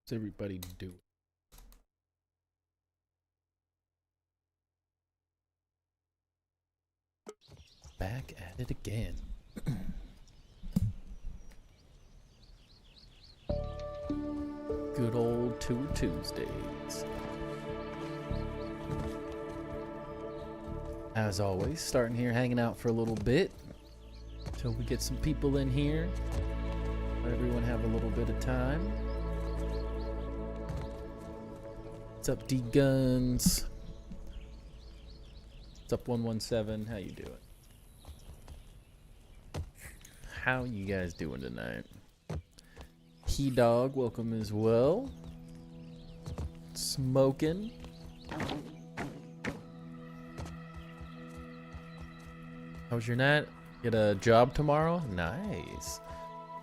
What's everybody doing? Back at it again. Good old Tour Tuesdays. As always, starting here, hanging out for a little bit until we get some people in here. Let everyone have a little bit of time. What's up, D-Guns? What's up, 117? How you doing? How you guys doing tonight? He Dog, welcome as well. Smoking. How was your night? Get a job tomorrow? Nice.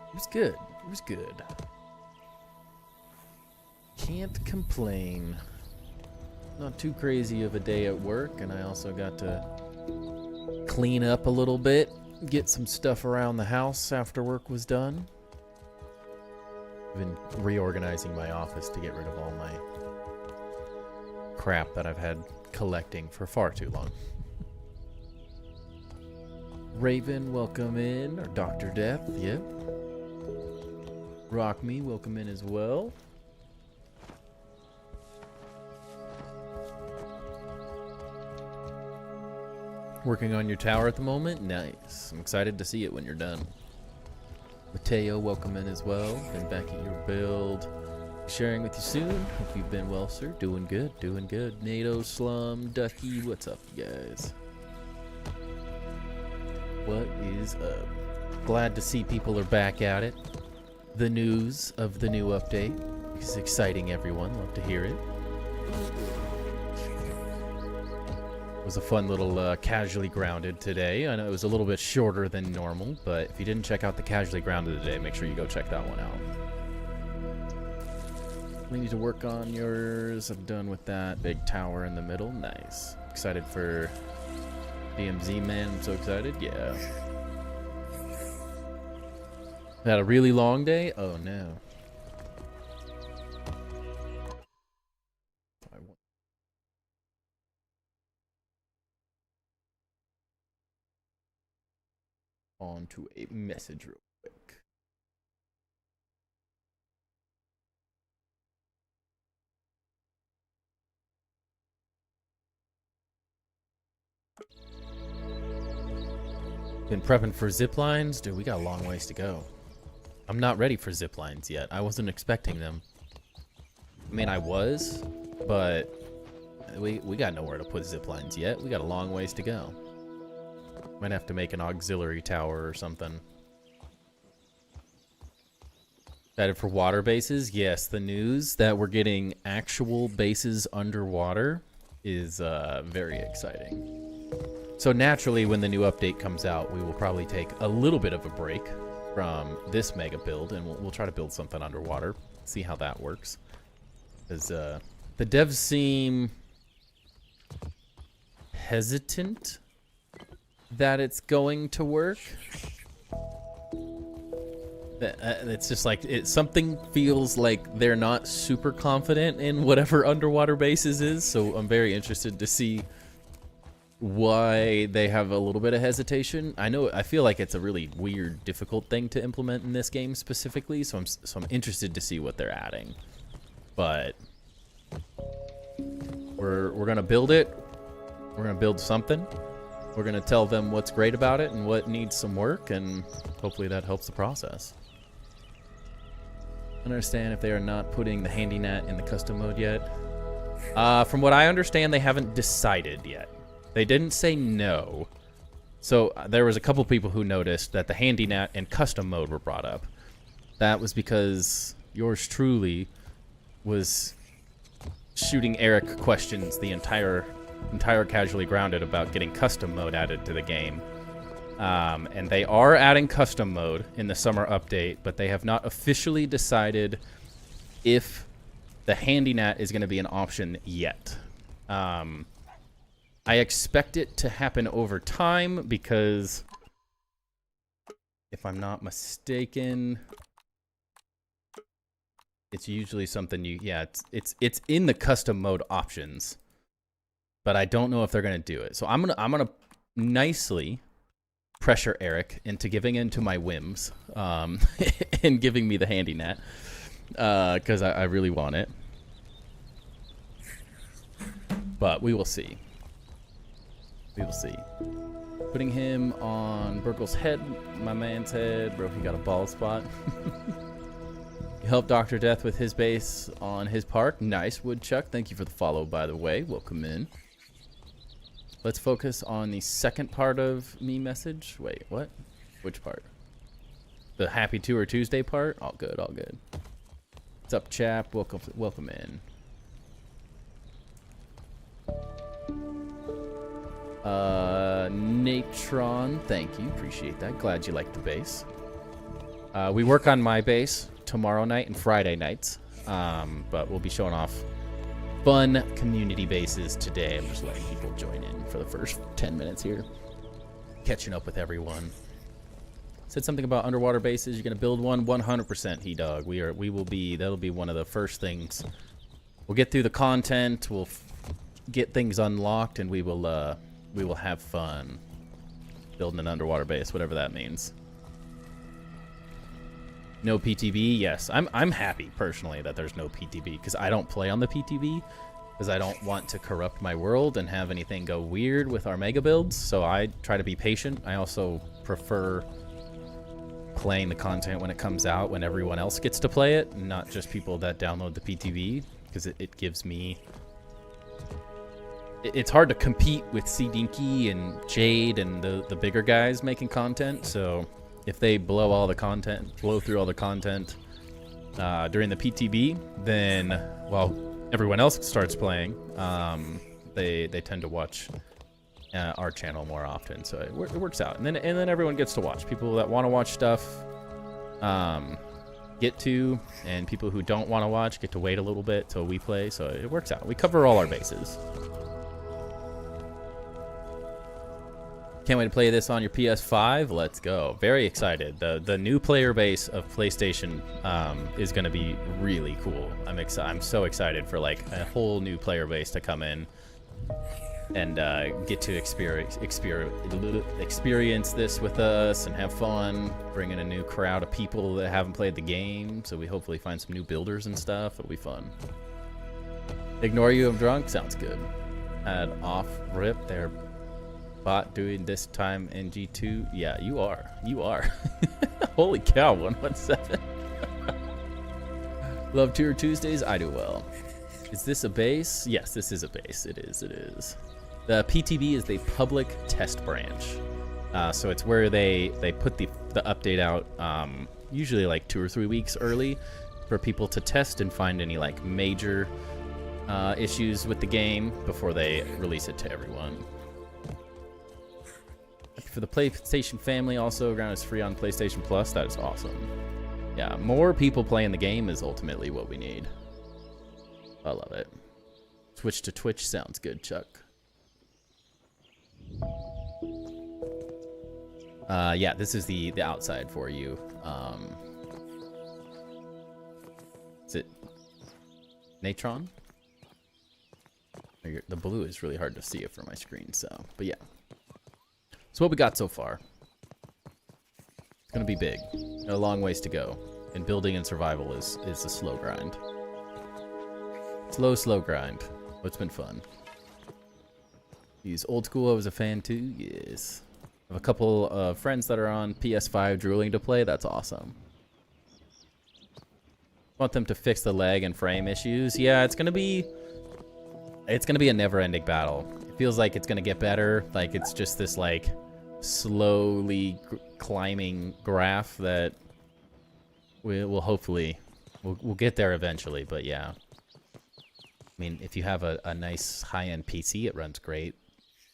It was good. It was good. Can't complain. Not too crazy of a day at work, and I also got to clean up a little bit, get some stuff around the house after work was done. I've been reorganizing my office to get rid of all my crap that I've had collecting for far too long. Raven, welcome in. Or Dr. Death, yep. Rock Me, welcome in as well. Working on your tower at the moment? Nice. I'm excited to see it when you're done. Mateo, welcome in as well. Been back at your build. Sharing with you soon. Hope you've been well, sir. Doing good, doing good. NATO, Slum, Ducky, what's up, you guys? What is up? Glad to see people are back at it. The news of the new update is exciting, everyone. Love to hear it. It was a fun little Casually Grounded today. I know it was a little bit shorter than normal, but if you didn't check out the Casually Grounded today, make sure you go check that one out. We need to work on yours. I'm done with that big tower in the middle. Nice. Excited for DMZ, man. I'm so excited. Yeah. Had a really long day? Oh, no. On to a message real quick. Been prepping for zip lines? Dude, we got a long ways to go. I'm not ready for zip lines yet. I wasn't expecting them. I mean, I was, but we got nowhere to put zip lines yet. We got a long ways to go. Might have to make an auxiliary tower or something. Excited for water bases? Yes, the news that we're getting actual bases underwater is very exciting. So naturally, when the new update comes out, we will probably take a little bit of a break from this mega build, and we'll try to build something underwater. See how that works. Because the devs seem hesitant that it's going to work. It's just like something feels like they're not super confident in whatever underwater bases is, so I'm very interested to see why they have a little bit of hesitation. I feel like it's a really weird, difficult thing to implement in this game specifically, so I'm interested to see what they're adding. But we're gonna build it. We're gonna build something. We're going to tell them what's great about it and what needs some work, and hopefully that helps the process. I understand if they are not putting the handy net in the custom mode yet. From what I understand, they haven't decided yet. They didn't say no. So there was a couple people who noticed that the handy net and custom mode were brought up. That was because yours truly was shooting Eric questions the entire Casually Grounded about getting custom mode added to the game. And they are adding custom mode in the summer update, but they have not officially decided if the handy net is going to be an option yet. I expect it to happen over time because, if I'm not mistaken, it's usually something it's in the custom mode options, but I don't know if they're gonna do it. So I'm gonna nicely pressure Eric into giving in to my whims, and giving me the handy net, because I really want it. But we will see. We will see. Putting him on Burkle's head, my man's head. Bro, he got a bald spot. You helped Dr. Death with his base on his park. Nice, Woodchuck. Thank you for the follow, by the way. Welcome in. Let's focus on the second part of me message. Wait, what? Which part? The Happy Tour Tuesday part? All good, all good. What's up, chap? Welcome in. Natron, thank you. Appreciate that. Glad you liked the base. We work on my base tomorrow night and Friday nights, but we'll be showing off fun community bases today. I'm just letting people join in for the first 10 minutes here. Catching up with everyone. Said something about underwater bases. You're gonna build one? 100%, He-Dog. That'll be one of the first things. We'll get through the content. We'll get things unlocked, and we will have fun building an underwater base, whatever that means. No PTB, yes. I'm happy personally that there's no PTB, because I don't play on the PTB, because I don't want to corrupt my world and have anything go weird with our mega builds. So I try to be patient. I also prefer playing the content when it comes out, when everyone else gets to play it, not just people that download the PTB, because it gives me... It's hard to compete with C-Dinky and Jade and the bigger guys making content, so if they blow through all the content during the PTB, then while everyone else starts playing, they tend to watch our channel more often, so it works out. And then everyone gets to watch. People that want to watch stuff get to, and people who don't want to watch get to wait a little bit till we play, so it works out. We cover all our bases. Can't wait to play this on your PS5. Let's go. Very excited. The new player base of PlayStation is going to be really cool. I'm so excited for like a whole new player base to come in and get to experience this with us and have fun. Bring in a new crowd of people that haven't played the game. So we hopefully find some new builders and stuff. It'll be fun. Ignore you, I'm drunk. Sounds good. Add off rip there. Bot doing this time in G2. Yeah, you are. Holy cow, 117. Love Tour Tuesdays. I do well. Is this a base? Yes, this is a base. It is. The PTB is the public test branch. So it's where they put the update out usually like 2 or 3 weeks early for people to test and find any like major issues with the game before they release it to everyone. For the PlayStation family, also, Ground is free on PlayStation Plus. That is awesome. Yeah, more people playing the game is ultimately what we need. I love it. Switch to Twitch sounds good, Chuck. Yeah, this is the outside for you. Is it Natron? The blue is really hard to see it from my screen, so, but yeah. So what we got so far. It's gonna be big. A long ways to go. And building and survival is a slow grind. Slow grind. But it's been fun. Use old school, I was a fan too. Yes. I have a couple of friends that are on PS5 drooling to play. That's awesome. Want them to fix the lag and frame issues. Yeah, it's gonna be a never-ending battle. It feels like it's gonna get better. Like it's just this like slowly climbing graph that we'll hopefully we'll get there eventually. But yeah, I mean, if you have a nice high-end PC, it runs great,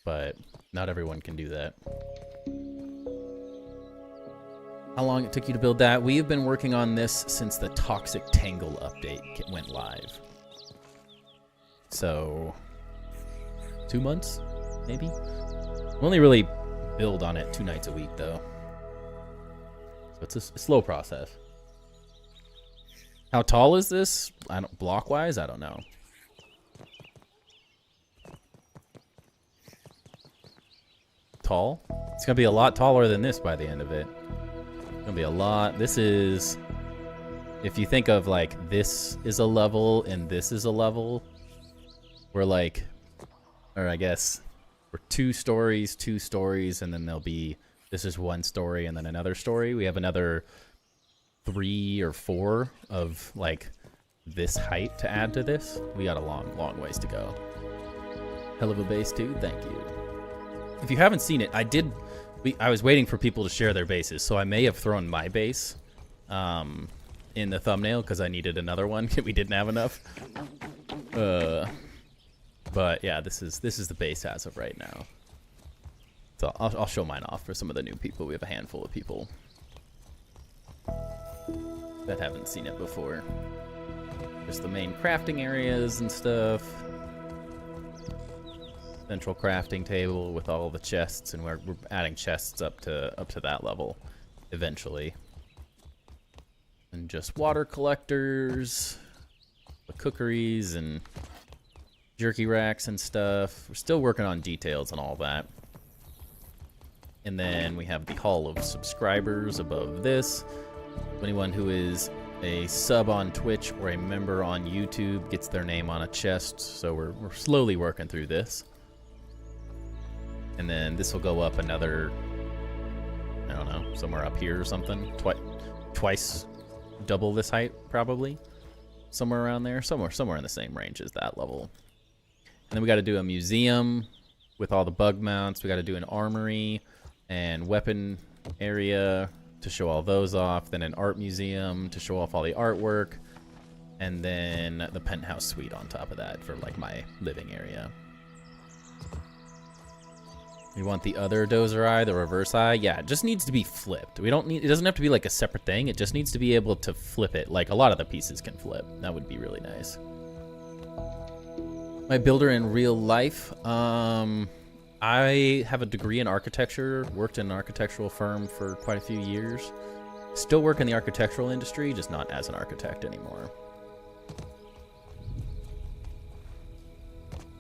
but not everyone can do that. How long it took you to build that? We have been working on this since the Toxic Tangle update went live. So 2 months, maybe? We only really build on it 2 nights a week, though. So it's a slow process. How tall is this? I don't, block-wise, I don't know. Tall? It's gonna be a lot taller than this by the end of it. It's gonna be a lot. This is, if you think of like this is a level and this is a level, we're like, or I guess we're 2 stories, and then there'll be, this is 1 story and then another story. We have another 3 or 4 of like this height to add to this. We got a long ways to go. Hell of a base too, thank you. If you haven't seen it, I was waiting for people to share their bases, so I may have thrown my base in the thumbnail because I needed another one. We didn't have enough. But yeah, this is the base as of right now. So I'll show mine off for some of the new people. We have a handful of people that haven't seen it before. Just the main crafting areas and stuff. Central crafting table with all the chests, and we're adding chests up to that level eventually. And just water collectors, the cookeries and jerky racks and stuff. We're still working on details and all that. And then we have the Hall of Subscribers above this. Anyone who is a sub on Twitch or a member on YouTube gets their name on a chest. So we're slowly working through this. And then this will go up another, I don't know, somewhere up here or something. Twice double this height, probably. Somewhere around there. Somewhere in the same range as that level. And then we got to do a museum with all the bug mounts. We got to do an armory and weapon area to show all those off. Then an art museum to show off all the artwork. And then the penthouse suite on top of that for like my living area. You want the other dozer eye, the reverse eye? Yeah, it just needs to be flipped. We don't need, it doesn't have to be like a separate thing. It just needs to be able to flip it. Like a lot of the pieces can flip. That would be really nice. My builder in real life. I have a degree in architecture, worked in an architectural firm for quite a few years. Still work in the architectural industry, just not as an architect anymore.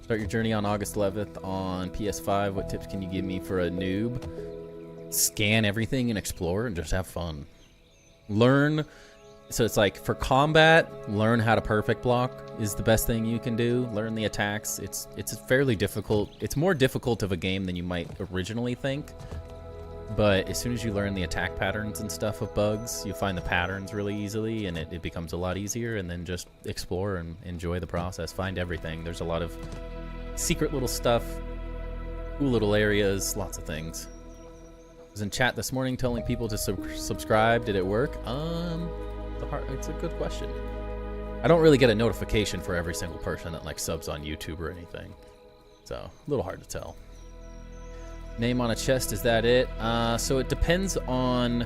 Start your journey on August 11th on PS5. What tips can you give me for a noob? Scan everything and explore and just have fun. Learn. So it's like for combat, learn how to perfect block is the best thing you can do. Learn the attacks. It's fairly difficult. It's more difficult of a game than you might originally think. But as soon as you learn the attack patterns and stuff of bugs, you find the patterns really easily, and it becomes a lot easier. And then just explore and enjoy the process. Find everything. There's a lot of secret little stuff, cool little areas, lots of things. I was in chat this morning telling people to subscribe. Did it work? It's a good question. I don't really get a notification for every single person that like subs on YouTube or anything, so a little hard to tell. Name on a chest, is that it? So it depends on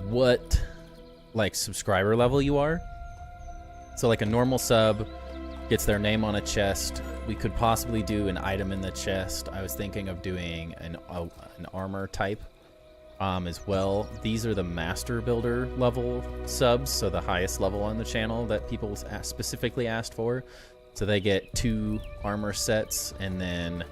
what like subscriber level you are. So like a normal sub gets their name on a chest. We could possibly do an item in the chest. I was thinking of doing an armor type as well. These are the master builder level subs, so the highest level on the channel that people specifically asked for. So they get 2 armor sets and then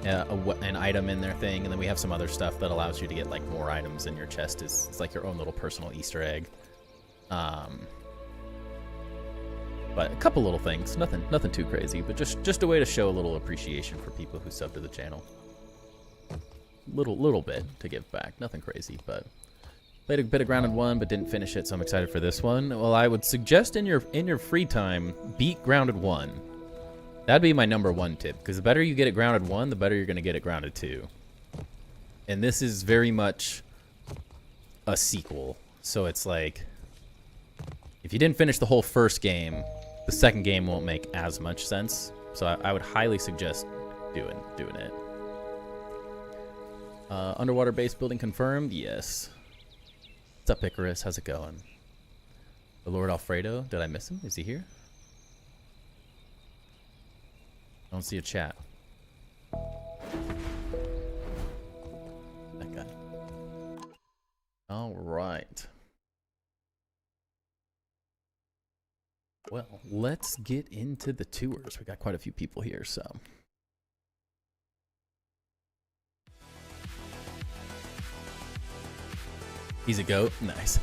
an item in their thing, and then we have some other stuff that allows you to get like more items in your chest. It's like your own little personal Easter egg. But a couple little things, nothing too crazy, but just a way to show a little appreciation for people who sub to the channel. Little bit to give back, nothing crazy, but played a bit of Grounded 1 but didn't finish it, so I'm excited for this one. Well, I would suggest in your free time, beat Grounded 1. That'd be my #1 tip, because the better you get at Grounded 1, the better you're going to get at Grounded 2. And this is very much a sequel, so it's like, if you didn't finish the whole first game, the second game won't make as much sense. So I would highly suggest doing it. Underwater base building confirmed? Yes. What's up, Icarus? How's it going? The Lord Alfredo? Did I miss him? Is he here? I don't see a chat. That guy. All right. Well, let's get into the tours. We got quite a few people here, so. He's a goat. Nice.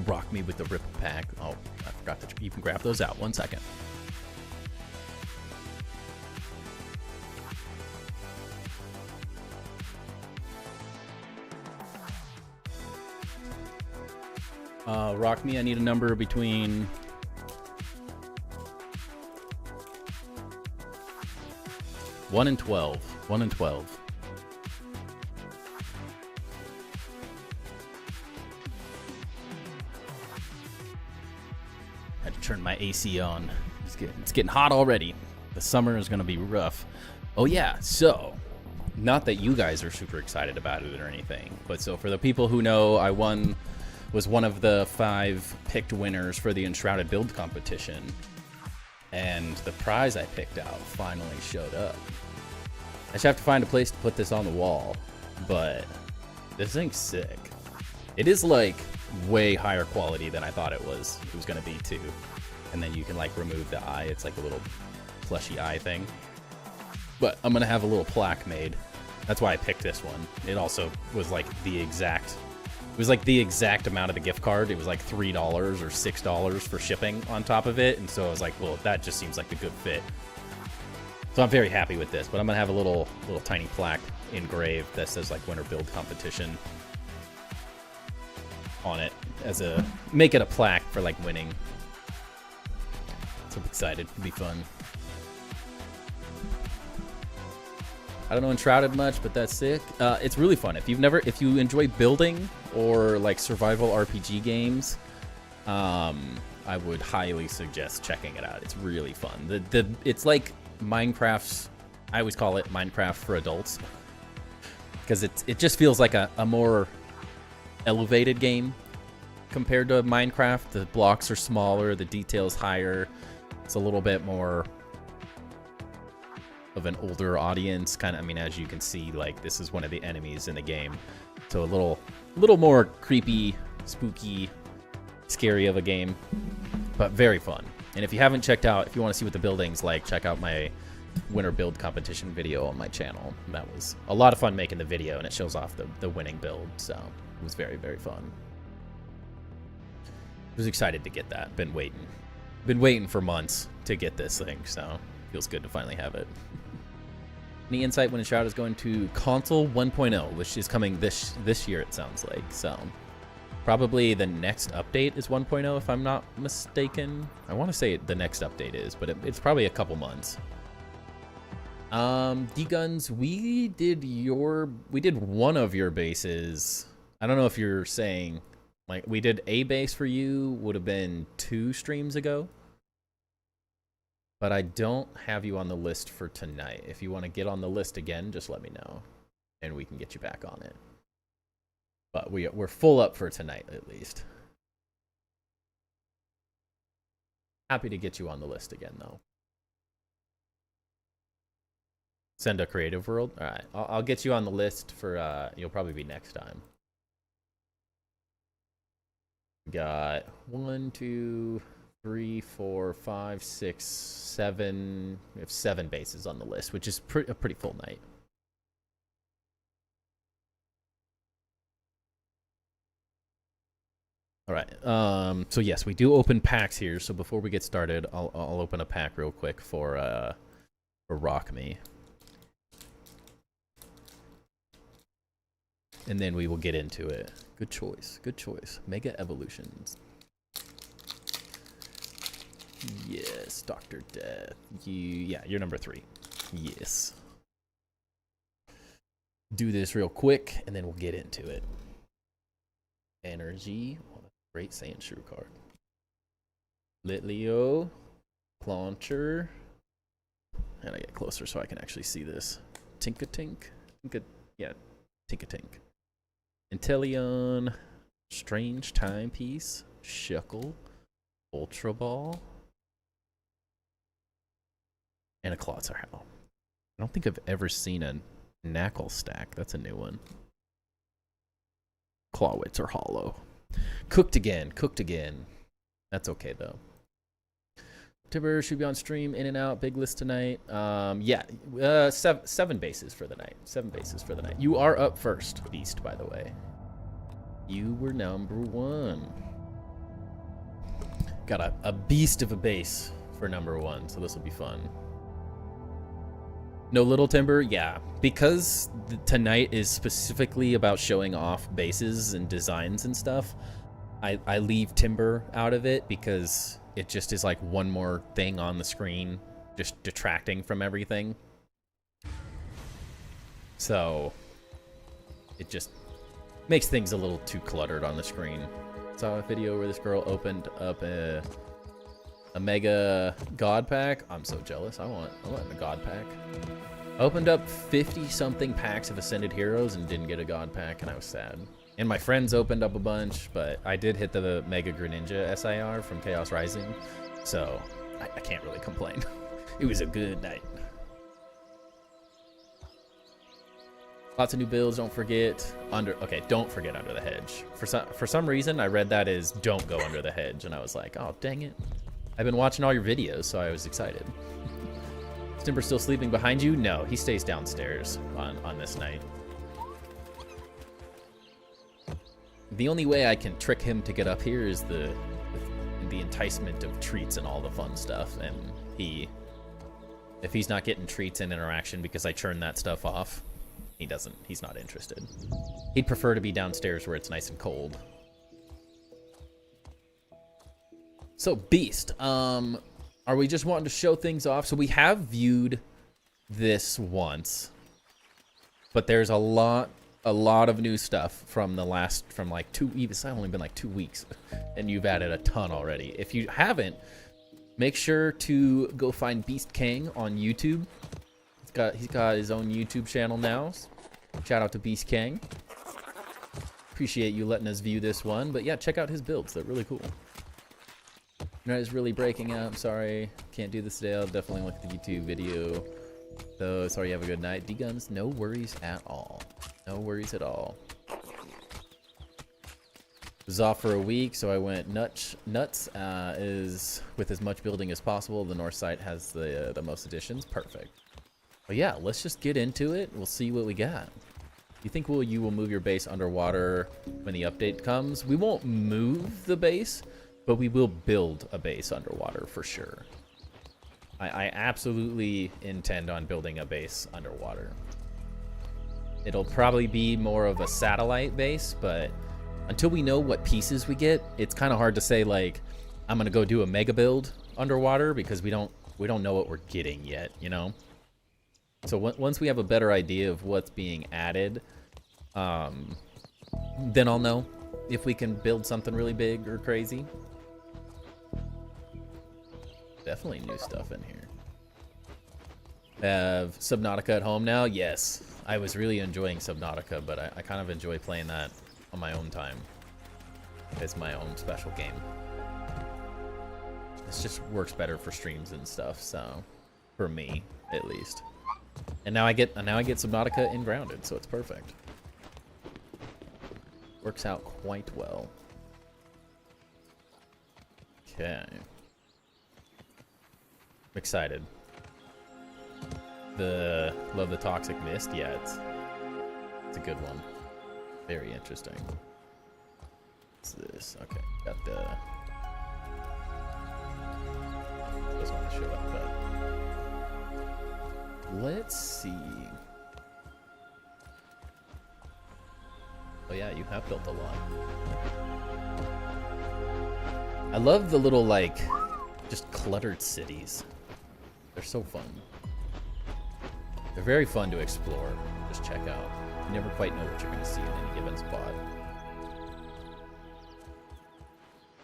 Rock me with the ripple pack. Oh, I forgot to even grab those out. 1 second. Rock me. I need a number between 1 and 12. 1 and 12. Had to turn my AC on. It's getting hot already. The summer is going to be rough. Oh yeah, so not that you guys are super excited about it or anything, but so for the people who know, I was one of the 5 picked winners for the Enshrouded build competition, and the prize I picked out finally showed up. I just have to find a place to put this on the wall, but this thing's sick. It is like way higher quality than I thought it was gonna be too. And then you can like remove the eye. It's like a little plushy eye thing. But I'm gonna have a little plaque made. That's why I picked this one. It also was like the exact amount of the gift card. It was like $3 or $6 for shipping on top of it. And so I was like, well, that just seems like a good fit. So I'm very happy with this, but I'm gonna have a little tiny plaque engraved that says like winter build competition on it make it a plaque for like winning. So I'm excited. It'll be fun. I don't know Enshrouded much, but that's sick. It's really fun. If you enjoy building or like survival RPG games, I would highly suggest checking it out. It's really fun. It's like Minecraft's, I always call it Minecraft for adults, because it just feels like a more elevated game compared to Minecraft. The blocks are smaller, the details higher. It's a little bit more of an older audience, kind of. I mean, as you can see, like this is one of the enemies in the game, so a little more creepy, spooky, scary of a game, but very fun. And if you haven't checked out, if you want to see what the building's like, check out my winter build competition video on my channel. That was a lot of fun making the video, and it shows off the winning build, so it was very, very fun. I was excited to get that. Been waiting for months to get this thing, so feels good to finally have it. Any insight when Enshrouded is going to console 1.0, which is coming this year, it sounds like. So probably the next update is 1.0, if I'm not mistaken. I want to say the next update is, but it's probably a couple months. D-Guns, we did one of your bases. I don't know if you're saying, like, we did a base for you, would have been 2 streams ago. But I don't have you on the list for tonight. If you want to get on the list again, just let me know, and we can get you back on it. But we're full up for tonight, at least. Happy to get you on the list again, though. Send a creative world. All right, I'll get you on the list for. You'll probably be next time. Got 1, 2, 3, 4, 5, 6, 7. We have 7 bases on the list, which is a pretty full night. All right. So yes, we do open packs here. So before we get started, I'll open a pack real quick for Rock Me, and then we will get into it. Good choice. Good choice. Mega Evolutions. Yes, Dr. Death. Yeah, you're number 3. Yes. Do this real quick, and then we'll get into it. Energy. Oh, that's a great Sand Shrew card. Litleo. Clauncher. And I get closer so I can actually see this. Tinkatink. Yeah, Tinkatink. Inteleon. Strange Timepiece. Shuckle. Ultra Ball. And a Clotzer Howl. I don't think I've ever seen a Knackle stack. That's a new one. Clawwits are hollow. Cooked again. That's okay, though. Timber should be on stream, in and out, big list tonight. Yeah, seven bases for the night. 7 bases for the night. You are up first, Beast, by the way. You were number 1. Got a beast of a base for number 1, so this will be fun. No little Timber? Yeah, because tonight is specifically about showing off bases and designs and stuff, I leave Timber out of it because it just is like one more thing on the screen, just detracting from everything. So it just makes things a little too cluttered on the screen. Saw a video where this girl opened up a mega god pack. I'm so jealous. I want the god pack. Opened up 50-something packs of Ascended Heroes and didn't get a god pack, and I was sad. And my friends opened up a bunch, but I did hit the Mega Greninja SIR from Chaos Rising, so I can't really complain. It was a good night. Lots of new builds. Don't forget don't forget Under the Hedge. For some reason, I read that as don't go under the hedge, and I was like, oh dang it. I've been watching all your videos, so I was excited. Is Timber still sleeping behind you? No, he stays downstairs on this night. The only way I can trick him to get up here is the enticement of treats and all the fun stuff, and if he's not getting treats and interaction because I churn that stuff off, he's not interested. He'd prefer to be downstairs where it's nice and cold. So Beast, are we just wanting to show things off? So we have viewed this once, but there's a lot of new stuff from like 2 weeks. It's only been like 2 weeks, and you've added a ton already. If you haven't, make sure to go find Beast King on YouTube. He's got his own YouTube channel now. Shout out to Beast King. Appreciate you letting us view this one. But yeah, check out his builds. They're really cool. Internet is really breaking up. Sorry, can't do this today. I'll definitely look at the YouTube video. So sorry you have a good night. D-Guns, no worries at all. No worries at all. Was off for a week, so I went nuts. Is with as much building as possible. The north side has the most additions. Perfect. But yeah, let's just get into it. We'll see what we got. You think you will move your base underwater when the update comes? We won't move the base, but we will build a base underwater for sure. I absolutely intend on building a base underwater. It'll probably be more of a satellite base, but until we know what pieces we get, it's kind of hard to say like I'm gonna go do a mega build underwater because we don't know what we're getting yet, you know. So once we have a better idea of what's being added, then I'll know if we can build something really big or crazy. Definitely new stuff in here. Have Subnautica at home now? Yes. I was really enjoying Subnautica, but I kind of enjoy playing that on my own time. It's my own special game. This just works better for streams and stuff, so for me, at least. And now I get Subnautica in Grounded, so it's perfect. Works out quite well. Okay. I'm excited. Love the Toxic Mist. Yeah, it's a good one. Very interesting. What's this? Okay, got the. Doesn't want to show up, but let's see. Oh yeah, you have built a lot. I love the little like just cluttered cities. They're so fun. They're very fun to explore. Just check out. You never quite know what you're going to see in any given spot.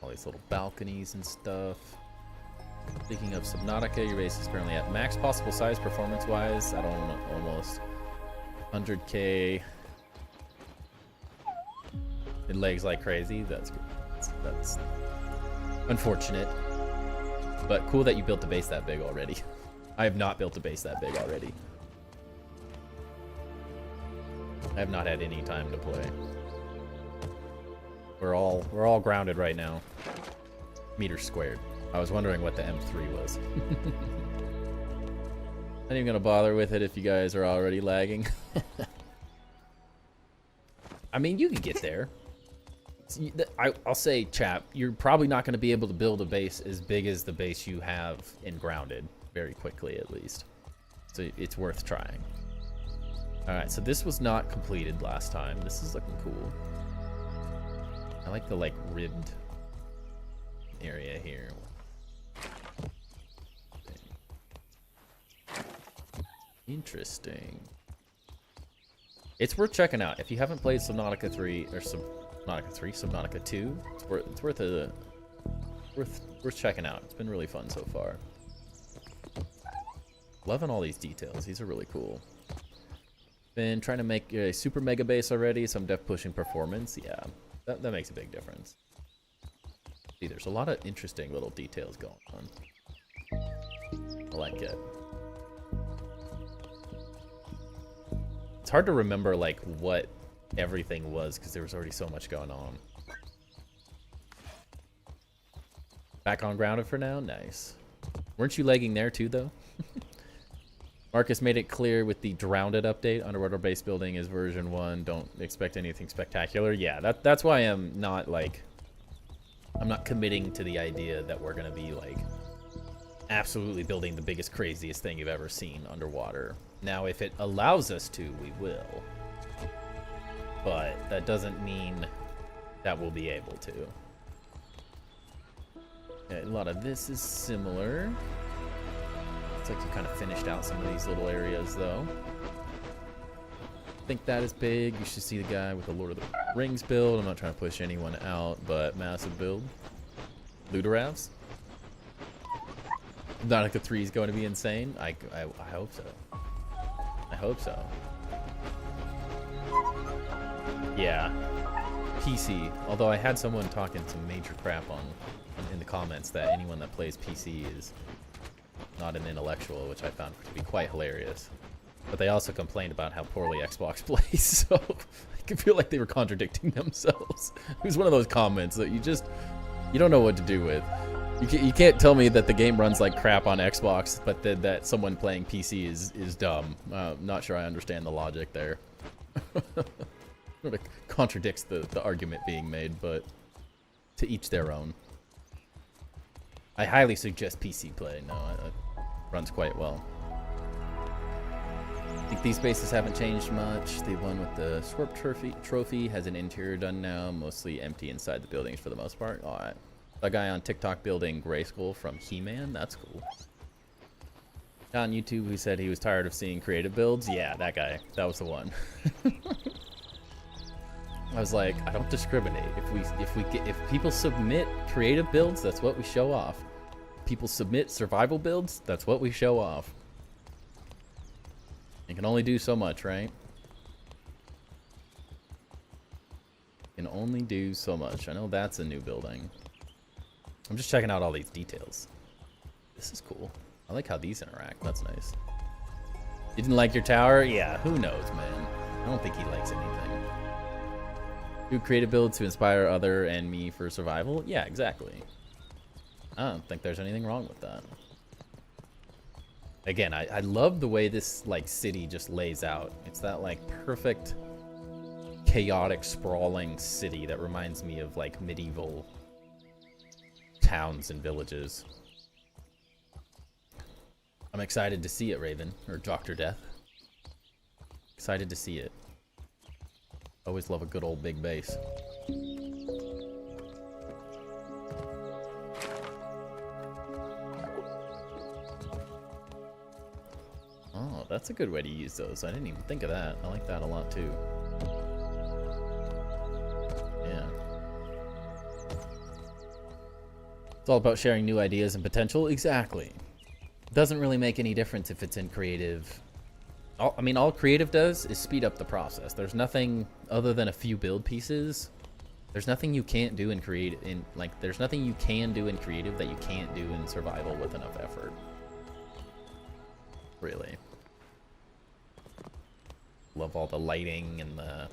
All these little balconies and stuff. Speaking of Subnautica, your base is currently at max possible size performance-wise at almost 100k. It lags like crazy. That's unfortunate. But cool that you built the base that big already. I have not built a base that big already. I have not had any time to play. We're all grounded right now. Meters squared. I was wondering what the M3 was. Not even gonna bother with it if you guys are already lagging. I mean, you can get there. I'll say, chap, you're probably not going to be able to build a base as big as the base you have in Grounded very quickly, at least. So it's worth trying. All right, so this was not completed last time. This is looking cool. I like the, like, ribbed area here. Interesting. It's worth checking out. If you haven't played Subnautica 3 or Subnautica 3, Subnautica 2, it's worth checking out. It's been really fun so far. Loving all these details. These are really cool. Been trying to make a super mega base already, so I'm def pushing performance. Yeah, that makes a big difference. See, there's a lot of interesting little details going on. I like it. It's hard to remember, like, what everything was, because there was already so much going on. Back on Grounded for now? Nice. Weren't you lagging there, too, though? Marcus made it clear with the Drowned update, underwater base building is version 1. Don't expect anything spectacular. Yeah, that's why I'm not, like... I'm not committing to the idea that we're going to be, like, absolutely building the biggest, craziest thing you've ever seen underwater. Now, if it allows us to, we will. But that doesn't mean that we'll be able to. Okay, a lot of this is similar. Looks like you kind of finished out some of these little areas, though. I think that is big. You should see the guy with the Lord of the Rings build. I'm not trying to push anyone out, but massive build. Ludoravs. Nautica 3 is going to be insane. I hope so. I hope so. Yeah. PC. Although I had someone talking some major crap in the comments that anyone that plays PC is not an intellectual, which I found to be quite hilarious. But they also complained about how poorly Xbox plays, so I can feel like they were contradicting themselves. It was one of those comments that you don't know what to do with. You can't tell me that the game runs like crap on Xbox, but that someone playing PC is dumb. Not sure I understand the logic there. Sort of contradicts the argument being made, but to each their own. I highly suggest PC play. No, it runs quite well. I think these bases haven't changed much. The one with the Swerp trophy has an interior done now, mostly empty inside the buildings for the most part. All right. That guy on TikTok building Grayskull from He-Man, that's cool. On YouTube, who said he was tired of seeing creative builds. Yeah, that guy. That was the one. I was like, I don't discriminate. If people submit creative builds, that's what we show off. People submit survival builds, that's what we show off. You can only do so much, right? You can only do so much. I know that's a new building. I'm just checking out all these details. This is cool. I like how these interact. That's nice. You didn't like your tower? Yeah, who knows, man. I don't think he likes anything. Do creative builds to inspire other and me for survival? Yeah, exactly. I don't think there's anything wrong with that. Again, I love the way this, like, city just lays out. It's that, like, perfect, chaotic, sprawling city that reminds me of, like, medieval towns and villages. I'm excited to see it, Raven, or Dr. Death. Excited to see it. Always love a good old big base. Oh, that's a good way to use those. I didn't even think of that. I like that a lot too. Yeah. It's all about sharing new ideas and potential. Exactly. It doesn't really make any difference if it's in creative. I mean, all creative does is speed up the process. There's nothing other than a few build pieces. There's nothing you can't do in creative. There's nothing you can do in creative that you can't do in survival with enough effort. Really. Love all the lighting and the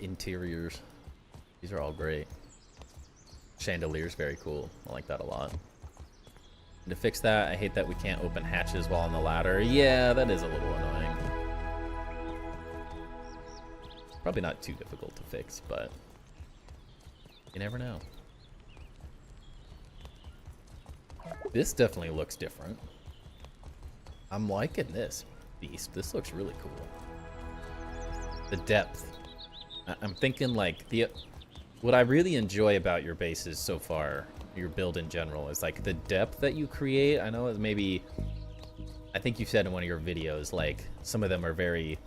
interiors. These are all great. chandelier is very cool. I like that a lot. And to fix that, I hate that we can't open hatches while on the ladder. Yeah, that is a little annoying. Probably not too difficult to fix, but you never know. This definitely looks different. I'm liking this beast. This looks really cool. The depth. I'm thinking like what I really enjoy about your bases so far, your build in general, is like the depth that you create. I know maybe, I think you said in one of your videos, like some of them are very,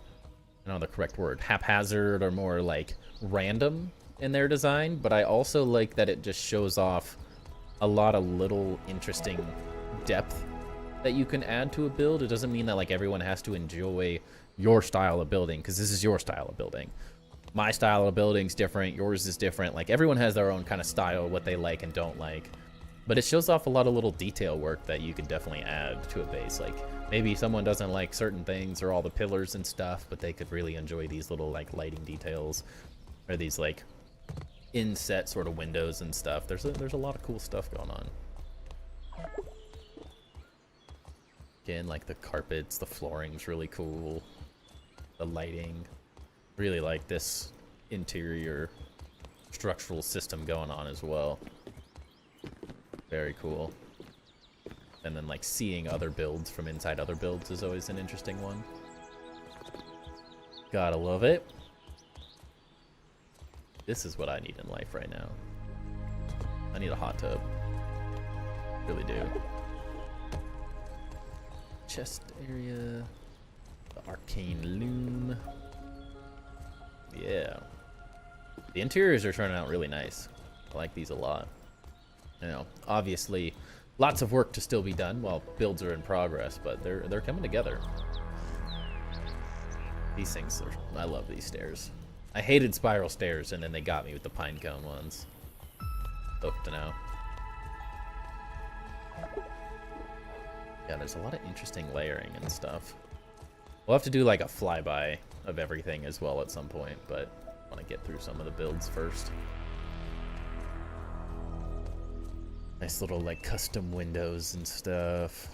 I don't know the correct word, haphazard or more like random in their design, but I also like that it just shows off a lot of little interesting depth that you can add to a build. It doesn't mean that like everyone has to enjoy your style of building, because this is your style of building. My style of building's different, yours is different. Like everyone has their own kind of style, what they like and don't like. But it shows off a lot of little detail work that you can definitely add to a base. Like maybe someone doesn't like certain things or all the pillars and stuff, but they could really enjoy these little like lighting details or these like inset sort of windows and stuff. There's a lot of cool stuff going on. Again, like the carpets, the flooring's really cool. The lighting. Really like this interior structural system going on as well. Very cool. And then like seeing other builds from inside other builds is always an interesting one. Gotta love it. This is what I need in life right now. I need a hot tub. Really do. Chest area. The arcane loom. Yeah. The interiors are turning out really nice. I like these a lot. You know, obviously, lots of work to still be done while builds are in progress, but they're coming together. These things are, I love these stairs. I hated spiral stairs, and then they got me with the pine cone ones. Hooked now. Yeah, there's a lot of interesting layering and stuff. We'll have to do like a flyby of everything as well at some point, but I want to get through some of the builds first. Nice little like custom windows and stuff.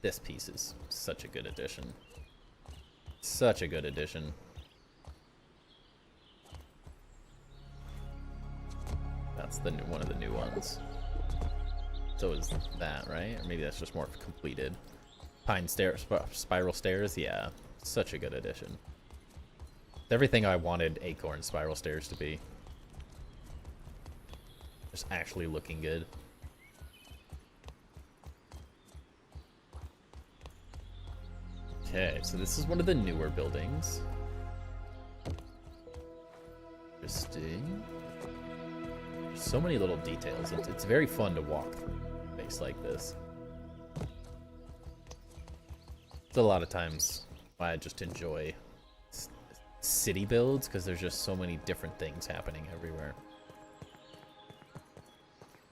This piece is such a good addition. Such a good addition. That's the new, one of the new ones. So is that, right? Or maybe that's just more completed. Pine stairs, spiral stairs, yeah. Such a good addition. It's everything I wanted acorn spiral stairs to be. Just actually looking good. Okay, so this is one of the newer buildings. Interesting. There's so many little details. It's very fun to walk through a base like this. It's a lot of times why I just enjoy city builds, because there's just so many different things happening everywhere.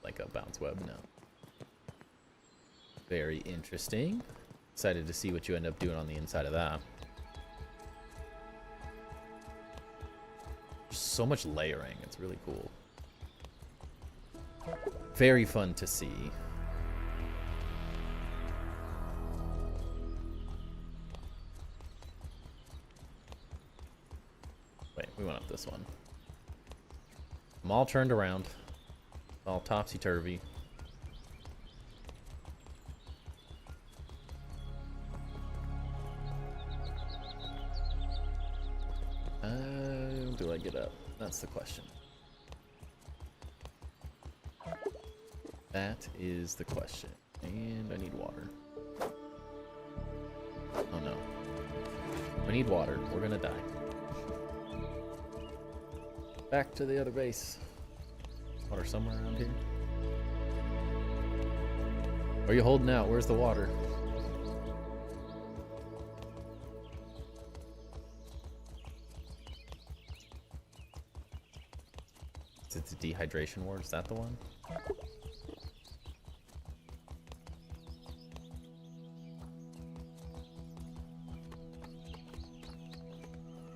Like a bounce web now. Very interesting. Excited to see what you end up doing on the inside of that. There's so much layering. It's really cool. Very fun to see. Wait, we went up this one. I'm all turned around. All topsy-turvy. Do I get up? That's the question. That is the question. And I need water. Oh no. I need water. We're gonna die. Back to the other base. Water somewhere around here. Where are you holding out? Where's the water? Is it the dehydration ward? Is that the one?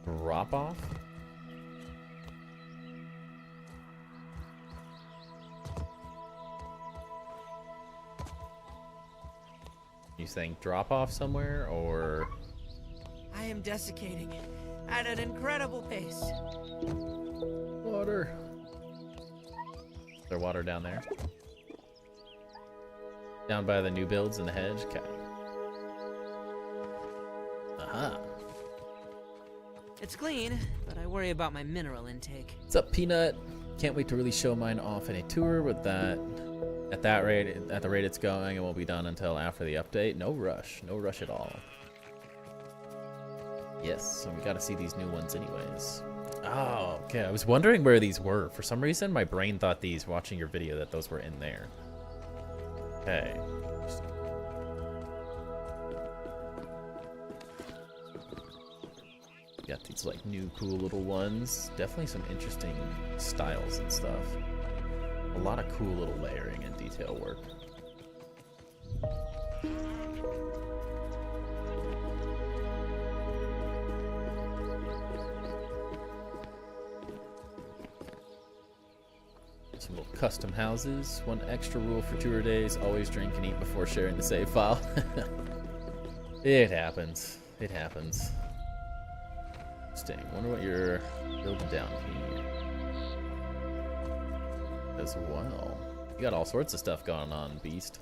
Drop off? You saying drop off somewhere, or? I am desiccating at an incredible pace. Water. Is there water down there? Down by the new builds in the hedge? Okay. Aha. It's clean, but I worry about my mineral intake. What's up, Peanut? Can't wait to really show mine off in a tour with that. At the rate it's going, it won't be done until after the update. No rush at all. Yes, so we gotta see these new ones anyways. Oh, okay. I was wondering where these were. For some reason, my brain thought these, watching your video, that those were in there. Okay. Got these like new cool little ones. Definitely some interesting styles and stuff. A lot of cool little layering and detail work. Some little custom houses. One extra rule for tour days: always drink and eat before sharing the save file. It happens. It happens. Interesting. Wonder what you're building down here as well. You got all sorts of stuff going on, Beast.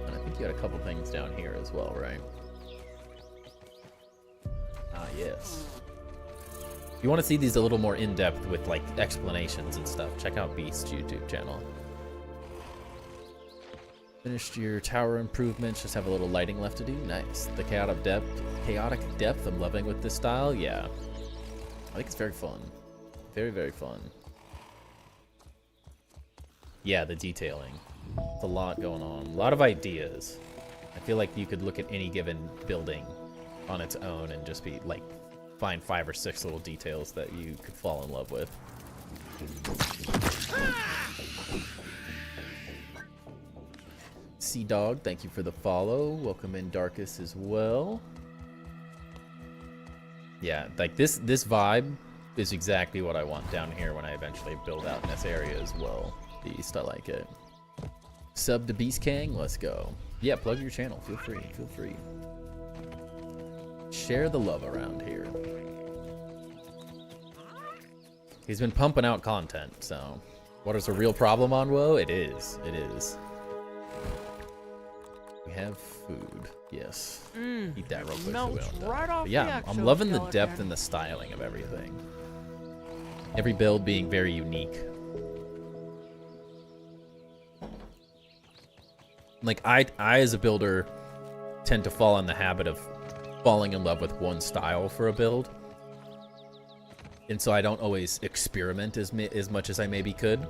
And I think you got a couple things down here as well, right? Ah, yes. If you want to see these a little more in-depth with like explanations and stuff, check out Beast's YouTube channel. Finished your tower improvements, just have a little lighting left to do. Nice. The chaotic depth I'm loving with this style. Yeah. I think it's very fun. Very, very fun. Yeah, the detailing. It's a lot going on. A lot of ideas. I feel like you could look at any given building on its own and just be like, find 5 or 6 little details that you could fall in love with. Sea Dog, thank you for the follow. Welcome in Darkus as well. Yeah, like this vibe is exactly what I want down here when I eventually build out in this area as well. Beast, I like it. Sub to Beast King, let's go. Yeah, plug your channel. Feel free. Feel free. Share the love around here. He's been pumping out content, so what is a real problem on WoW? It is. It is. We have food. Yes. Eat that real quick. Melts right off. Yeah, I'm loving the depth and the styling of everything. Every build being very unique. Like I as a builder tend to fall in the habit of falling in love with one style for a build. And so I don't always experiment as much as I maybe could.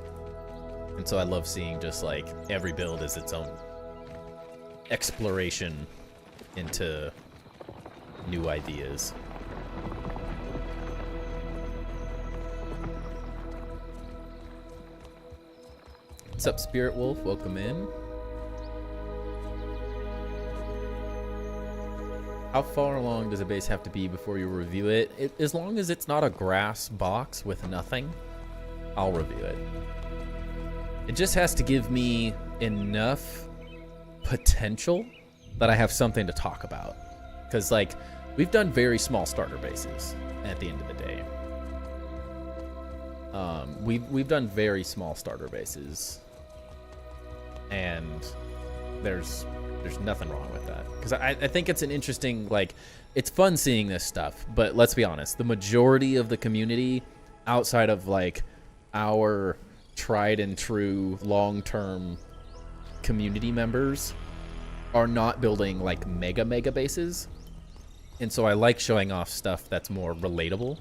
And so I love seeing just like every build is its own exploration into new ideas. What's up, Spirit Wolf? Welcome in. How far along does a base have to be before you review it? As long as it's not a grass box with nothing, I'll review it. It just has to give me enough potential that I have something to talk about. Because, like, we've done very small starter bases at the end of the day. We've done very small starter bases. And there's nothing wrong with that. Because I think it's an interesting, like, it's fun seeing this stuff. But let's be honest, the majority of the community, outside of, like, our tried and true long-term community members, are not building, like, mega bases. And so I like showing off stuff that's more relatable.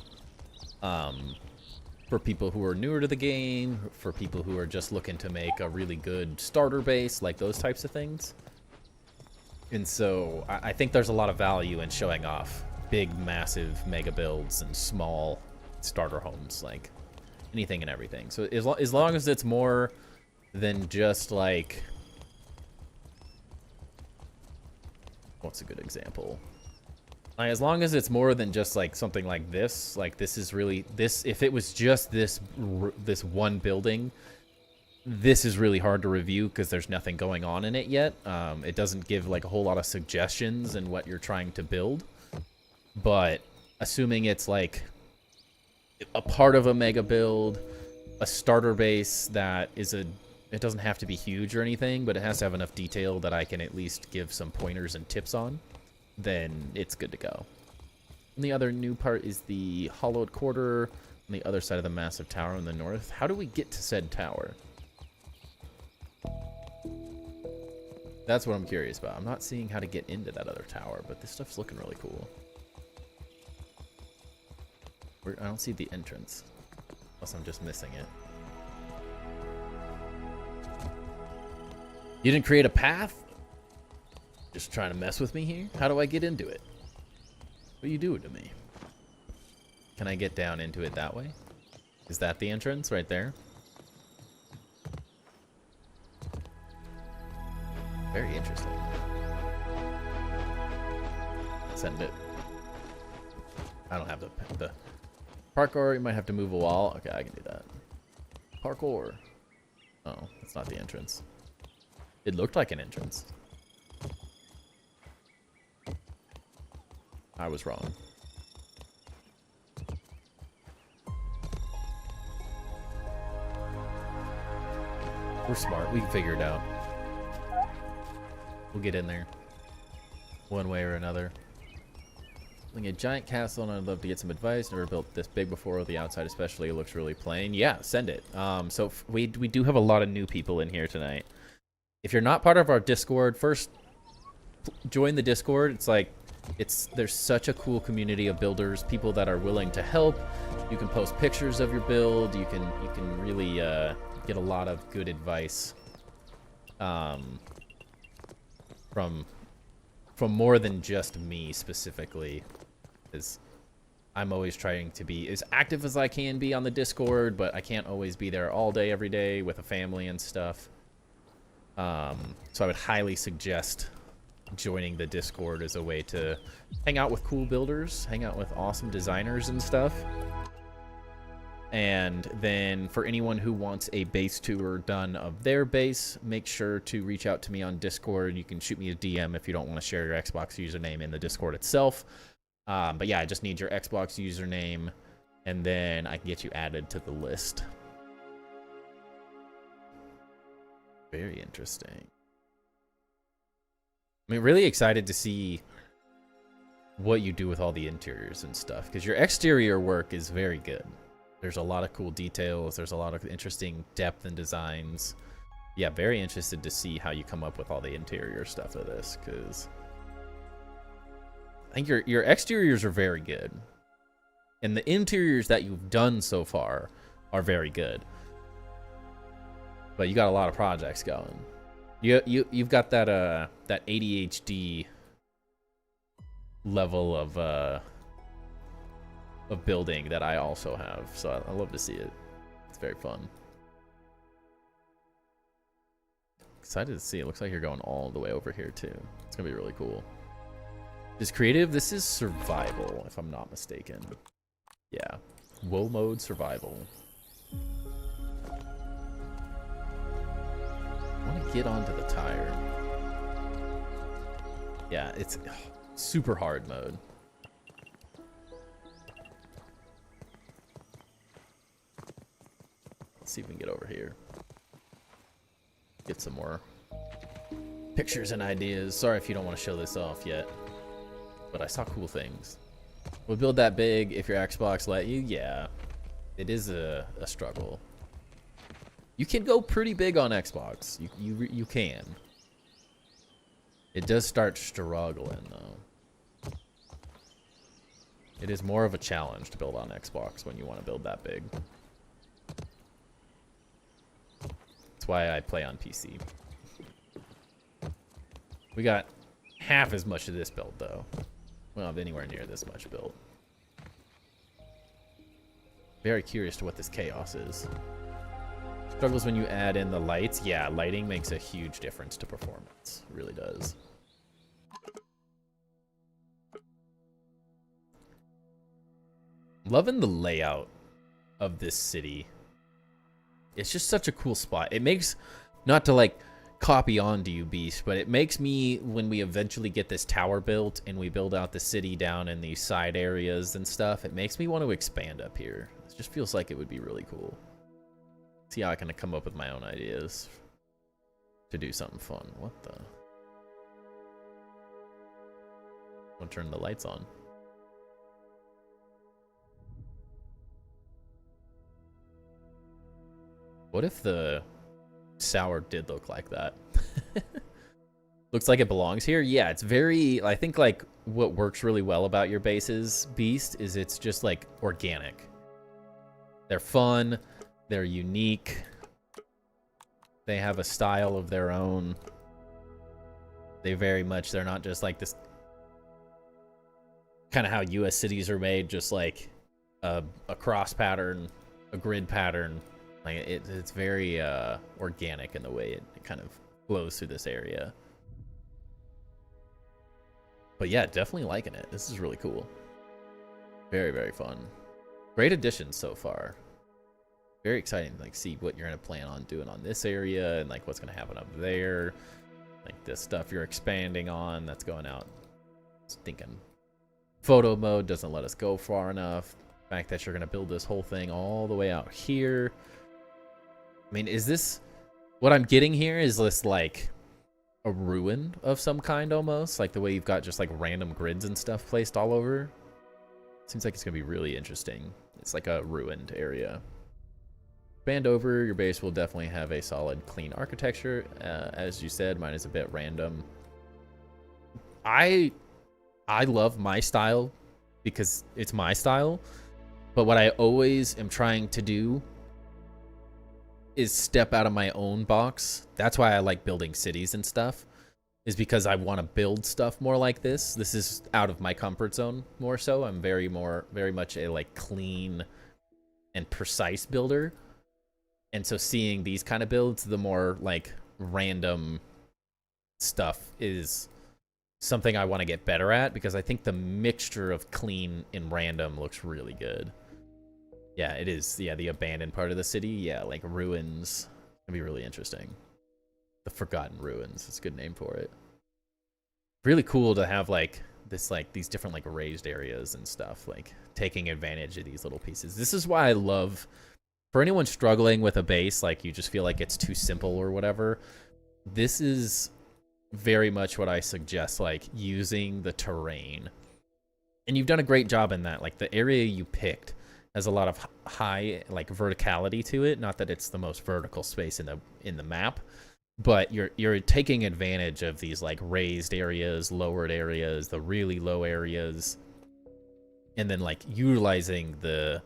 For people who are newer to the game, for people who are just looking to make a really good starter base, like those types of things. And so I think there's a lot of value in showing off big, massive mega builds and small starter homes, like anything and everything. So as long as it's more than just like, what's a good example? As long as it's more than just like something like this is really this. If it was just this one building, this is really hard to review because there's nothing going on in it yet. It doesn't give like a whole lot of suggestions in what you're trying to build. But assuming it's like a part of a mega build, a starter base that is it doesn't have to be huge or anything, but it has to have enough detail that I can at least give some pointers and tips on, then it's good to go. And the other new part is the hollowed quarter on the other side of the massive tower in the north. How do we get to said tower? That's what I'm curious about. I'm not seeing how to get into that other tower, but this stuff's looking really cool. I don't see the entrance, unless I'm just missing it. You didn't create a path? Just trying to mess with me here? How do I get into it? What are you doing to me? Can I get down into it that way? Is that the entrance right there? Very interesting. Send it. I don't have the parkour. You might have to move a wall. Okay, I can do that. Parkour. Oh, that's not the entrance. It looked like an entrance. I was wrong. We're smart. We can figure it out. We'll get in there. One way or another. Building a giant castle, and I'd love to get some advice. Never built this big before. The outside especially looks really plain. Yeah, send it. So we do have a lot of new people in here tonight. If you're not part of our Discord, first join the Discord. It's like there's such a cool community of builders, people that are willing to help. You can post pictures of your build. You can really get a lot of good advice from more than just me specifically, is I'm always trying to be as active as I can be on the Discord, but I can't always be there all day every day with a family and stuff. So I would highly suggest joining the Discord as a way to hang out with cool builders, hang out with awesome designers and stuff. And then for anyone who wants a base tour done of their base, make sure to reach out to me on Discord. You can shoot me a DM if you don't want to share your Xbox username in the Discord itself. But yeah, I just need your Xbox username, and then I can get you added to the list. Very interesting. I mean, really excited to see what you do with all the interiors and stuff, because your exterior work is very good. There's a lot of cool details. There's a lot of interesting depth and designs. Yeah, very interested to see how you come up with all the interior stuff of this, because I think your exteriors are very good, and the interiors that you've done so far are very good. But you got a lot of projects going. You've got that that ADHD level of building that I also have, so I love to see it. It's very fun. Excited to see. It looks like you're going all the way over here too. It's gonna be really cool. Is creative? This is survival, if I'm not mistaken. Yeah, woe mode survival. I want to get onto the tire. Yeah, it's super hard mode. Let's see if we can get over here. Get some more pictures and ideas. Sorry if you don't want to show this off yet, but I saw cool things. We'll build that big if your Xbox let you. Yeah, it is a struggle. You can go pretty big on Xbox. You can. It does start struggling though. It is more of a challenge to build on Xbox when you want to build that big. That's why I play on PC. We got half as much of this build though. We don't have anywhere near this much build. Very curious to what this chaos is. Struggles when you add in the lights. Yeah, lighting makes a huge difference to performance. It really does. Loving the layout of this city. It's just such a cool spot. It makes, not to like copy onto you, Beast, but it makes me, when we eventually get this tower built and we build out the city down in these side areas and stuff, it makes me want to expand up here. It just feels like it would be really cool. See how I can come up with my own ideas to do something fun. What the? I'll turn the lights on. What if the sour did look like that? Looks like it belongs here. Yeah, it's very, I think like what works really well about your bases, Beast, is it's just like organic. They're fun, they're unique, they have a style of their own. They're not just like this, kind of how US cities are made, just like a cross pattern, a grid pattern. Like it's very organic in the way it kind of flows through this area. But yeah, definitely liking it. This is really cool. Very, very fun. Great additions so far. Very exciting to like see what you're gonna plan on doing on this area and like what's gonna happen up there. Like this stuff you're expanding on that's going out. Stinking photo mode doesn't let us go far enough. The fact that you're gonna build this whole thing all the way out here. I mean, is this what I'm getting here? Is this like a ruin of some kind almost? Like the way you've got just like random grids and stuff placed all over? Seems like it's gonna be really interesting. It's like a ruined area. Expand over, your base will definitely have a solid, clean architecture. As you said, mine is a bit random. I love my style because it's my style, but what I always am trying to do is step out of my own box. That's why I like building cities and stuff, is because I want to build stuff more like this. This is out of my comfort zone more so. I'm very much a like clean and precise builder. And so seeing these kind of builds, the more like random stuff is something I want to get better at, because I think the mixture of clean and random looks really good. Yeah, it is. Yeah, the abandoned part of the city. Yeah, like ruins. It'd be really interesting. The Forgotten Ruins. It's a good name for it. Really cool to have like this, like these different like raised areas and stuff, like taking advantage of these little pieces. This is why I love, for anyone struggling with a base, like you just feel like it's too simple or whatever, this is very much what I suggest, like using the terrain. And you've done a great job in that. Like the area you picked has a lot of high like verticality to it. Not that it's the most vertical space in the map, but you're taking advantage of these like raised areas, lowered areas, the really low areas, and then like utilizing the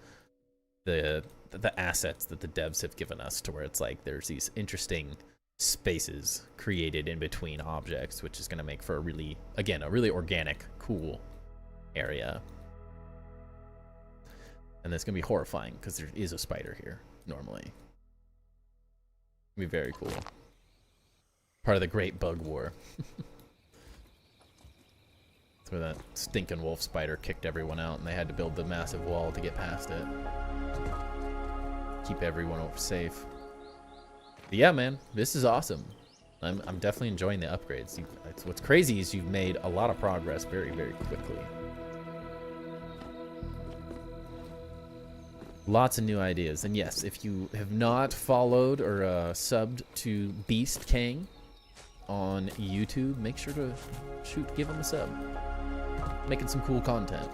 assets that the devs have given us, to where it's like there's these interesting spaces created in between objects, which is going to make for a really organic, cool area. And that's going to be horrifying because there is a spider here normally. It'll be very cool. Part of the Great Bug War. That's where that stinking wolf spider kicked everyone out and they had to build the massive wall to get past it. Keep everyone safe. But yeah, man, this is awesome. I'm definitely enjoying the upgrades. What's crazy is you've made a lot of progress very, very quickly. Lots of new ideas. And yes, if you have not followed or subbed to Beast Kang on YouTube, make sure to give him a sub. Making some cool content.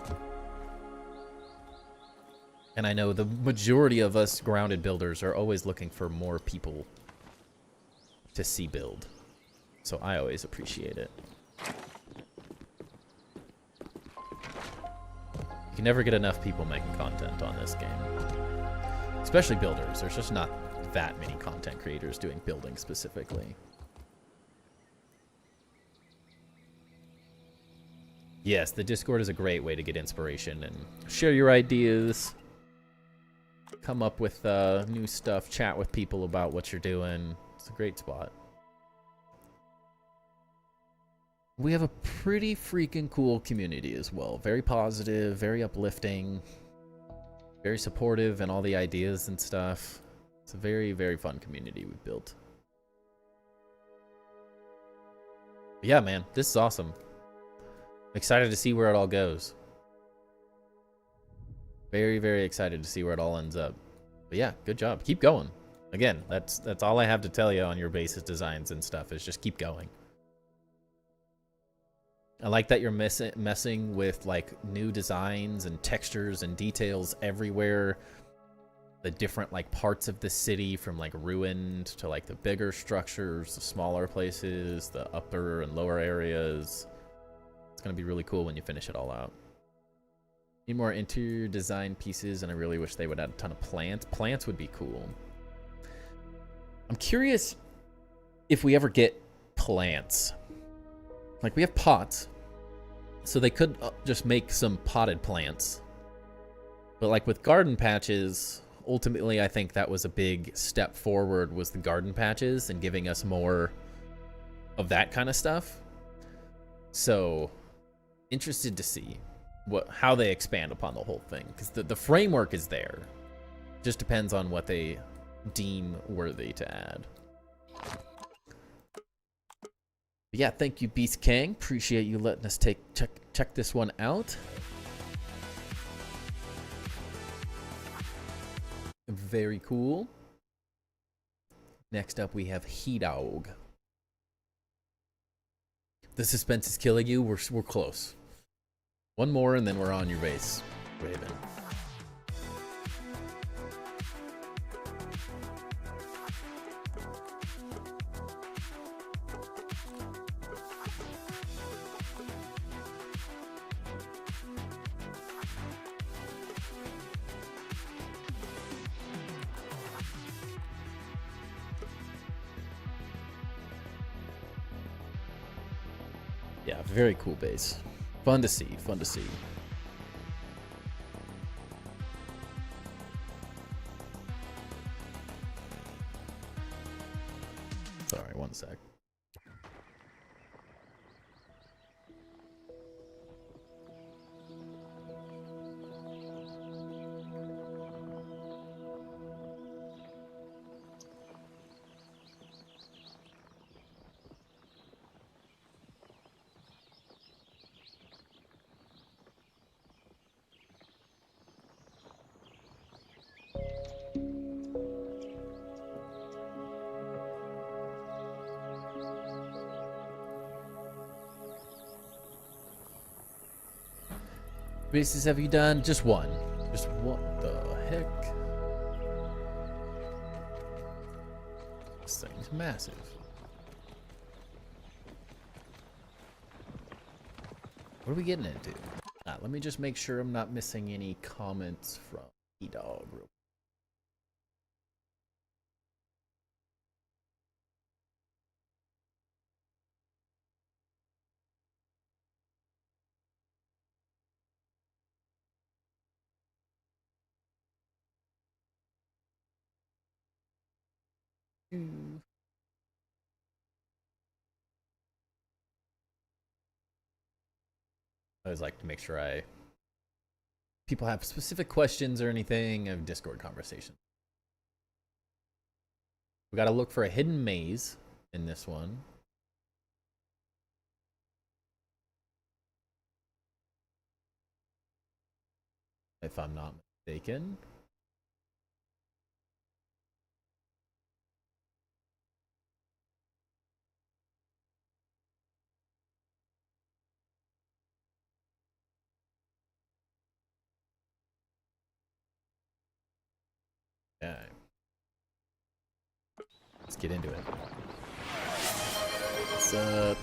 And I know the majority of us grounded builders are always looking for more people to see build. So I always appreciate it. You can never get enough people making content on this game. Especially builders. There's just not that many content creators doing building specifically. Yes, the Discord is a great way to get inspiration and share your ideas. Come up with new stuff, chat with people about what you're doing. It's a great spot. We have a pretty freaking cool community as well. Very positive, very uplifting, very supportive in all the ideas and stuff. It's a very, very fun community we've built. But yeah, man, this is awesome. I'm excited to see where it all goes. Very, very excited to see where it all ends up. But yeah, good job. Keep going. Again, that's all I have to tell you on your basis designs and stuff, is just keep going. I like that you're messing with like new designs and textures and details everywhere. The different like parts of the city, from like ruined to like the bigger structures, the smaller places, the upper and lower areas. It's gonna be really cool when you finish it all out. Need more interior design pieces, and I really wish they would add a ton of plants. Plants would be cool. I'm curious if we ever get plants. Like, we have pots, so they could just make some potted plants. But like with garden patches, ultimately I think that was a big step forward, was the garden patches and giving us more of that kind of stuff. So interested to see how they expand upon the whole thing, because the framework is there. Just depends on what they deem worthy to add. But yeah, thank you, Beast Kang. Appreciate you letting us check this one out. Very cool. Next up, we have He-Dog. The suspense is killing you. We're close. One more, and then we're on your base, Raven. Yeah, very cool base. Fun to see, fun to see. Sorry, one sec. Bases have you done? Just one. Just what the heck? This thing's massive. What are we getting into? Let me just make sure I'm not missing any comments from E-Dog. I always like to make sure people have specific questions or anything of Discord conversation. We got to look for a hidden maze in this one. If I'm not mistaken. Okay. Let's get into it. What's up?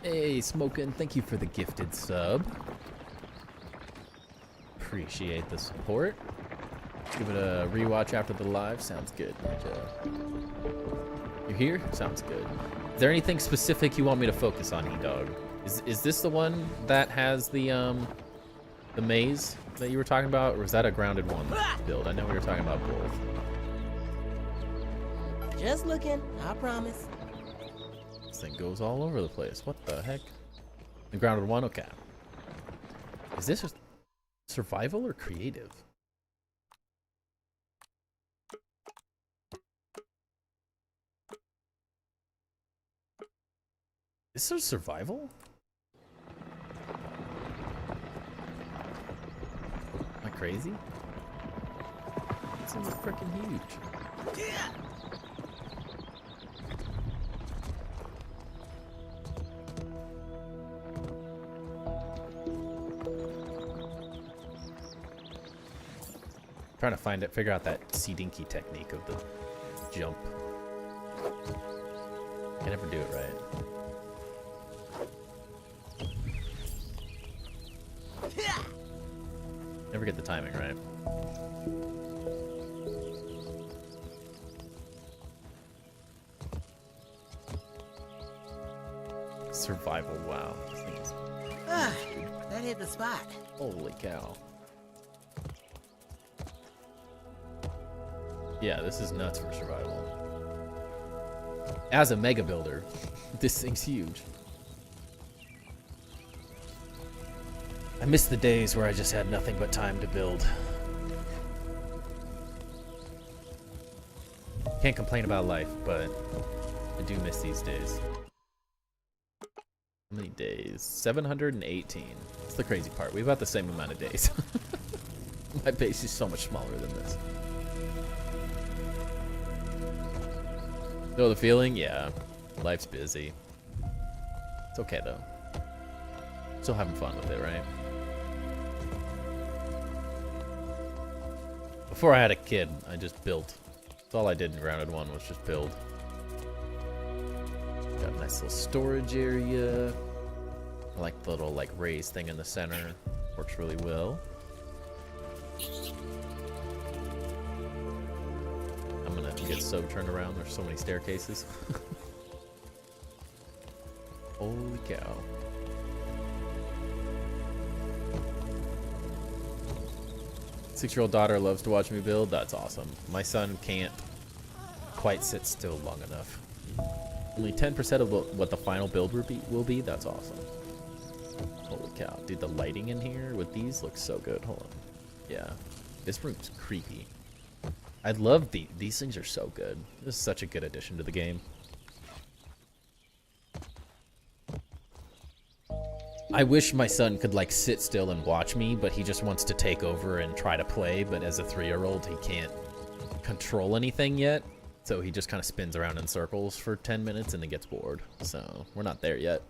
Hey, Smokin', thank you for the gifted sub. Appreciate the support. Give it a rewatch after the live. Sounds good. You here? Sounds good. Is there anything specific you want me to focus on, E-Dog? Is this the one that has the maze that you were talking about, or is that a grounded one build? I know we were talking about both. Just looking, I promise. This thing goes all over the place. What the heck? The grounded one? Okay. Is this just survival or creative? Is this survival? Am I crazy? This thing is freaking huge. Yeah. Trying to find it, figure out that seedinky technique of the jump. I never do it right. Never get the timing right. Survival, wow. This thing is... Ah, that hit the spot. Holy cow. Yeah, this is nuts for survival. As a mega builder, this thing's huge. I miss the days where I just had nothing but time to build. Can't complain about life, but I do miss these days. How many days? 718. That's the crazy part. We have about the same amount of days. My base is so much smaller than this. Know the feeling? Yeah. Life's busy. It's okay though. Still having fun with it, right? Before I had a kid, I just built. That's all I did in Grounded 1 was just build. Got a nice little storage area. I like the little like raised thing in the center. Works really well. I'm gonna get so turned around. There's so many staircases. Holy cow. Six-year-old daughter loves to watch me build. That's awesome. My son can't quite sit still long enough. Only 10% of what the final build will be. That's awesome. Holy cow. Dude, the lighting in here with these looks so good. Hold on. Yeah. This room's creepy. I love these things are so good. This is such a good addition to the game. I wish my son could like sit still and watch me, but he just wants to take over and try to play, but as a 3-year-old he can't control anything yet. So he just kind of spins around in circles for 10 minutes and then gets bored. So we're not there yet.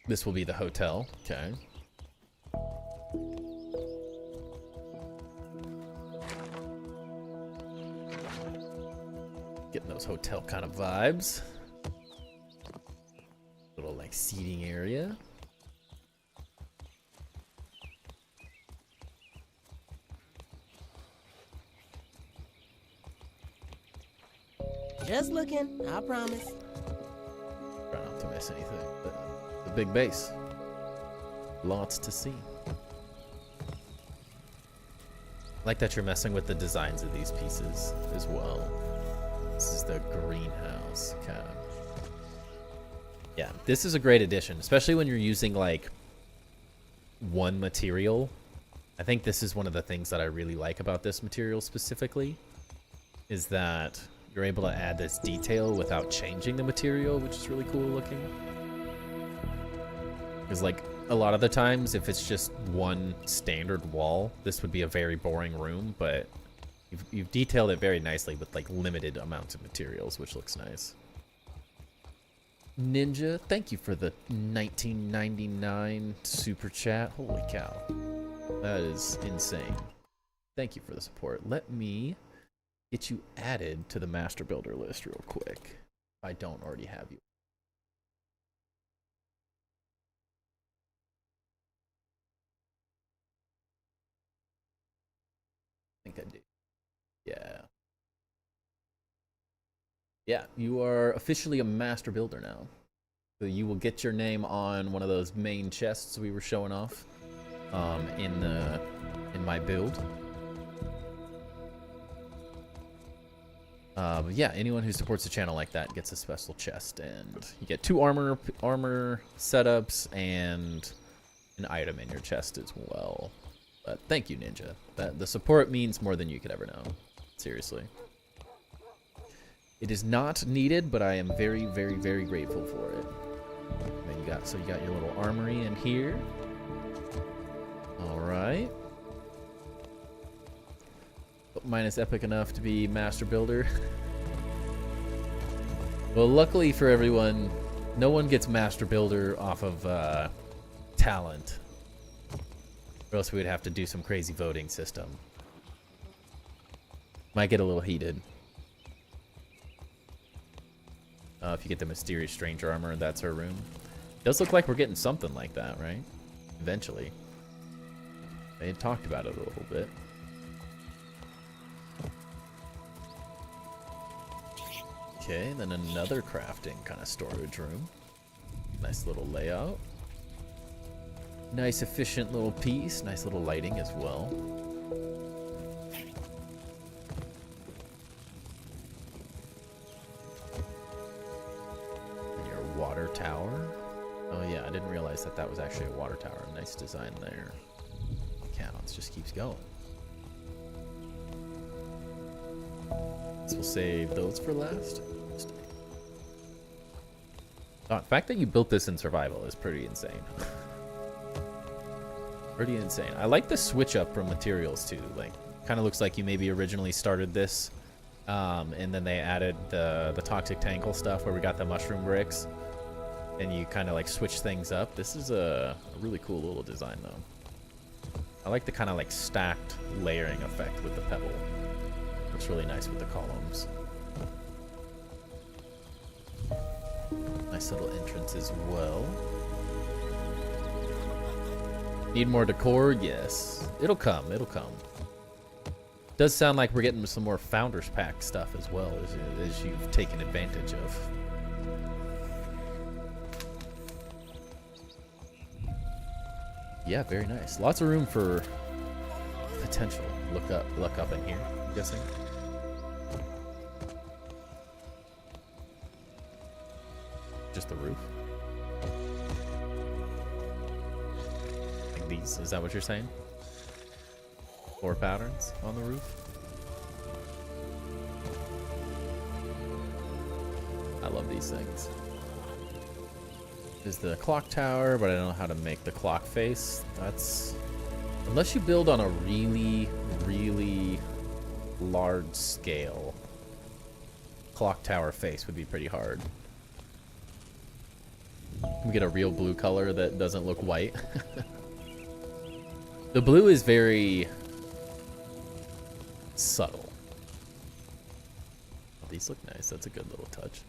This will be the hotel. Okay. Getting those hotel kind of vibes. Little like seating area. Just looking, I promise. Try not to miss anything. But the big base. Lots to see. I like that you're messing with the designs of these pieces as well. This is the greenhouse kind of. Yeah, this is a great addition, especially when you're using like one material. I think this is one of the things that I really like about this material specifically, is that you're able to add this detail without changing the material, which is really cool looking. Because like a lot of the times, if it's just one standard wall, this would be a very boring room, but you've detailed it very nicely with like limited amounts of materials, which looks nice. Ninja, thank you for the 1999 super chat. Holy cow. That is insane. Thank you for the support. Let me get you added to the master builder list real quick. If I don't already have you. I think I do. Yeah. Yeah, you are officially a master builder now. So you will get your name on one of those main chests we were showing off in my build. But yeah, anyone who supports the channel like that gets a special chest, and you get 2 armor setups and an item in your chest as well. But thank you, Ninja. The support means more than you could ever know. Seriously. It is not needed, but I am very, very, very grateful for it. Then you got, so you got your little armory in here. All right. Mine is epic enough to be master builder. Well, luckily for everyone, no one gets master builder off of talent. Or else we would have to do some crazy voting system. Might get a little heated. If you get the mysterious stranger armor, that's her room. Does look like we're getting something like that, right? Eventually. They had talked about it a little bit. Okay, then another crafting kind of storage room. Nice little layout. Nice efficient little piece. Nice little lighting as well. And your water tower. Oh yeah, I didn't realize that that was actually a water tower. Nice design there. Counts, just keeps going. So we'll save those for last. Oh, the fact that you built this in survival is pretty insane. Pretty insane. I like the switch up from materials too. Like, kind of looks like you maybe originally started this, and then they added the toxic tangle stuff where we got the mushroom bricks, and you kind of like switch things up. This is a really cool little design though. I like the kind of like stacked layering effect with the pebble. Looks really nice with the columns. Nice little entrance as well. Need more decor? Yes. It'll come. It'll come. Does sound like we're getting some more Founders Pack stuff as well, as you've taken advantage of. Yeah, very nice. Lots of room for potential. Look up in here, I'm guessing. Just the roof. Like these, is that what you're saying? Floor patterns on the roof? I love these things. Is the clock tower, but I don't know how to make the clock face. That's... Unless you build on a really, really large scale, clock tower face would be pretty hard. We get a real blue color that doesn't look white. The blue is very subtle. Oh, these look nice. That's a good little touch.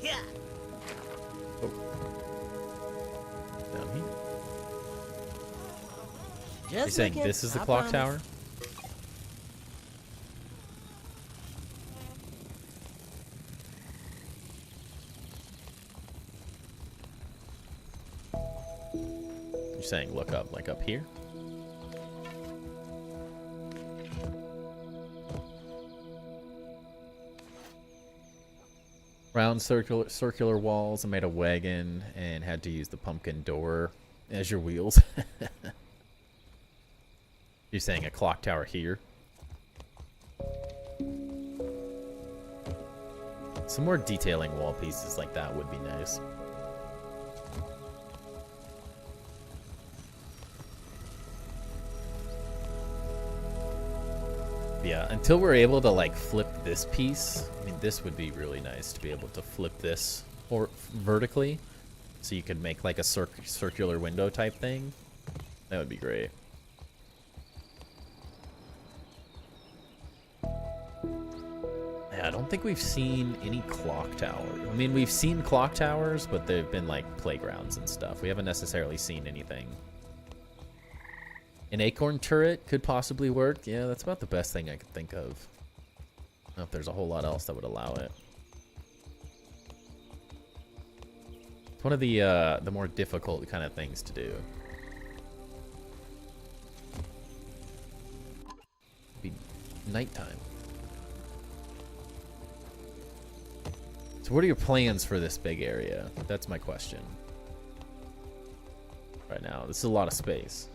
Yeah. Oh. Down here. You're Just saying looking, this is the I clock promise. tower? You're saying look up, like up here? Round circular walls. I made a wagon and had to use the pumpkin door as your wheels. You're saying a clock tower here? Some more detailing wall pieces like that would be nice. Yeah, until we're able to like flip this piece, I mean, this would be really nice to be able to flip this or vertically, so you could make like a circular window type thing. That would be great. Yeah, I don't think we've seen any clock tower. I mean, we've seen clock towers, but they've been like playgrounds and stuff. We haven't necessarily seen anything. An acorn turret could possibly work. Yeah, that's about the best thing I could think of. I don't know if there's a whole lot else that would allow it. It's one of the more difficult kind of things to do. It'd be nighttime. So what are your plans for this big area? That's my question. right now. This is a lot of space.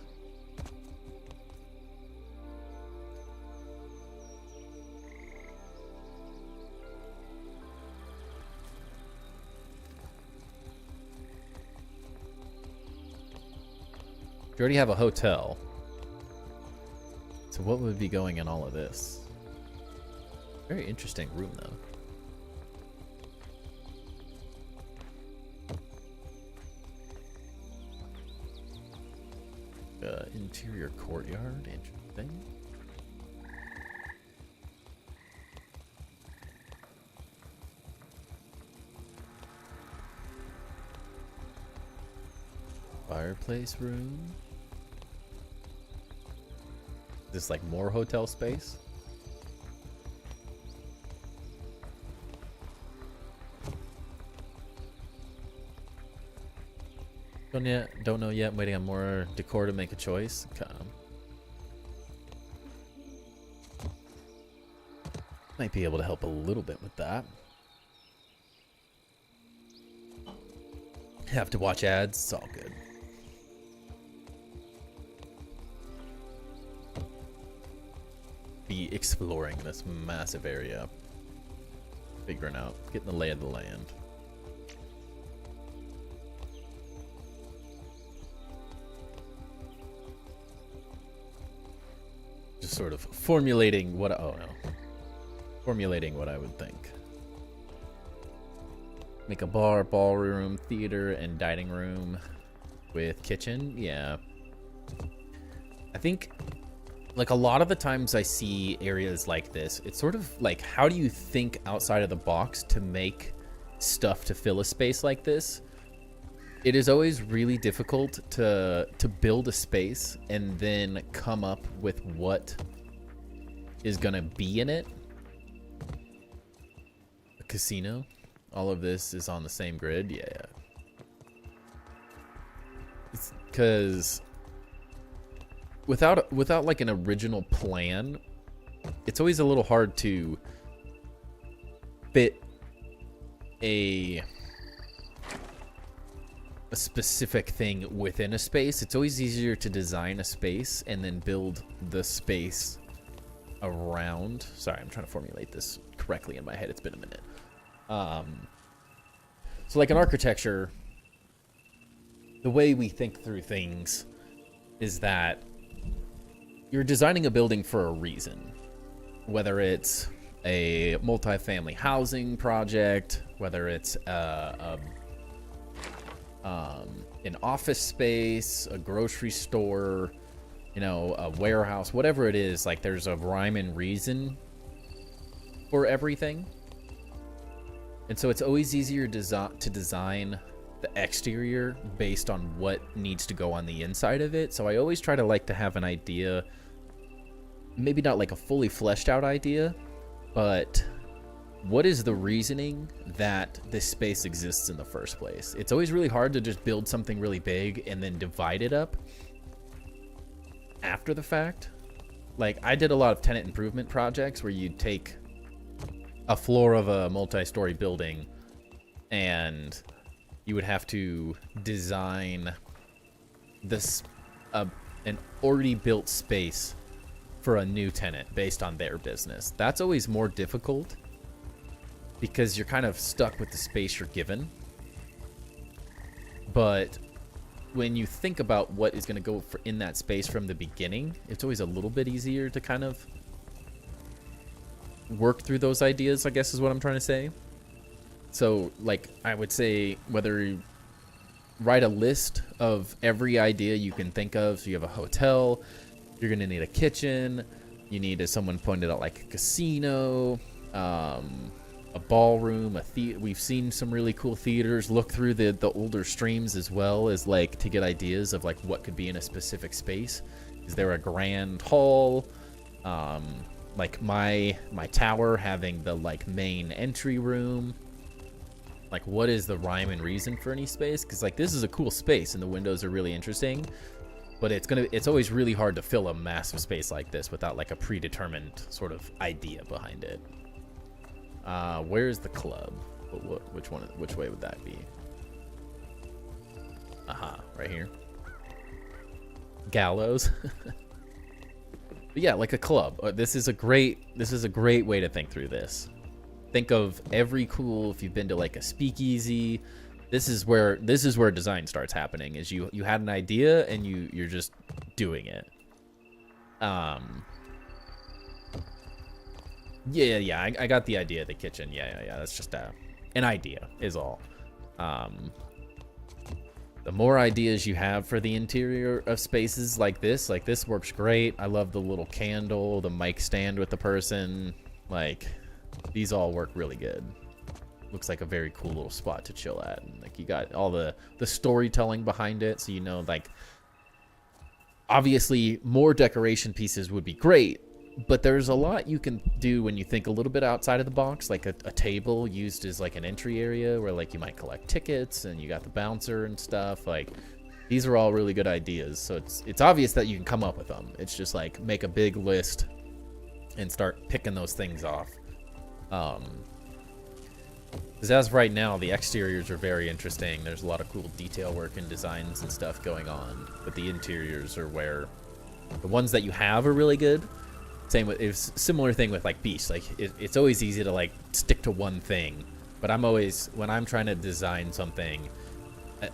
You already have a hotel. So what would be going in all of this? Very interesting room, though. Interior courtyard, interesting. Fireplace room. This like more hotel space. Don't know yet. I'm waiting on more decor to make a choice. Might be able to help a little bit with that. Have to watch ads. It's all good. Be exploring this massive area. Figuring out, getting the lay of the land. Just sort of formulating what, oh no. Formulating what I would think. Make a bar, ballroom, theater, and dining room with kitchen. Yeah. I think, like, a lot of the times I see areas like this, it's sort of like, how do you think outside of the box to make stuff to fill a space like this? It is always really difficult to build a space and then come up with what is gonna be in it. A casino. All of this is on the same grid. Yeah. It's because without like an original plan, it's always a little hard to fit a specific thing within a space. It's always easier to design a space and then build the space around. Sorry, I'm trying to formulate this correctly in my head. It's been a minute. So like in architecture, the way we think through things is that you're designing a building for a reason. Whether it's a multifamily housing project, whether it's an office space, a grocery store, you know, a warehouse, whatever it is, like there's a rhyme and reason for everything. And so it's always easier to design the exterior based on what needs to go on the inside of it. So I always try to like to have an idea, maybe not like a fully fleshed out idea, but what is the reasoning that this space exists in the first place? It's always really hard to just build something really big and then divide it up after the fact. Like I did a lot of tenant improvement projects where you'd take a floor of a multi-story building and you would have to design this an already built space for a new tenant based on their business. That's always more difficult because you're kind of stuck with the space you're given. But when you think about what is going to go for in that space from the beginning, it's always a little bit easier to kind of work through those ideas, I guess is what I'm trying to say. So like I would say, whether you write a list of every idea you can think of. So you have a hotel, you're gonna need a kitchen, you need, as someone pointed out, like a casino, a ballroom, a theater. We've seen some really cool theaters. Look through the older streams as well, as like to get ideas of like what could be in a specific space. Is there a grand hall? Like my tower having the like main entry room. Like what is the rhyme and reason for any space? Because like this is a cool space and the windows are really interesting, but it's always really hard to fill a massive space like this without like a predetermined sort of idea behind it. Where's the club? Which way would that be? Aha, right here. gallows. But yeah, like a club. This is a great way to think through this. Think of every cool, if you've been to like a speakeasy, this is where design starts happening. Is you had an idea and you're just doing it. Yeah, I got the idea of the kitchen. Yeah. That's just an idea is all. The more ideas you have for the interior of spaces like this works great. I love the little candle, the mic stand with the person. Like, these all work really good. Looks like a very cool little spot to chill at. And like, you got all the storytelling behind it, so you know, like, obviously more decoration pieces would be great, but there's a lot you can do when you think a little bit outside of the box, like a table used as like an entry area where like you might collect tickets and you got the bouncer and stuff. Like, these are all really good ideas. So it's obvious that you can come up with them. It's just like make a big list and start picking those things off. Because as of right now, the exteriors are very interesting. There's a lot of cool detail work and designs and stuff going on, but the interiors are where the ones that you have are really good. Same with, it's similar thing with like Beast. Like it's always easy to like stick to one thing, but I'm always, when I'm trying to design something,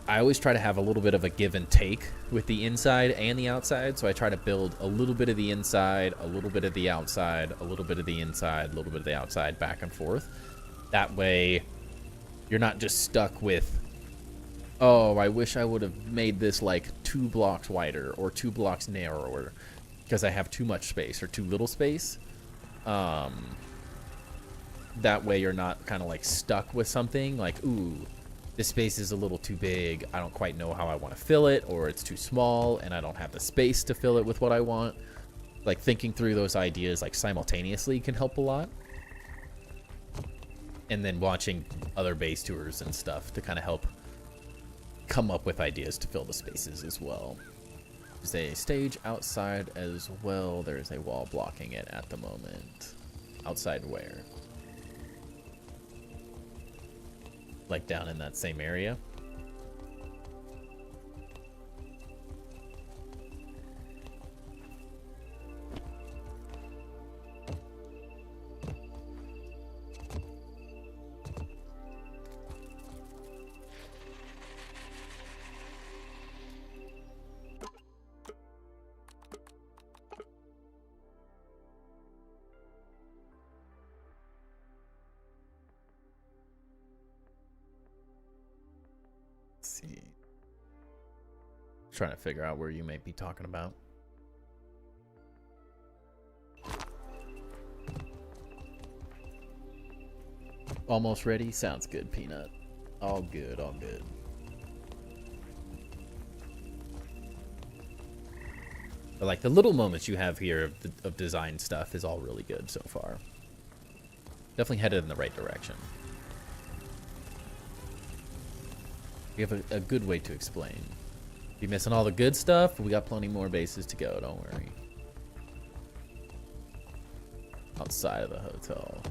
I always try to have a little bit of a give and take with the inside and the outside. So I try to build a little bit of the inside, a little bit of the outside, a little bit of the inside, a little bit of the outside, back and forth. That way you're not just stuck with, oh, I wish I would have made this like 2 blocks wider or 2 blocks narrower because I have too much space or too little space. That way you're not kind of like stuck with something like, ooh, this space is a little too big. I don't quite know how I want to fill it, or it's too small and I don't have the space to fill it with what I want. Like, thinking through those ideas like simultaneously can help a lot. And then watching other base tours and stuff to kind of help come up with ideas to fill the spaces as well. There's a stage outside as well. There's a wall blocking it at the moment. Outside where? Like down in that same area? See, trying to figure out where you might be talking about. Almost ready? Sounds good, Peanut. All good, all good. But like the little moments you have here of design stuff is all really good so far. Definitely headed in the right direction. We have a good way to explain. You're missing all the good stuff, but we got plenty more bases to go, don't worry. Outside of the hotel.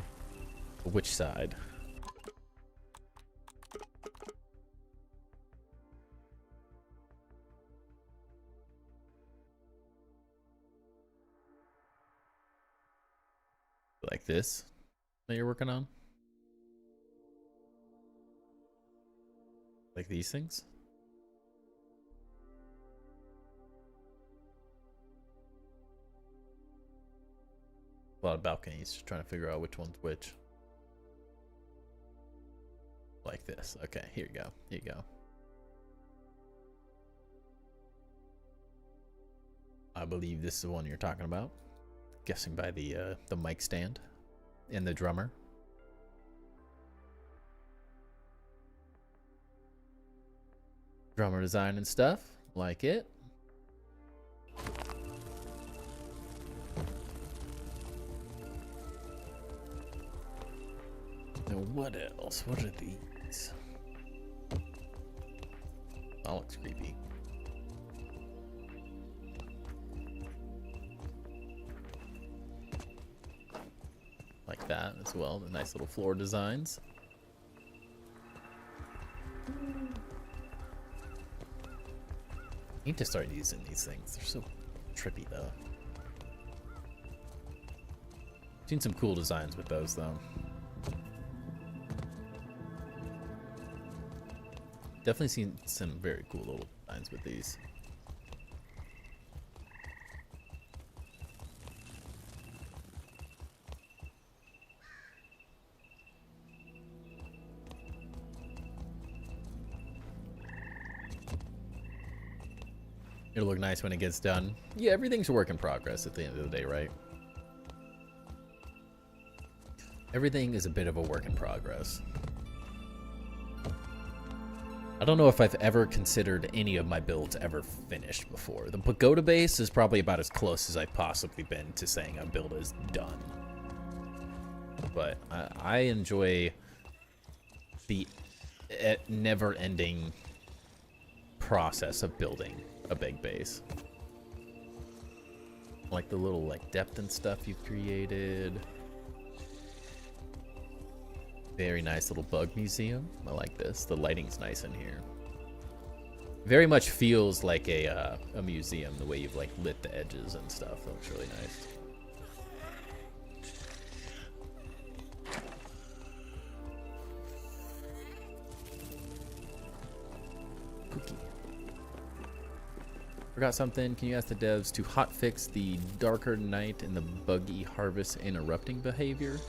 Which side? Like this that you're working on? Like these things? A lot of balconies, just trying to figure out which one's which. Like this. Okay, here you go. Here you go. I believe this is the one you're talking about. Guessing by the mic stand and the drummer. Drummer design and stuff. Like it. Now what else? What are these? That looks creepy. Like that as well. The nice little floor designs. Need to start using these things. They're so trippy though. Seen some cool designs with those though. Definitely seen some very cool little designs with these. It'll look nice when it gets done. Yeah, everything's a work in progress at the end of the day, right? Everything is a bit of a work in progress. I don't know if I've ever considered any of my builds ever finished before. The pagoda base is probably about as close as I've possibly been to saying a build is done. But I enjoy the never-ending process of building a big base. Like the little like depth and stuff you've created. Very nice little bug museum. I like this. The lighting's nice in here. Very much feels like a museum, the way you've like lit the edges and stuff. That looks really nice. Cookie. Forgot something. Can you ask the devs to hotfix the darker night and the buggy harvest interrupting behavior?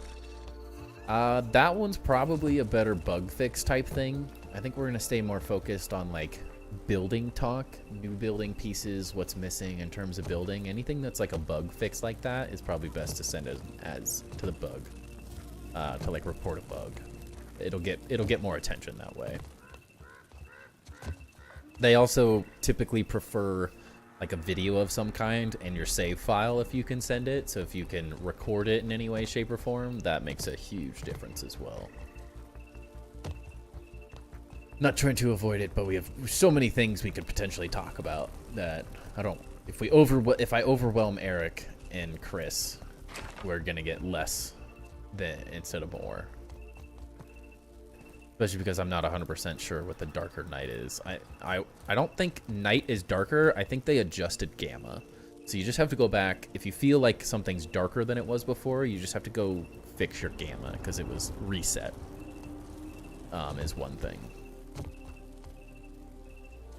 That one's probably a better bug fix type thing. I think we're gonna stay more focused on like building talk, new building pieces, what's missing in terms of building. Anything that's like a bug fix like that is probably best to send as to the bug, to like report a bug. It'll get more attention that way. They also typically prefer like a video of some kind and your save file if you can send it. So if you can record it in any way, shape, or form, that makes a huge difference as well. Not trying to avoid it, but we have so many things we could potentially talk about that I don't. If I overwhelm Eric and Chris, we're gonna get less than instead of more. Especially because I'm not 100% sure what the darker night is. I don't think night is darker. I think they adjusted gamma. So you just have to go back. If you feel like something's darker than it was before, you just have to go fix your gamma because it was reset. Is one thing.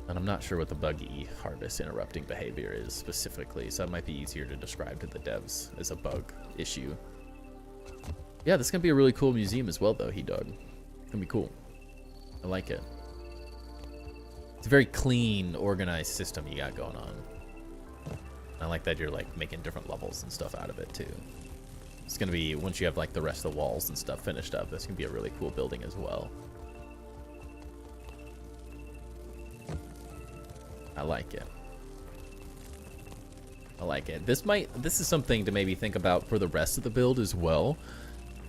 And I'm not sure what the buggy harvest interrupting behavior is specifically, so it might be easier to describe to the devs as a bug issue. Yeah, this is going to be a really cool museum as well, though, He-Dog. It's gonna be cool. I like it. It's a very clean, organized system you got going on. I like that you're like making different levels and stuff out of it too. It's gonna be, once you have like the rest of the walls and stuff finished up, this can be a really cool building as well. I like it. I like it. This is something to maybe think about for the rest of the build as well.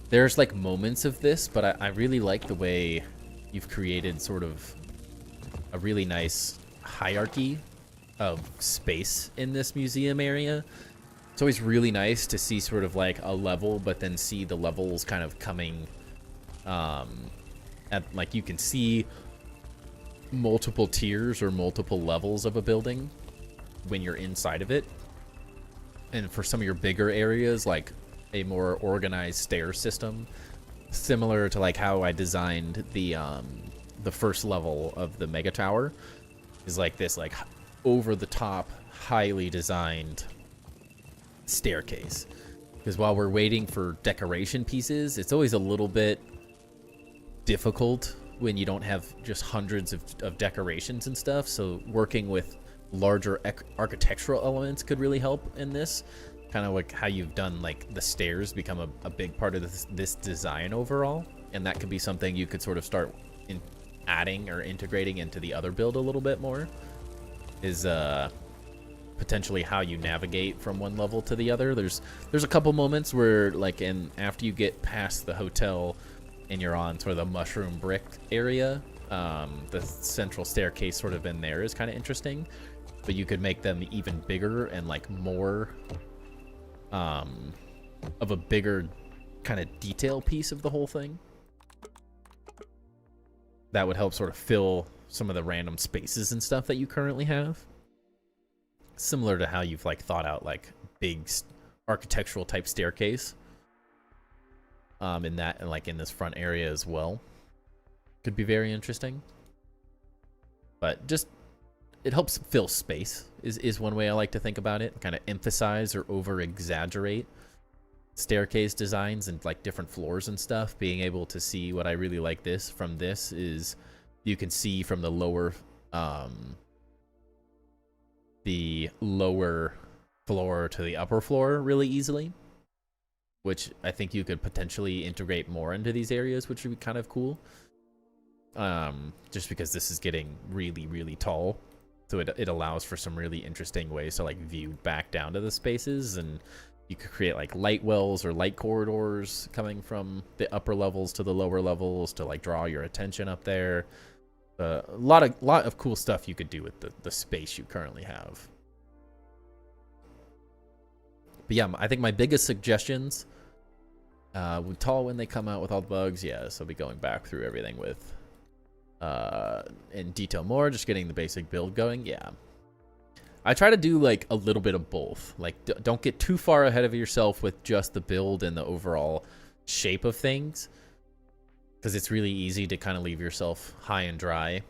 There's like moments of this, but I really like the way you've created sort of a really nice hierarchy of space in this museum area. It's always really nice to see sort of like a level, but then see the levels kind of coming at, like, you can see multiple tiers or multiple levels of a building when you're inside of it. And for some of your bigger areas, like a more organized stair system, similar to like how I designed the first level of the mega tower, is like this like over the top, highly designed staircase. Because while we're waiting for decoration pieces, it's always a little bit difficult when you don't have just hundreds of decorations and stuff. So working with larger architectural elements could really help in this. Kind of like how you've done like the stairs become a big part of this design overall, and that could be something you could sort of start adding or integrating into the other build a little bit more, is potentially how you navigate from one level to the other. There's a couple moments where like after you get past the hotel and you're on sort of the mushroom brick area, the central staircase sort of in there is kind of interesting, but you could make them even bigger and like more of a bigger kind of detail piece of the whole thing. That would help sort of fill some of the random spaces and stuff that you currently have. similar to how you've like thought out like big architectural type staircase. In that and like in this front area as well, could be very interesting. But just it helps fill space is one way I like to think about it. Kind of emphasize or over exaggerate staircase designs and like different floors and stuff. Being able to see what I really like this from this is you can see from the lower floor to the upper floor really easily, which I think you could potentially integrate more into these areas, which would be kind of cool. Just because this is getting really, really tall. So it allows for some really interesting ways to like view back down to the spaces, and you could create like light wells or light corridors coming from the upper levels to the lower levels to like draw your attention up there. A lot of cool stuff you could do with the space you currently have. But yeah, I think my biggest suggestions with Tall, when they come out with all the bugs, yes, I'll be going back through everything with in detail more, just getting the basic build going. Yeah, I try to do like a little bit of both. Like don't get too far ahead of yourself with just the build and the overall shape of things, because it's really easy to kind of leave yourself high and dry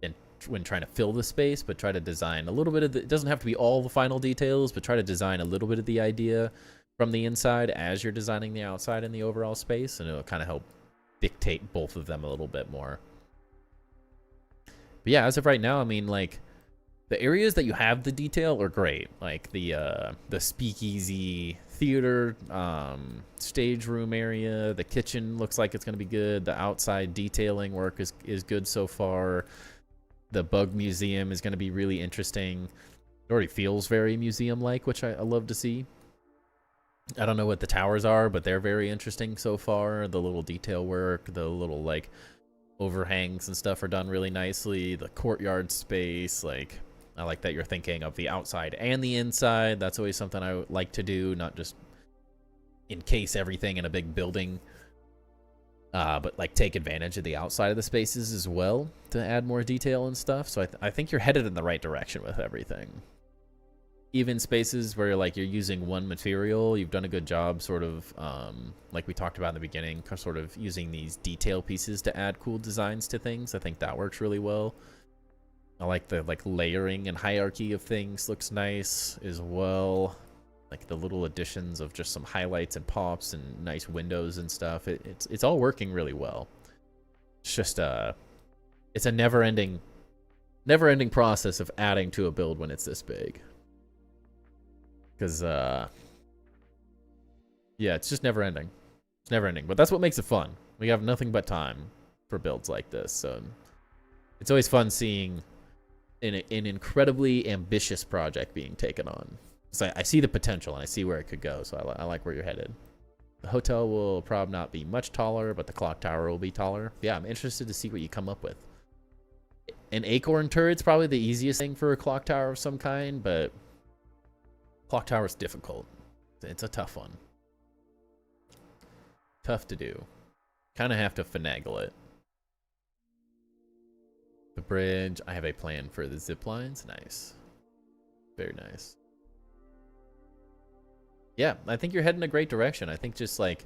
and when trying to fill the space. But try to design a little bit of it doesn't have to be all the final details, but try to design a little bit of the idea from the inside as you're designing the outside and the overall space, and it'll kind of help dictate both of them a little bit more. But yeah, as of right now, I mean, like, the areas that you have the detail are great. Like the speakeasy theater, stage room area, the kitchen looks like it's going to be good. The outside detailing work is good so far. The bug museum is going to be really interesting. It already feels very museum-like, which I love to see. I don't know what the towers are, but they're very interesting so far. The little detail work, the little like overhangs and stuff are done really nicely. The courtyard space, like, I like that you're thinking of the outside and the inside. That's always something I would like to do, not just encase everything in a big building, but like take advantage of the outside of the spaces as well to add more detail and stuff. So I think you're headed in the right direction with everything. Even spaces where like you're using one material, you've done a good job sort of, like we talked about in the beginning, sort of using these detail pieces to add cool designs to things. I think that works really well. I like the like layering and hierarchy of things, looks nice as well. Like the little additions of just some highlights and pops and nice windows and stuff. It's all working really well. It's just it's a never-ending process of adding to a build when it's this big. Because yeah, it's just never ending. It's never ending, but that's what makes it fun. We have nothing but time for builds like this, so it's always fun seeing an incredibly ambitious project being taken on. So I see the potential and I see where it could go, so I like where you're headed. The hotel will probably not be much taller, but the clock tower will be taller. Yeah, I'm interested to see what you come up with. An acorn turret's probably the easiest thing for a clock tower of some kind, but clock tower is difficult. It's a tough one. Tough to do. Kind of have to finagle it. The bridge. I have a plan for the zip lines. Nice. Very nice. Yeah, I think you're heading in a great direction. I think just like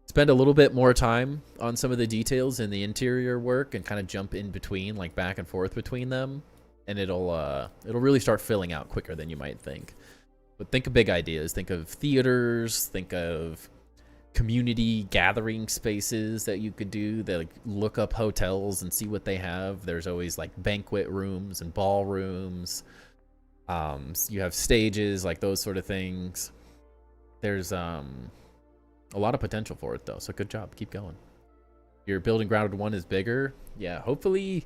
spend a little bit more time on some of the details in the interior work and kind of jump in between, like back and forth between them, and it'll really start filling out quicker than you might think. But think of big ideas. Think of theaters. Think of community gathering spaces that you could do. That like look up hotels and see what they have. There's always like banquet rooms and ballrooms. You have stages, like those sort of things. There's a lot of potential for it though. So good job. Keep going. Your building grounded one is bigger. Yeah. Hopefully,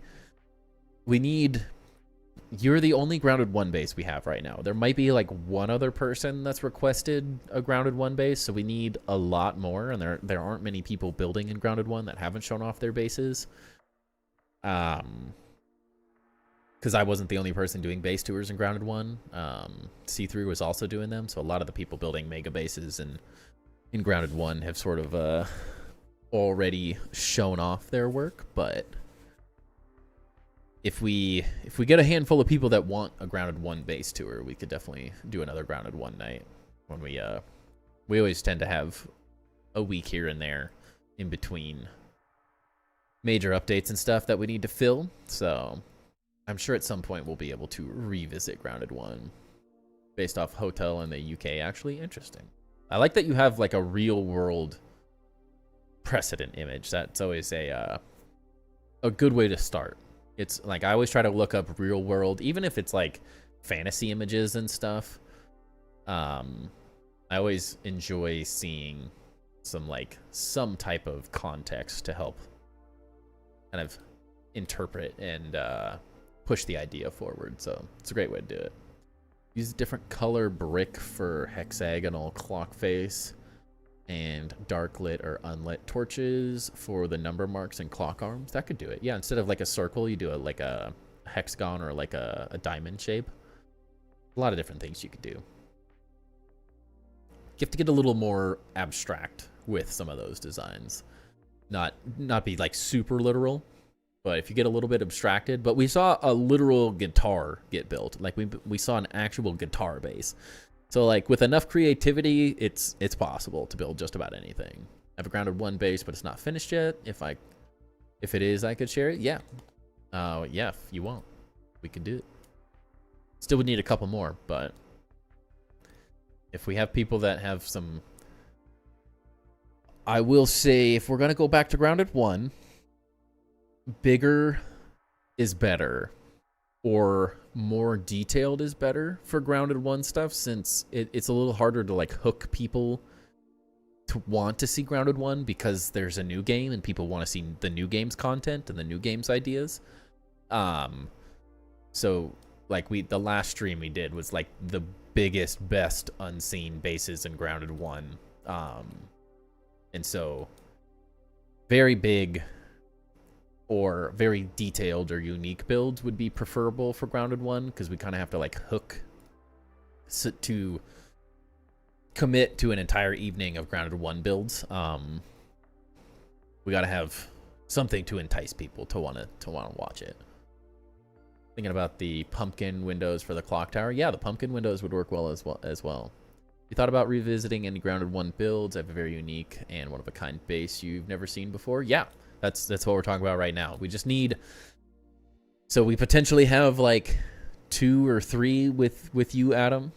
you're the only grounded one base we have right now. There might be like one other person that's requested a grounded one base, so we need a lot more, and there aren't many people building in grounded one that haven't shown off their bases. Because I wasn't the only person doing base tours in grounded one. C3 was also doing them, so a lot of the people building mega bases in grounded one have sort of already shown off their work, but if we get a handful of people that want a Grounded 1 base tour, we could definitely do another Grounded 1 night. When we always tend to have a week here and there in between major updates and stuff that we need to fill. So I'm sure at some point we'll be able to revisit Grounded 1 based off Hotel in the UK. Actually, interesting. I like that you have like a real world precedent image. That's always a good way to start. It's like I always try to look up real world, even if it's like fantasy images and stuff. I always enjoy seeing some type of context to help kind of interpret and push the idea forward. So it's a great way to do it. Use a different color brick for hexagonal clock face, and dark lit or unlit torches for the number marks and clock arms. That could do it. Yeah, instead of like a circle, you do like a hexagon or like a diamond shape. A lot of different things you could do. You have to get a little more abstract with some of those designs. Not be like super literal, but if you get a little bit abstracted. But we saw a literal guitar get built. Like we saw an actual guitar base. So like with enough creativity, it's possible to build just about anything. I have a Grounded 1 base, but it's not finished yet. If it is, I could share it. Yeah. Yeah, if you want, we could do it. Still would need a couple more, but if we have people that have some, I will say, if we're gonna go back to Grounded 1, bigger is better, or more detailed is better for Grounded 1 stuff, since it's a little harder to like hook people to want to see Grounded 1 because there's a new game and people want to see the new game's content and the new game's ideas. So like the last stream we did was like the biggest, best unseen bases in Grounded 1. And so very big or very detailed or unique builds would be preferable for Grounded 1, because we kind of have to like hook to commit to an entire evening of Grounded 1 builds. We got to have something to entice people to want to watch it. Thinking about the pumpkin windows for the clock tower. Yeah, the pumpkin windows would work well as well. You thought about revisiting any Grounded 1 builds? I have a very unique and one of a kind base you've never seen before. Yeah. That's what we're talking about right now. We just need, so we potentially have like 2 or 3 with you, Adam.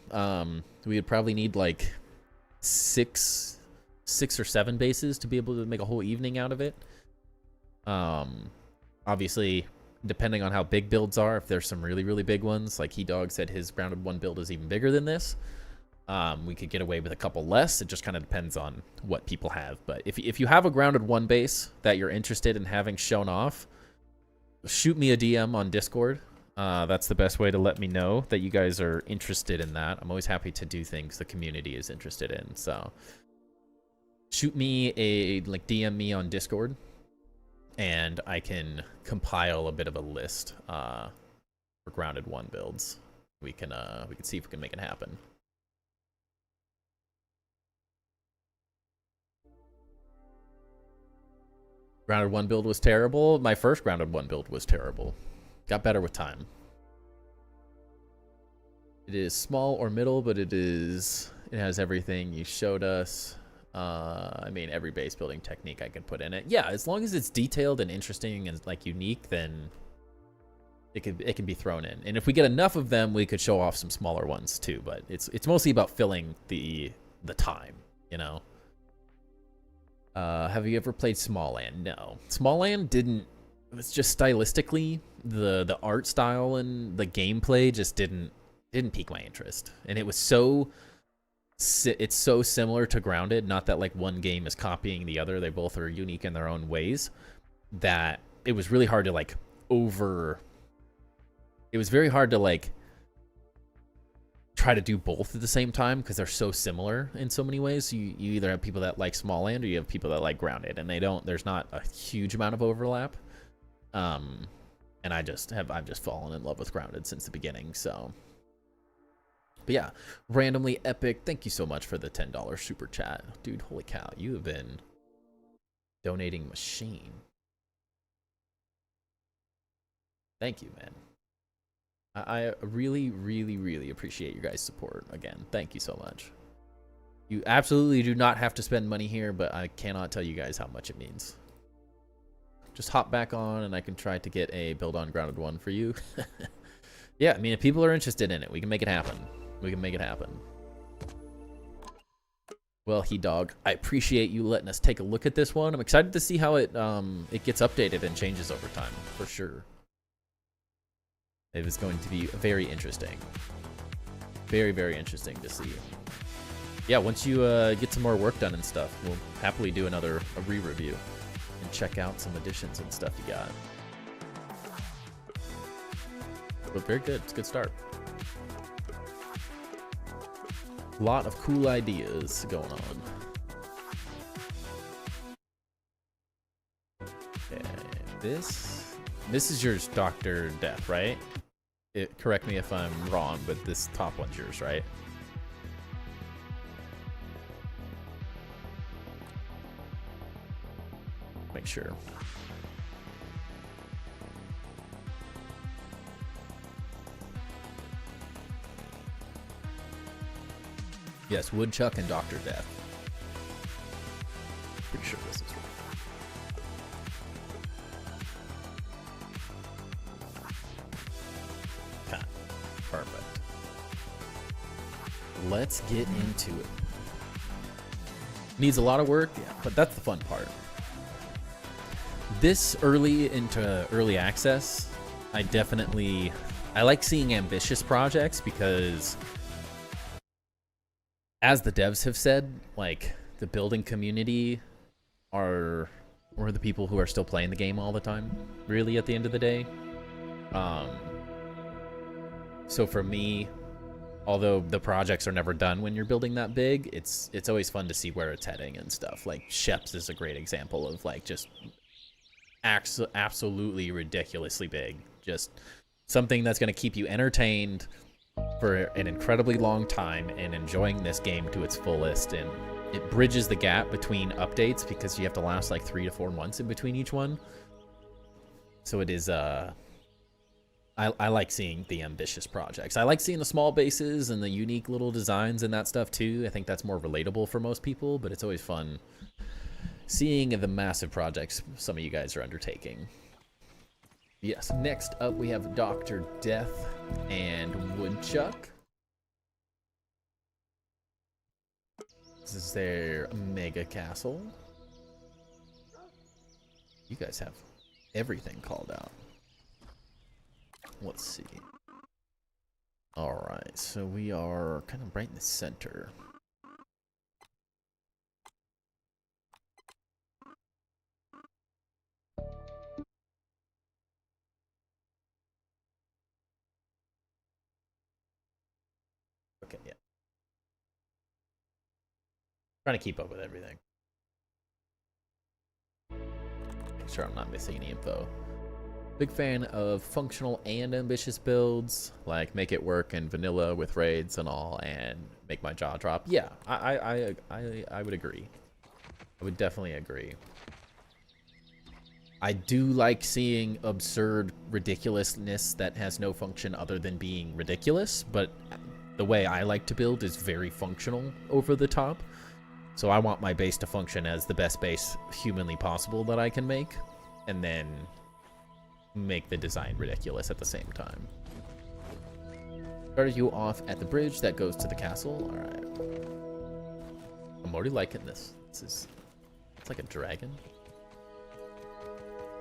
We would probably need like 6 or 7 bases to be able to make a whole evening out of it. Obviously, depending on how big builds are, if there's some really, really big ones, like He Dog said his Grounded 1 build is even bigger than this. We could get away with a couple less. It just kind of depends on what people have. But if you have a Grounded 1 base that you're interested in having shown off, shoot me a DM on Discord. That's the best way to let me know that you guys are interested in that. I'm always happy to do things the community is interested in. So shoot me DM me on Discord, and I can compile a bit of a list for Grounded 1 builds. We can see if we can make it happen. Grounded 1 build was terrible. My first Grounded 1 build was terrible. Got better with time. It is small or middle, but it has everything you showed us. I mean, every base building technique I could put in it. Yeah, as long as it's detailed and interesting and like unique, then it can be thrown in. And if we get enough of them, we could show off some smaller ones too. But it's mostly about filling the time, you know. Have you ever played Small Land? No. Small Land didn't. It was just stylistically, the art style and the gameplay just didn't pique my interest. And it was it's so similar to Grounded. Not that like one game is copying the other. They both are unique in their own ways. That it was really hard to like It was very hard to like try to do both at the same time because they're so similar in so many ways. You either have people that like Small Land or you have people that like Grounded, and there's not a huge amount of overlap. And I've just fallen in love with Grounded since the beginning. So, but yeah, randomly epic. Thank you so much for the $10 super chat, dude. Holy cow, you have been donating machine. Thank you, man. I really, really, really appreciate your guys' support. Again, thank you so much. You absolutely do not have to spend money here, but I cannot tell you guys how much it means. Just hop back on and I can try to get a build on grounded one for you. Yeah, I mean, if people are interested in it, we can make it happen. We can make it happen. Well, He Dog, I appreciate you letting us take a look at this one. I'm excited to see how it gets updated and changes over time, for sure. It is going to be very interesting. Very, very interesting to see. Yeah, once you get some more work done and stuff, we'll happily do a re-review and check out some additions and stuff you got. But very good. It's a good start. A lot of cool ideas going on. Okay, this is yours, Dr. Death, right? Correct me if I'm wrong, but this top one's yours, right? Make sure. Yes, Woodchuck and Dr. Death. Pretty sure this is right. Okay, perfect. Let's get into it. Needs a lot of work, yeah, but that's the fun part. This early into early access, I like seeing ambitious projects because, as the devs have said, like, the building community are the people who are still playing the game all the time, really, at the end of the day. So for me, although the projects are never done when you're building that big, it's always fun to see where it's heading and stuff. Like, Sheps is a great example of, like, just absolutely ridiculously big. Just something that's going to keep you entertained for an incredibly long time and enjoying this game to its fullest. And it bridges the gap between updates because you have to last like 3 to 4 months in between each one. So it is I like seeing the ambitious projects. I like seeing the small bases and the unique little designs and that stuff too. I think that's more relatable for most people, but it's always fun seeing the massive projects some of you guys are undertaking. Yes, next up we have Dr. Death and Woodchuck. This is their mega castle. You guys have everything called out. Let's see. Alright, so we are kind of right in the center. Okay, yeah. Trying to keep up with everything. Make sure I'm not missing any info. Big fan of functional and ambitious builds, like make it work in vanilla with raids and all, and make my jaw drop. Yeah, I would agree. I would definitely agree. I do like seeing absurd ridiculousness that has no function other than being ridiculous, but the way I like to build is very functional over the top. So I want my base to function as the best base humanly possible that I can make, and then make the design ridiculous at the same time. Started you off at the bridge that goes to the castle. Alright. I'm already liking this. It's like a dragon.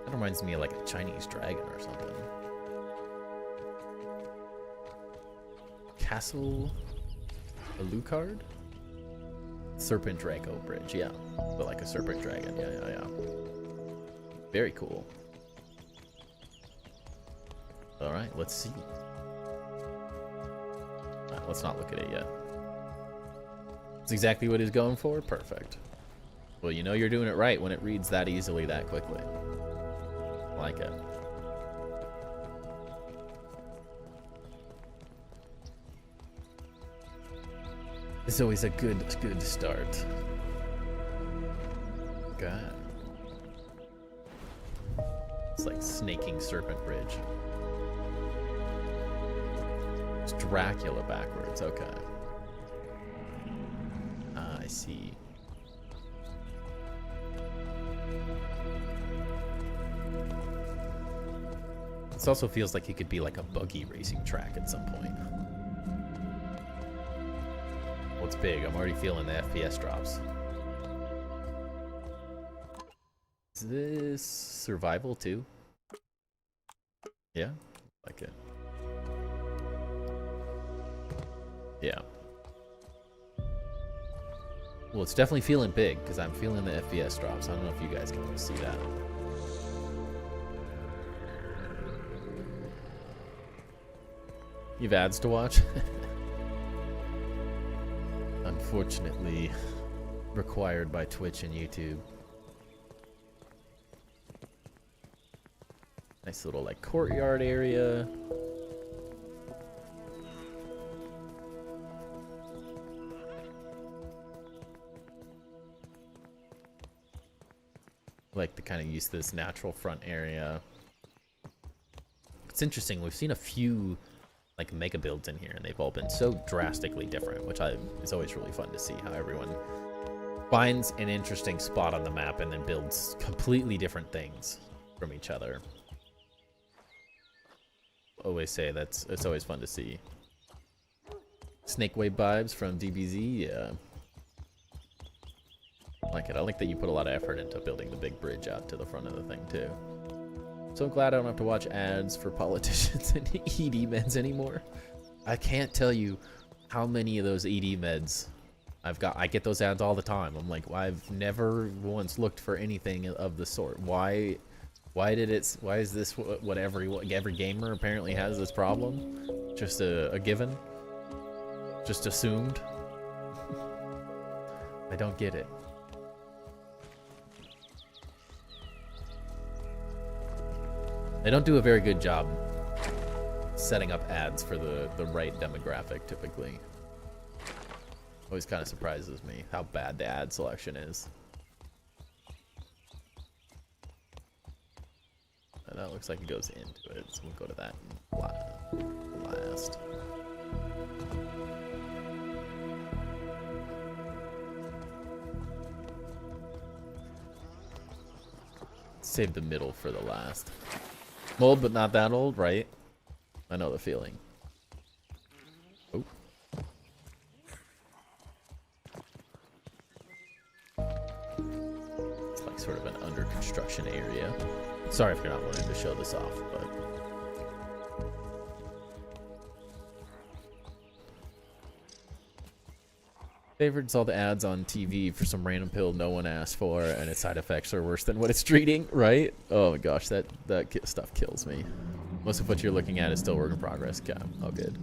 That reminds me of like a Chinese dragon or something. Castle Alucard? Serpent Draco Bridge, yeah. But like a serpent dragon, yeah. Very cool. Alright, let's see. Right, let's not look at it yet. That's exactly what he's going for? Perfect. Well, you know you're doing it right when it reads that easily, that quickly. I like it. It's always a good start. God. It's like snaking serpent bridge. It's Dracula backwards. Okay. Ah, I see. This also feels like it could be like a buggy racing track at some point. What's big? I'm already feeling the FPS drops. Is this survival too? Yeah, like it. Yeah. Well, it's definitely feeling big because I'm feeling the FPS drops. I don't know if you guys can see that. You've ads to watch? Unfortunately, required by Twitch and YouTube. Nice little like courtyard area. Like to kind of use this natural front area. It's interesting. We've seen a few like mega builds in here, and they've all been so drastically different, which is always really fun to see how everyone finds an interesting spot on the map and then builds completely different things from each other. Always say it's always fun to see. Snake Wave vibes from DBZ, yeah. I like it. I like that you put a lot of effort into building the big bridge out to the front of the thing too. So glad I don't have to watch ads for politicians and ED meds anymore. I can't tell you how many of those ED meds I've got. I get those ads all the time. I'm like, well, I've never once looked for anything of the sort. Why is this what every gamer apparently has this problem? Just a given? Just assumed? I don't get it. They don't do a very good job setting up ads for the right demographic, typically. Always kind of surprises me how bad the ad selection is. And that looks like it goes into it, so we'll go to that last. Save the middle for the last. Old, but not that old, right? I know the feeling. Oh. It's like sort of an under construction area. Sorry if you're not wanting to show this off, but favorites all the ads on TV for some random pill no one asked for, and its side effects are worse than what it's treating, right? Oh my gosh, that stuff kills me. Most of what you're looking at is still work in progress. Okay, all good.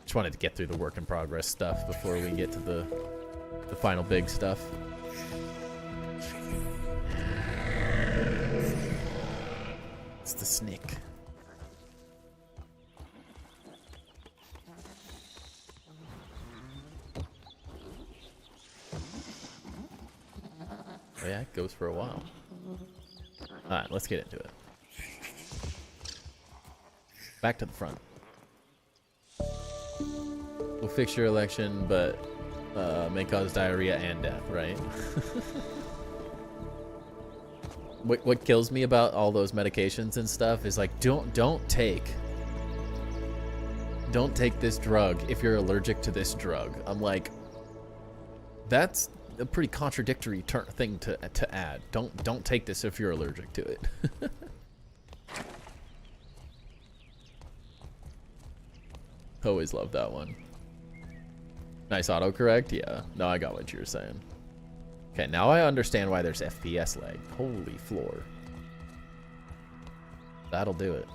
Just wanted to get through the work in progress stuff before we get to the final big stuff. It's the snake. Oh yeah, it goes for a while. Alright, let's get into it. Back to the front. We'll fix your election, but may cause diarrhea and death, right? What kills me about all those medications and stuff is like, don't take this drug if you're allergic to this drug. I'm like, that's a pretty contradictory thing to add. Don't take this if you're allergic to it. Always love that one. Nice autocorrect. Yeah. No, I got what you were saying. Okay, now I understand why there's FPS lag. Holy floor. That'll do it.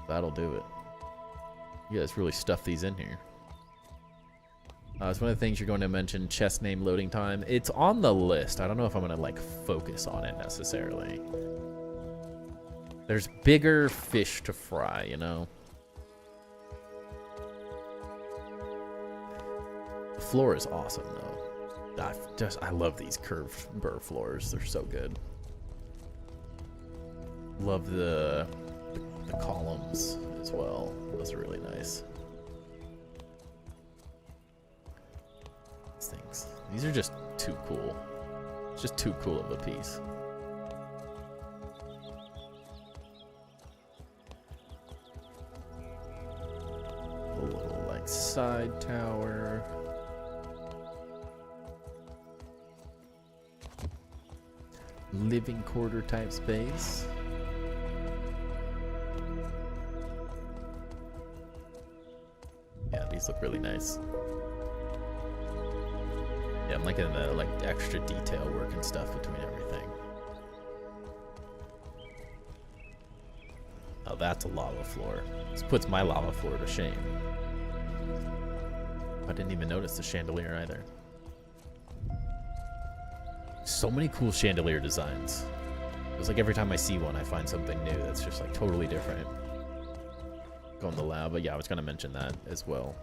That'll do it. You guys really stuffed these in here. It's one of the things you're going to mention, chest name loading time. It's on the list. I don't know if I'm going to like focus on it necessarily. There's bigger fish to fry, you know? The floor is awesome though. I love these curved burr floors. They're so good. Love the columns as well. Those are really nice. These are just too cool. It's just too cool of a piece. A little like side tower. Living quarter type space. Yeah, these look really nice. Yeah, I'm liking the like extra detail work and stuff between everything. Oh, that's a lava floor. This puts my lava floor to shame. I didn't even notice the chandelier either. So many cool chandelier designs. It's like every time I see one, I find something new that's just like totally different. Go in the lab, but yeah, I was gonna mention that as well.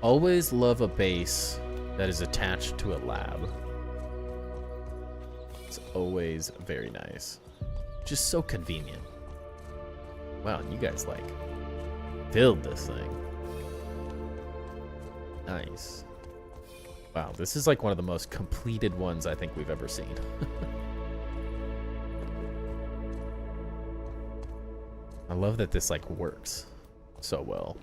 Always love a base that is attached to a lab. It's always very nice. Just so convenient. Wow, and you guys like build this thing. Nice. Wow, this is like one of the most completed ones I think we've ever seen. I love that this like works so well.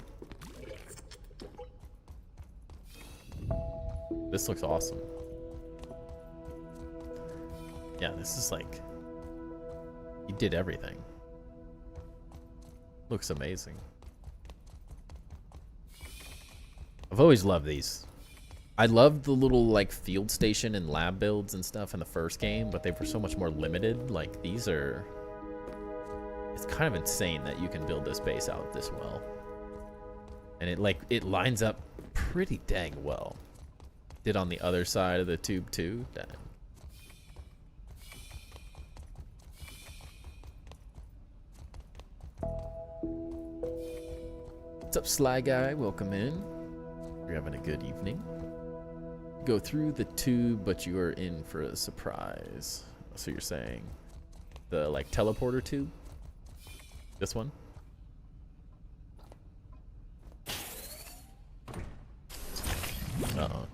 This looks awesome. Yeah, this is like, you did everything. Looks amazing. I've always loved these. I loved the little like field station and lab builds and stuff in the first game, but they were so much more limited. Like these are, it's kind of insane that you can build this base out this well. And it lines up pretty dang well. Did on the other side of the tube too. Dang. What's up, Sly Guy? Welcome in. You're having a good evening. Go through the tube, but you are in for a surprise. So you're saying the like teleporter tube? This one? Uh-oh.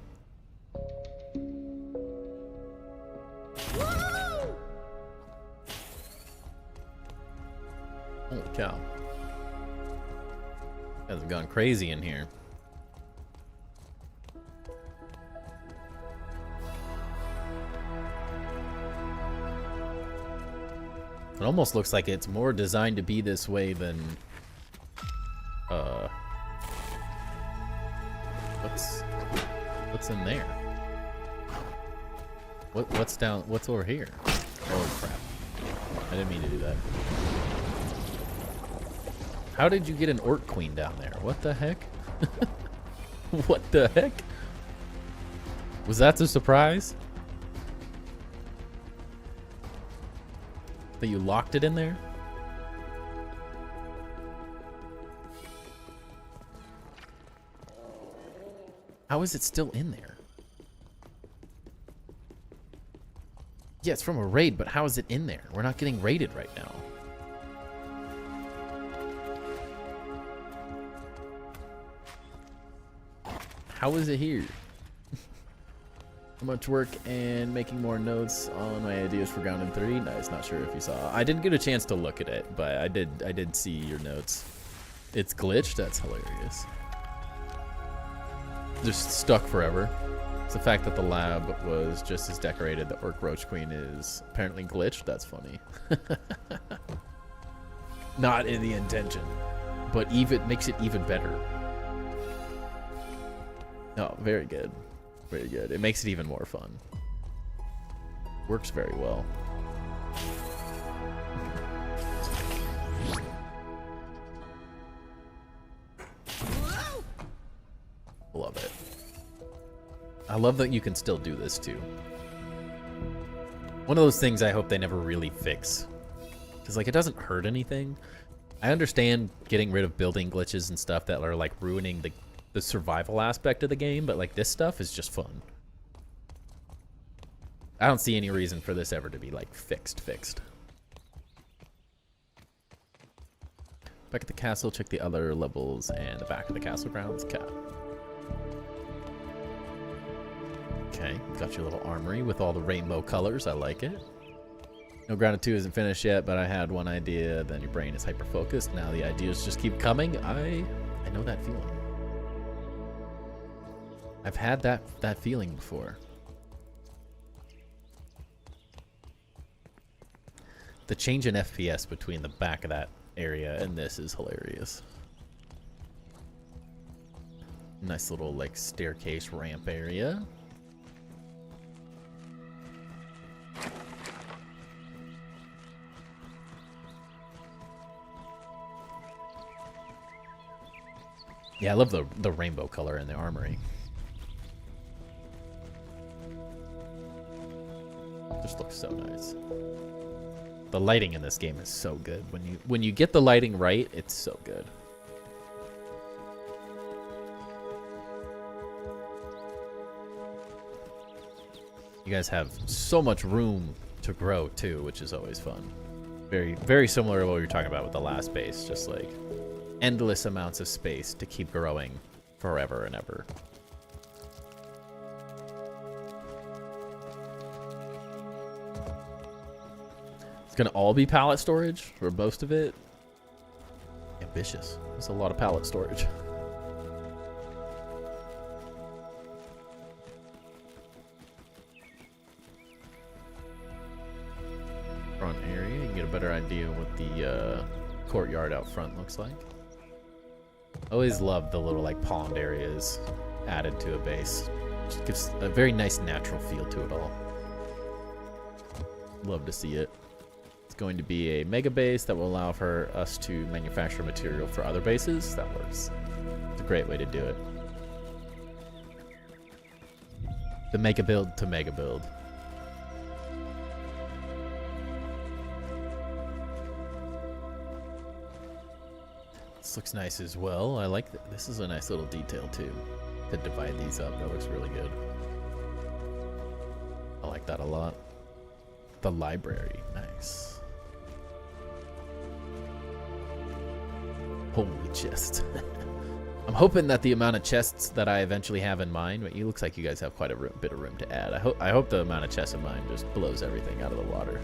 Holy cow. Guys have gone crazy in here. It almost looks like it's more designed to be this way than what's in there? What's over here? Oh crap. I didn't mean to do that. How did you get an orc queen down there? What the heck? What the heck? Was that a surprise? That you locked it in there? How is it still in there? Yeah, it's from a raid, but how is it in there? We're not getting raided right now. How is it here? Much work and making more notes on my ideas for Grounded 3. Nice, not sure if you saw. I didn't get a chance to look at it, but I did see your notes. It's glitched? That's hilarious. Just stuck forever. It's the fact that the lab was just as decorated. The Orc Roach Queen is apparently glitched. That's funny. Not in the intention, but even makes it even better. Oh, very good. Very good. It makes it even more fun. Works very well. Love it. I love that you can still do this too. One of those things I hope they never really fix. Because like it doesn't hurt anything. I understand getting rid of building glitches and stuff that are like ruining the survival aspect of the game, but like this stuff is just fun. I don't see any reason for this ever to be like fixed. Back at the castle, check the other levels and the back of the castle grounds. Okay, got your little armory with all the rainbow colors. I like it. No, Grounded 2 isn't finished yet, but I had one idea. Then your brain is hyper-focused. Now the ideas just keep coming. I know that feeling. I've had that feeling before. The change in FPS between the back of that area and this is hilarious. Nice little like staircase ramp area. Yeah, I love the rainbow color in the armory. Just looks so nice. The lighting in this game is so good. When you get the lighting right, it's so good. You guys have so much room to grow too, which is always fun. Very, very similar to what we were talking about with the last base. Just like endless amounts of space to keep growing forever and ever. It's gonna all be pallet storage, or most of it. Ambitious. That's a lot of pallet storage. Front area, you can get a better idea what the courtyard out front looks like. Always love the little like pond areas added to a base. Just gives a very nice natural feel to it all. Love to see it. It's going to be a mega base that will allow for us to manufacture material for other bases. That works. It's a great way to do it. The mega build to mega build. This looks nice as well. I like that. This is a nice little detail too. To divide these up, that looks really good. I like that a lot. The library, nice. Holy chest. I'm hoping that the amount of chests that I eventually have in mind, but it looks like you guys have quite a bit of room to add. I hope the amount of chests in mind just blows everything out of the water.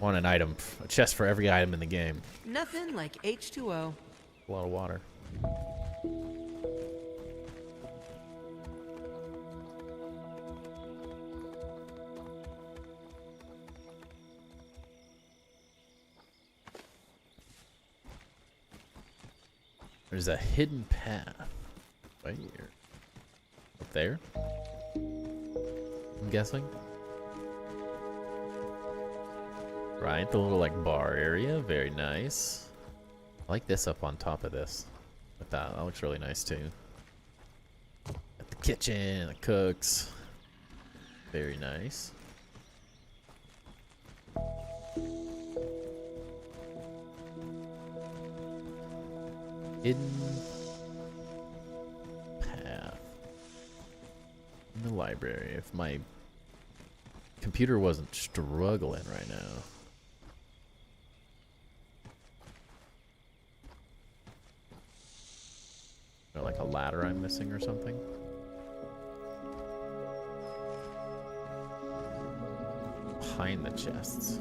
Want an item, a chest for every item in the game. Nothing like H2O. A lot of water. There's a hidden path right here. Up there? I'm guessing. Right, the little like bar area, very nice. I like this up on top of this. With that looks really nice too. Got the kitchen, the cooks. Very nice. Hidden path in the library. If my computer wasn't struggling right now. Or like a ladder I'm missing or something. Behind the chests.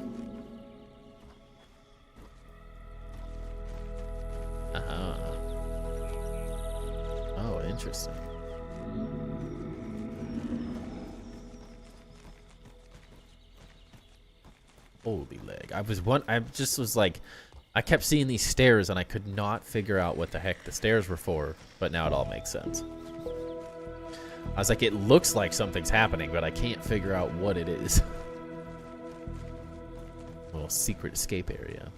Oh, interesting. Holy leg. I just was like, I kept seeing these stairs and I could not figure out what the heck the stairs were for, but now it all makes sense. I was like, it looks like something's happening, but I can't figure out what it is. Little secret escape area.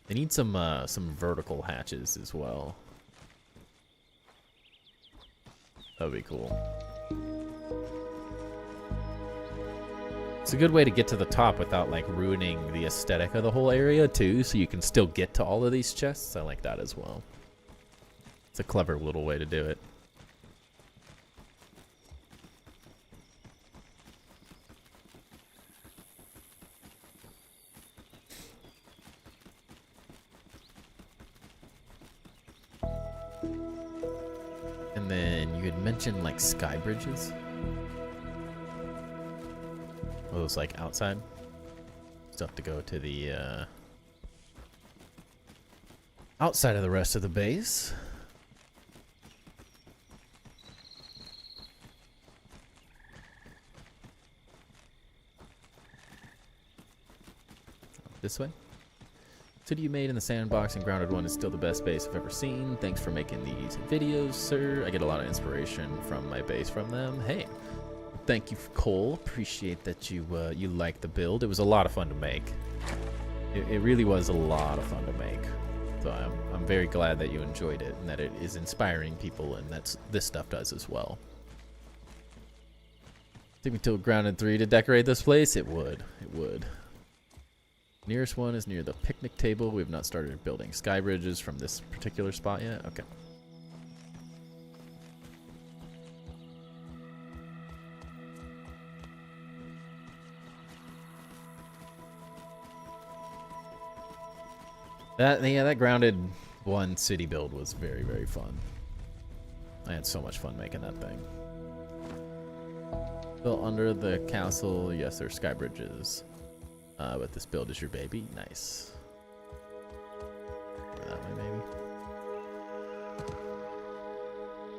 They need some vertical hatches as well. That would be cool. It's a good way to get to the top without like ruining the aesthetic of the whole area too, so you can still get to all of these chests. I like that as well. It's a clever little way to do it. You had mentioned like sky bridges. Are those like outside? Still have to go to the outside of the rest of the base. This way. City you made in the sandbox and grounded one is still the best base I've ever seen. Thanks for making these videos, sir. I get a lot of inspiration from my base from them. Hey, thank you, Cole. Appreciate that you liked the build. It was a lot of fun to make. It really was a lot of fun to make. So I'm very glad that you enjoyed it and that it is inspiring people, and this stuff does as well. Take me till grounded 3 to decorate this place. It would. It would. Nearest one is near the picnic table. We have not started building sky bridges from this particular spot yet. Okay. That grounded one city build was very, very fun. I had so much fun making that thing. Built under the castle. Yes, there's sky bridges. But this build is your baby. Nice. That way, maybe.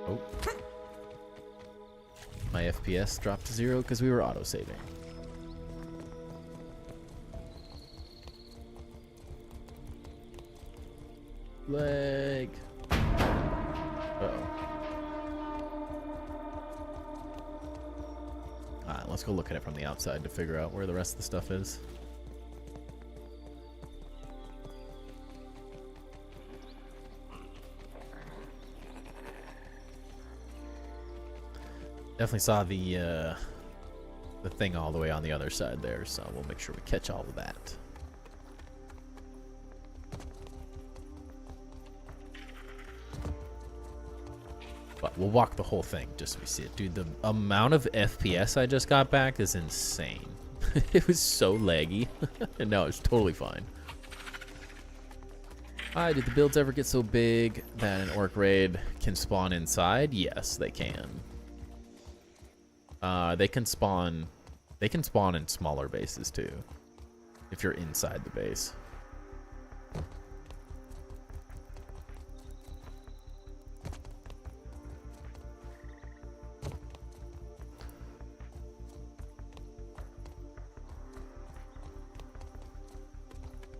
Oh. My FPS dropped to 0 because we were auto-saving. Leg. Uh-oh. Alright, let's go look at it from the outside to figure out where the rest of the stuff is. Definitely saw the thing all the way on the other side there, so we'll make sure we catch all of that. But we'll walk the whole thing just so we see it. Dude, the amount of FPS I just got back is insane. It was so laggy. And now it's totally fine. Hi, did the builds ever get so big that an orc raid can spawn inside? Yes, they can. They can spawn in smaller bases too, if you're inside the base.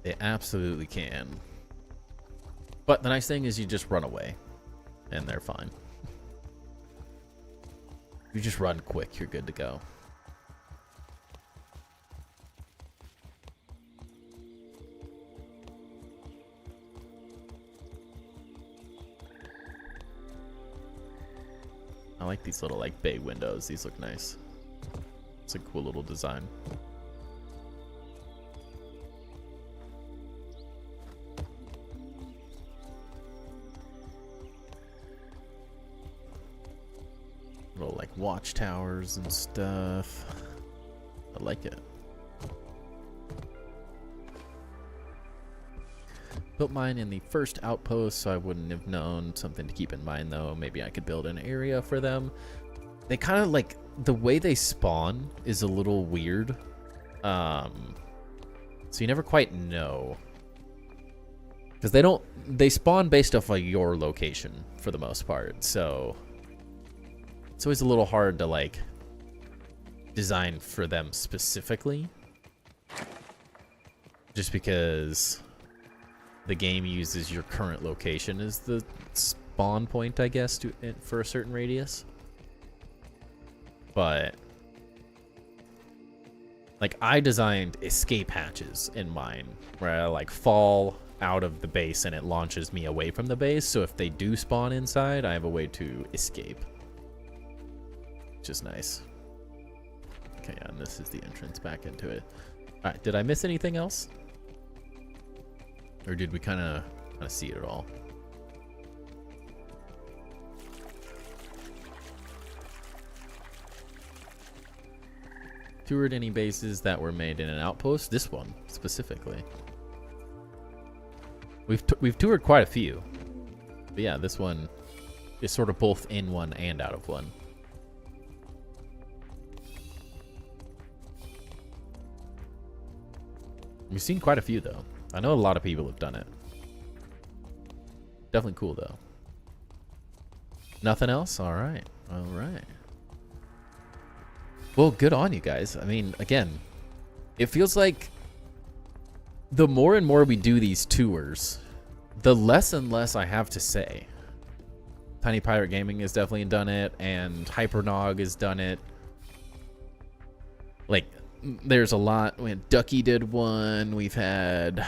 They absolutely can. But the nice thing is you just run away, and they're fine. You just run quick, you're good to go. I like these little like bay windows. These look nice. It's a cool little design. Little like watchtowers and stuff. I like it. Built mine in the first outpost, so I wouldn't have known. Something to keep in mind though. Maybe I could build an area for them. They kind of like, the way they spawn is a little weird. So you never quite know. Because they spawn based off of your location for the most part. So it's always a little hard to like design for them specifically, just because the game uses your current location as the spawn point, I guess, for a certain radius. But like I designed escape hatches in mine where I like fall out of the base and it launches me away from the base, so if they do spawn inside, I have a way to escape. Which is nice. Okay, yeah, and this is the entrance back into it. Alright, did I miss anything else? Or did we kind of see it all? Toured any bases that were made in an outpost? This one, specifically. We've toured quite a few. But yeah, this one is sort of both in one and out of one. We've seen quite a few, though. I know a lot of people have done it. Definitely cool, though. Nothing else? All right. All right. Well, good on you guys. I mean, again, it feels like the more and more we do these tours, the less and less I have to say. Tiny Pirate Gaming has definitely done it, and Hypernog has done it. Like, there's a lot. Ducky did one. We've had...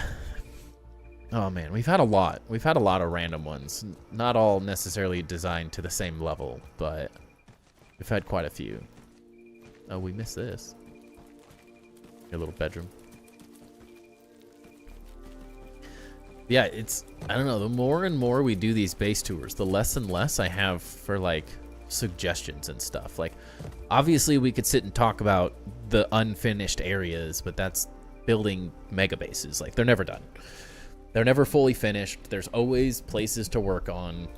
Oh, man. We've had a lot. We've had a lot of random ones. Not all necessarily designed to the same level, but we've had quite a few. Oh, we missed this. Your little bedroom. Yeah, it's... I don't know. The more and more we do these base tours, the less and less I have for, like, suggestions and stuff. Like, obviously we could sit and talk about the unfinished areas, but that's building mega bases. Like, they're never done. They're never fully finished. There's always places to work on.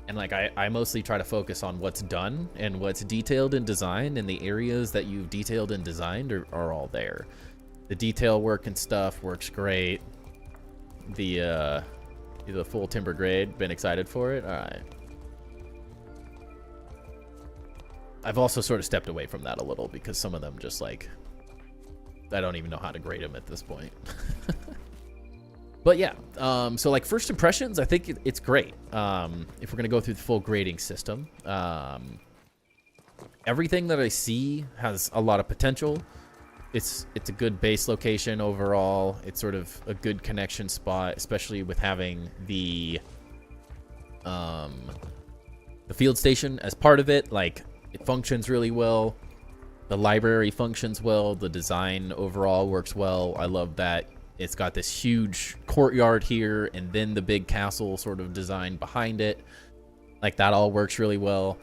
And like I mostly try to focus on what's done and what's detailed and designed, and the areas that you've detailed and designed are all there. The detail work and stuff works great. The full timber grade, been excited for it. All right. I've also sort of stepped away from that a little because some of them just like, I don't even know how to grade them at this point. But yeah, so like first impressions, I think it's great. If we're gonna go through the full grading system, everything that I see has a lot of potential. It's a good base location overall. It's sort of a good connection spot, especially with having the field station as part of it. Like, it functions really well. The library functions well. The design overall works well. I love that it's got this huge courtyard here and then the big castle sort of design behind it. Like, that all works really well.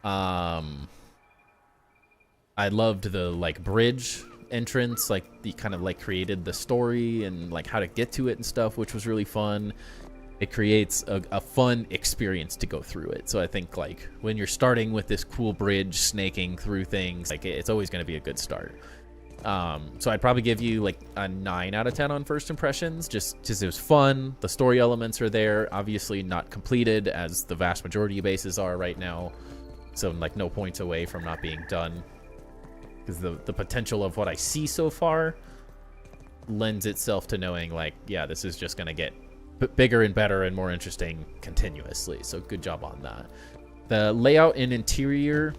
I loved the like bridge entrance, like the kind of like created the story and like how to get to it and stuff, which was really fun. It creates a fun experience to go through it. So I think like when you're starting with this cool bridge snaking through things, like it's always going to be a good start. So I'd probably give you like a 9 out of 10 on first impressions, just because it was fun. The story elements are there, obviously not completed as the vast majority of bases are right now. So like no points away from not being done, because the potential of what I see so far lends itself to knowing like, yeah, this is just going to get bigger and better and more interesting continuously. So good job on that. The layout and interior,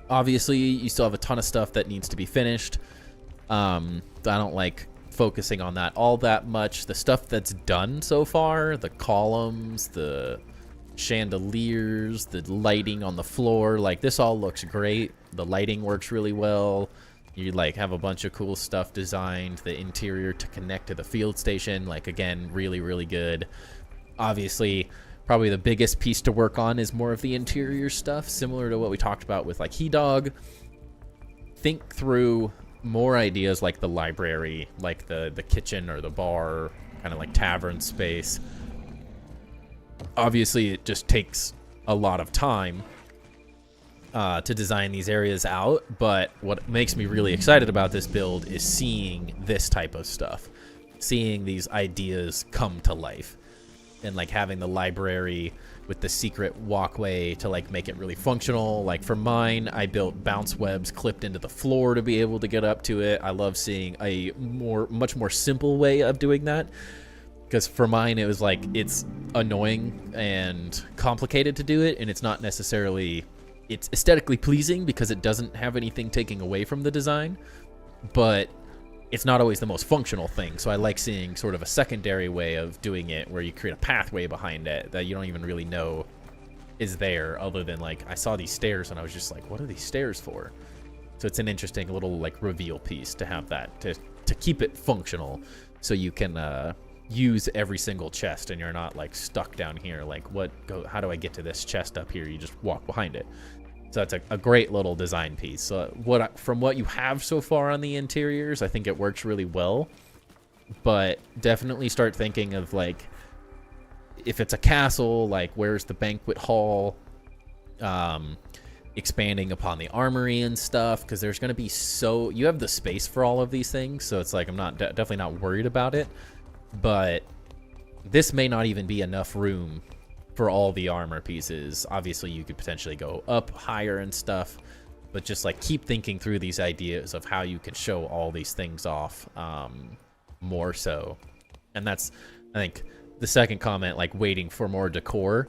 obviously you still have a ton of stuff that needs to be finished. I don't like focusing on that all that much. The stuff that's done so far, the columns, the chandeliers, the lighting on the floor, like this all looks great. The lighting works really well. You like have a bunch of cool stuff designed. The interior to connect to the field station, like again, really, really good. Obviously, probably the biggest piece to work on is more of the interior stuff, similar to what we talked about with like He Dog. Think through more ideas like the library, like the kitchen or the bar, kind of like tavern space. Obviously, it just takes a lot of time to design these areas out, but what makes me really excited about this build is seeing this type of stuff, seeing these ideas come to life, and like having the library with the secret walkway to like make it really functional. Like for mine, I built bounce webs clipped into the floor to be able to get up to it. I love seeing a much more simple way of doing that, because for mine it was like it's annoying and complicated to do it, and it's not necessarily, it's aesthetically pleasing because it doesn't have anything taking away from the design, but it's not always the most functional thing. So I like seeing sort of a secondary way of doing it where you create a pathway behind it that you don't even really know is there, other than like I saw these stairs and I was just like, what are these stairs for? So it's an interesting little like reveal piece to have that, to keep it functional, so you can use every single chest and you're not like stuck down here like, how do I get to this chest up here? You just walk behind it. So that's a great little design piece. So from what you have so far on the interiors, I think it works really well. But definitely start thinking of like, if it's a castle, like where's the banquet hall, expanding upon the armory and stuff, because there's going to be you have the space for all of these things, so it's like I'm not definitely not worried about it, but this may not even be enough room for all the armor pieces. Obviously you could potentially go up higher and stuff, but just like keep thinking through these ideas of how you can show all these things off more so. And that's, I think, the second comment, like waiting for more decor.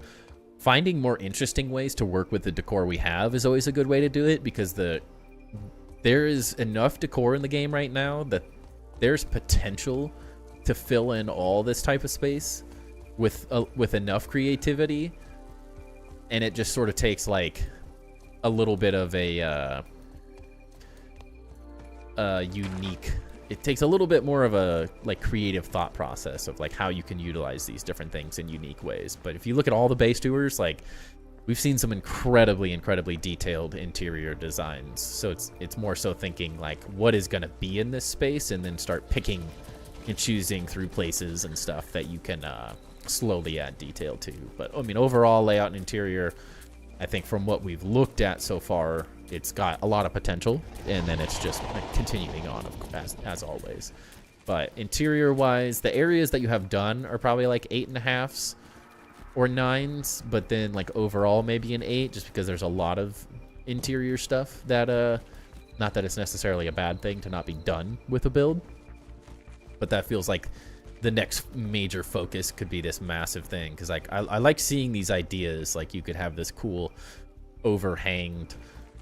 Finding more interesting ways to work with the decor we have is always a good way to do it, because there is enough decor in the game right now that there's potential to fill in all this type of space with enough creativity, and it just sort of takes like a little bit of a unique. It takes a little bit more of a like creative thought process of like how you can utilize these different things in unique ways. But if you look at all the base tours, like we've seen some incredibly detailed interior designs. So it's more so thinking like what is going to be in this space, and then start picking and choosing through places and stuff that you can slowly add detail to. But I mean, overall layout and interior, I think from what we've looked at so far, it's got a lot of potential, and then it's just like continuing on as always. But interior wise, the areas that you have done are probably like 8.5s or 9s, but then like overall maybe an 8, just because there's a lot of interior stuff that not that it's necessarily a bad thing to not be done with a build, but that feels like the next major focus could be this massive thing. Because like I like seeing these ideas, like you could have this cool overhanged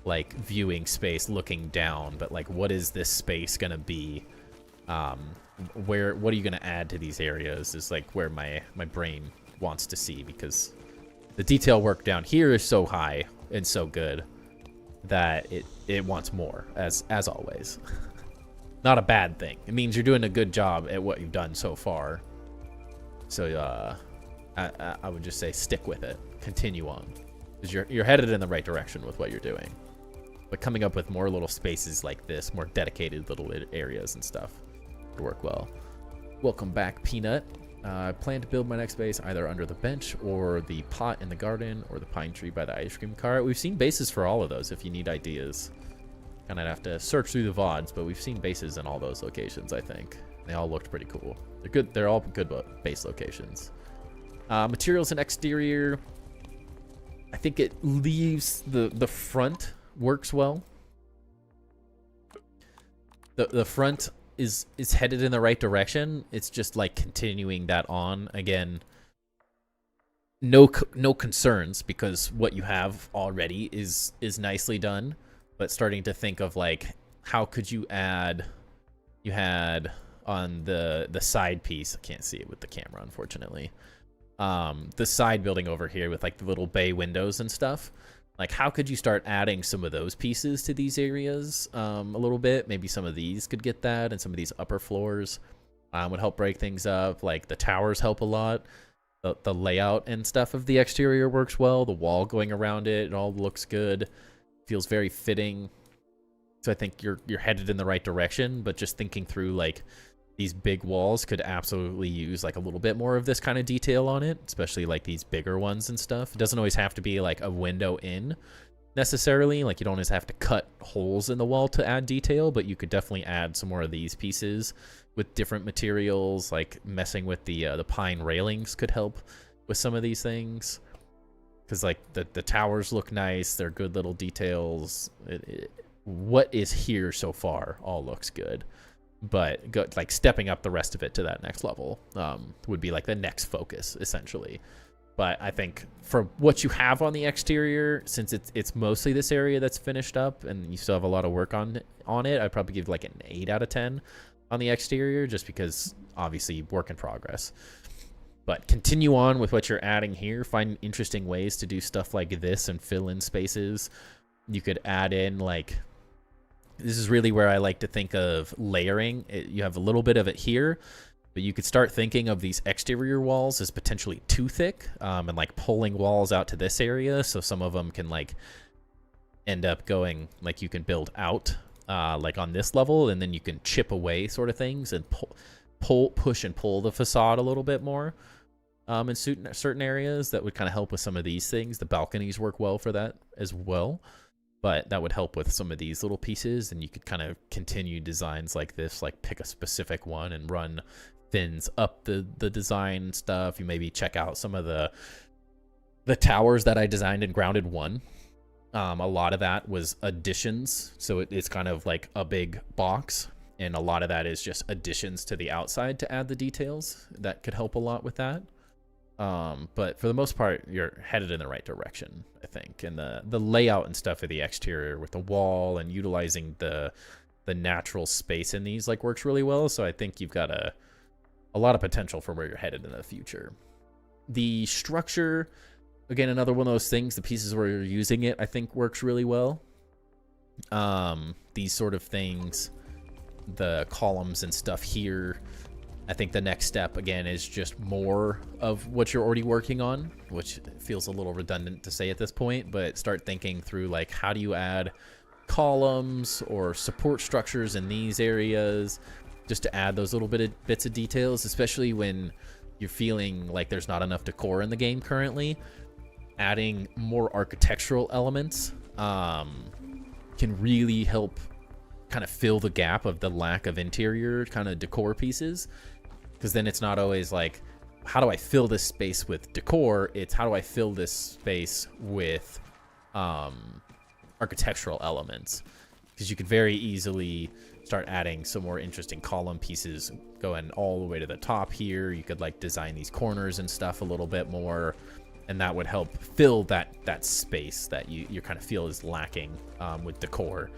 like viewing space looking down, but like what is this space gonna be? What are you gonna add to these areas is like where my brain wants to see, because the detail work down here is so high and so good that it wants more, as always. Not a bad thing. It means you're doing a good job at what you've done so far. So I would just say stick with it, continue on, because you're headed in the right direction with what you're doing. But coming up with more little spaces like this, more dedicated little areas and stuff, would work well. Welcome back, Peanut. I plan to build my next base either under the bench or the pot in the garden or the pine tree by the ice cream cart. We've seen bases for all of those if you need ideas. Kind of have to search through the VODs, but we've seen bases in all those locations, I think. They all looked pretty cool. They're good. They're all good base locations. Materials and exterior. I think it leaves the front works well. The front is headed in the right direction. It's just like continuing that on. Again, no concerns, because what you have already is nicely done. But starting to think of like, how could you add? You had on the side piece. I can't see it with the camera, unfortunately. The side building over here with like the little bay windows and stuff. Like, how could you start adding some of those pieces to these areas a little bit? Maybe some of these could get that, and some of these upper floors would help break things up. Like the towers help a lot. The layout and stuff of the exterior works well. The wall going around it all looks good. Feels very fitting. So I think you're headed in the right direction, but just thinking through like these big walls could absolutely use like a little bit more of this kind of detail on it, especially like these bigger ones and stuff. It doesn't always have to be like a window in necessarily. Like you don't always have to cut holes in the wall to add detail, but you could definitely add some more of these pieces with different materials. Like messing with the pine railings could help with some of these things. Because like the towers look nice, they're good little details. What is here so far all looks good, but like stepping up the rest of it to that next level would be like the next focus essentially. But I think for what you have on the exterior, since it's mostly this area that's finished up and you still have a lot of work on it, I'd probably give like an 8 out of 10 on the exterior, just because obviously work in progress. But continue on with what you're adding here. Find interesting ways to do stuff like this and fill in spaces. You could add in like, this is really where I like to think of layering. You have a little bit of it here, but you could start thinking of these exterior walls as potentially too thick, and like pulling walls out to this area. So some of them can like end up going, like you can build out like on this level, and then you can chip away sort of things and push and pull the facade a little bit more. in certain areas that would kind of help with some of these things. The balconies work well for that as well, but that would help with some of these little pieces, and you could kind of continue designs like this, like pick a specific one and run fins up the design stuff. You maybe check out some of the towers that I designed in Grounded 1. A lot of that was additions, so it's kind of like a big box, and a lot of that is just additions to the outside to add the details. That could help a lot with that. But for the most part, you're headed in the right direction, I think. And the layout and stuff of the exterior with the wall and utilizing the natural space in these like works really well. So I think you've got a lot of potential for where you're headed in the future. The structure, again, another one of those things, the pieces where you're using it, I think works really well. These sort of things, the columns and stuff here, I think the next step, again, is just more of what you're already working on, which feels a little redundant to say at this point, but start thinking through, like, how do you add columns or support structures in these areas, just to add those little bits of details, especially when you're feeling like there's not enough decor in the game currently. Adding more architectural elements can really help kind of fill the gap of the lack of interior kind of decor pieces, because then it's not always like, how do I fill this space with decor? It's how do I fill this space with architectural elements, because you could very easily start adding some more interesting column pieces going all the way to the top here. You could like design these corners and stuff a little bit more, and that would help fill that space that you kind of feel is lacking with decor.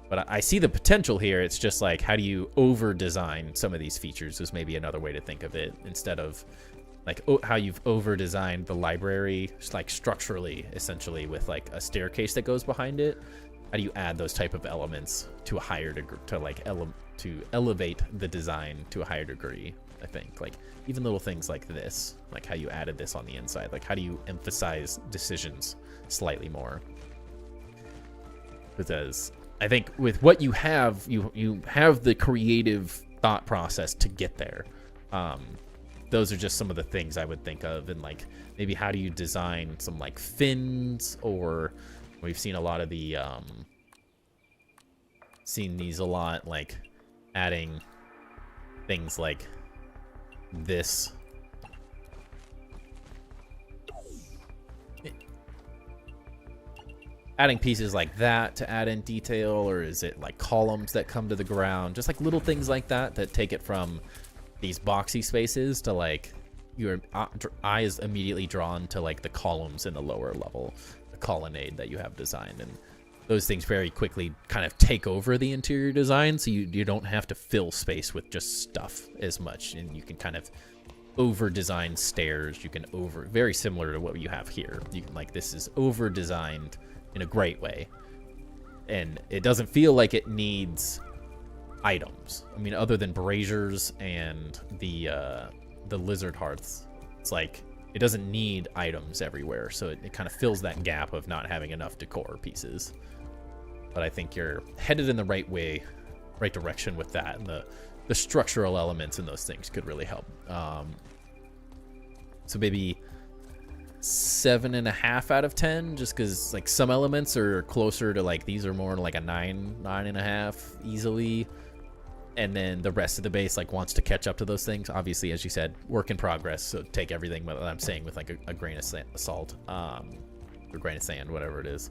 But I see the potential here. It's just like, how do you over design some of these features is maybe another way to think of it, instead of like how you've over designed the library, just like structurally, essentially, with like a staircase that goes behind it. How do you add those type of elements to a higher degree, to like to elevate the design to a higher degree? I think like even little things like this, like how you added this on the inside, like how do you emphasize decisions slightly more? Because I think with what you have, you have the creative thought process to get there. Those are just some of the things I would think of, and like maybe how do you design some like fins, or we've seen a lot of the seen these a lot, like adding things like this. Adding pieces like that to add in detail, or is it like columns that come to the ground? Just like little things like that that take it from these boxy spaces to like your eye is immediately drawn to like the columns in the lower level, the colonnade that you have designed, and those things very quickly kind of take over the interior design, so you don't have to fill space with just stuff as much, and you can kind of over design stairs. You can very similar to what you have here. You can like, this is over designed in a great way, and it doesn't feel like it needs items. I mean, other than braziers and the lizard hearths, it's like it doesn't need items everywhere, so it kind of fills that gap of not having enough decor pieces. But I think you're headed in the right way, right direction with that, and the structural elements and those things could really help. So maybe 7.5 out of 10, just because like some elements are closer to like, these are more like a 9.5 easily, and then the rest of the base like wants to catch up to those things. Obviously, as you said, work in progress, so take everything that I'm saying with like a grain of salt, or grain of sand, whatever it is,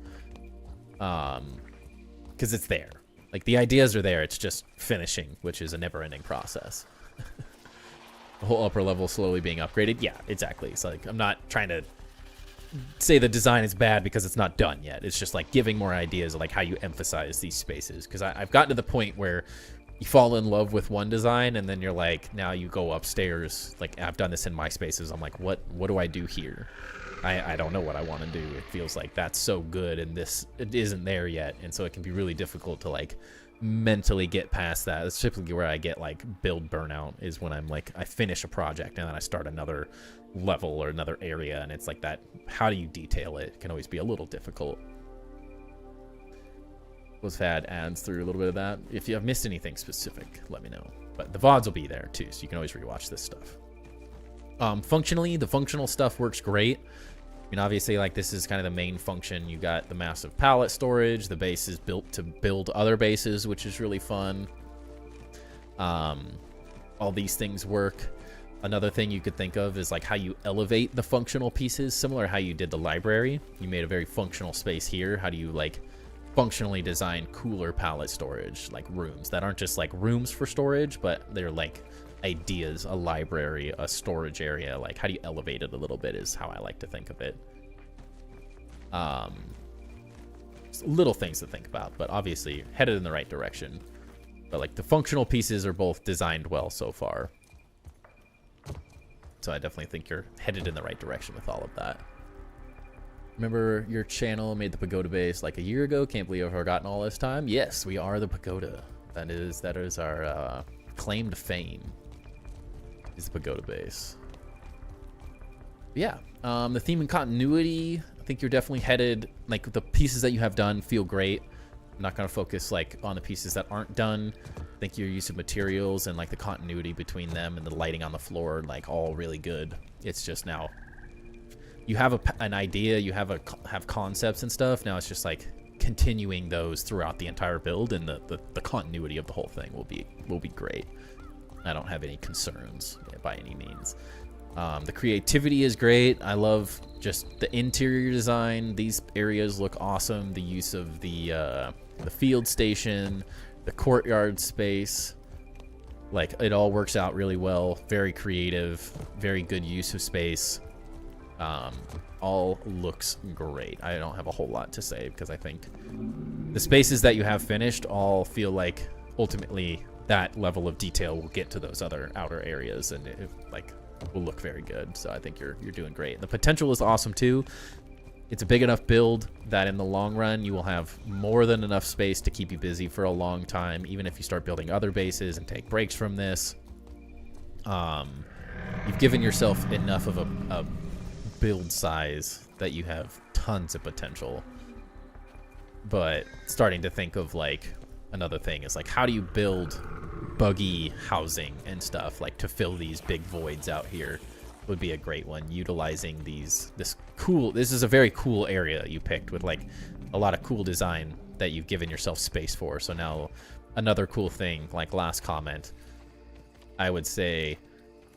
because it's there. Like the ideas are there, it's just finishing, which is a never-ending process. The whole upper level slowly being upgraded. Yeah, exactly. It's like, I'm not trying to say the design is bad because it's not done yet. It's just like giving more ideas of like how you emphasize these spaces. Because I've gotten to the point where you fall in love with one design, and then you're like, now you go upstairs. Like, I've done this in my spaces. I'm like, what do I do here? I don't know what I want to do. It feels like that's so good, and it isn't there yet. And so it can be really difficult to like mentally get past that. That's typically where I get like build burnout, is when I'm like, I finish a project and then I start another level or another area, and it's like that, how do you detail it? It can always be a little difficult. Was Fad adds through a little bit of that. If you have missed anything specific, let me know. But the VODs will be there too, so you can always rewatch this stuff. Functionally, the functional stuff works great. I mean, obviously, like, this is kind of the main function. You got the massive pallet storage. The base is built to build other bases, which is really fun. All these things work. Another thing you could think of is like how you elevate the functional pieces, similar to how you did the library. You made a very functional space here. How do you like functionally design cooler pallet storage, like rooms that aren't just like rooms for storage, but they're like ideas, a library, a storage area. Like, how do you elevate it a little bit is how I like to think of it. Little things to think about, but obviously headed in the right direction. But like the functional pieces are both designed well so far. So I definitely think you're headed in the right direction with all of that. Remember your channel made the pagoda base like a year ago? Can't believe I've forgotten all this time. Yes, we are the pagoda. That is our claim to fame. Is the pagoda base. But yeah, the theme and continuity. I think you're definitely headed. Like the pieces that you have done feel great. I'm not gonna focus like on the pieces that aren't done. I think your use of materials and like the continuity between them and the lighting on the floor, like all really good. It's just now you have an idea, you have concepts and stuff. Now it's just like continuing those throughout the entire build, and the continuity of the whole thing will be great. I don't have any concerns by any means. The creativity is great. I love just the interior design. These areas look awesome. The use of the field station, the courtyard space, like it all works out really well. Very creative, very good use of space. All looks great. I don't have a whole lot to say because I think the spaces that you have finished all feel like ultimately that level of detail will get to those other outer areas, and it like will look very good. So I think you're doing great. The potential is awesome too. It's a big enough build that in the long run you will have more than enough space to keep you busy for a long time, even if you start building other bases and take breaks from this. You've given yourself enough of a build size that you have tons of potential. But starting to think of like another thing is like, how do you build buggy housing and stuff like to fill these big voids out here? Would be a great one, utilizing this is a very cool area you picked with like a lot of cool design that you've given yourself space for. So now another cool thing, like last comment, I would say,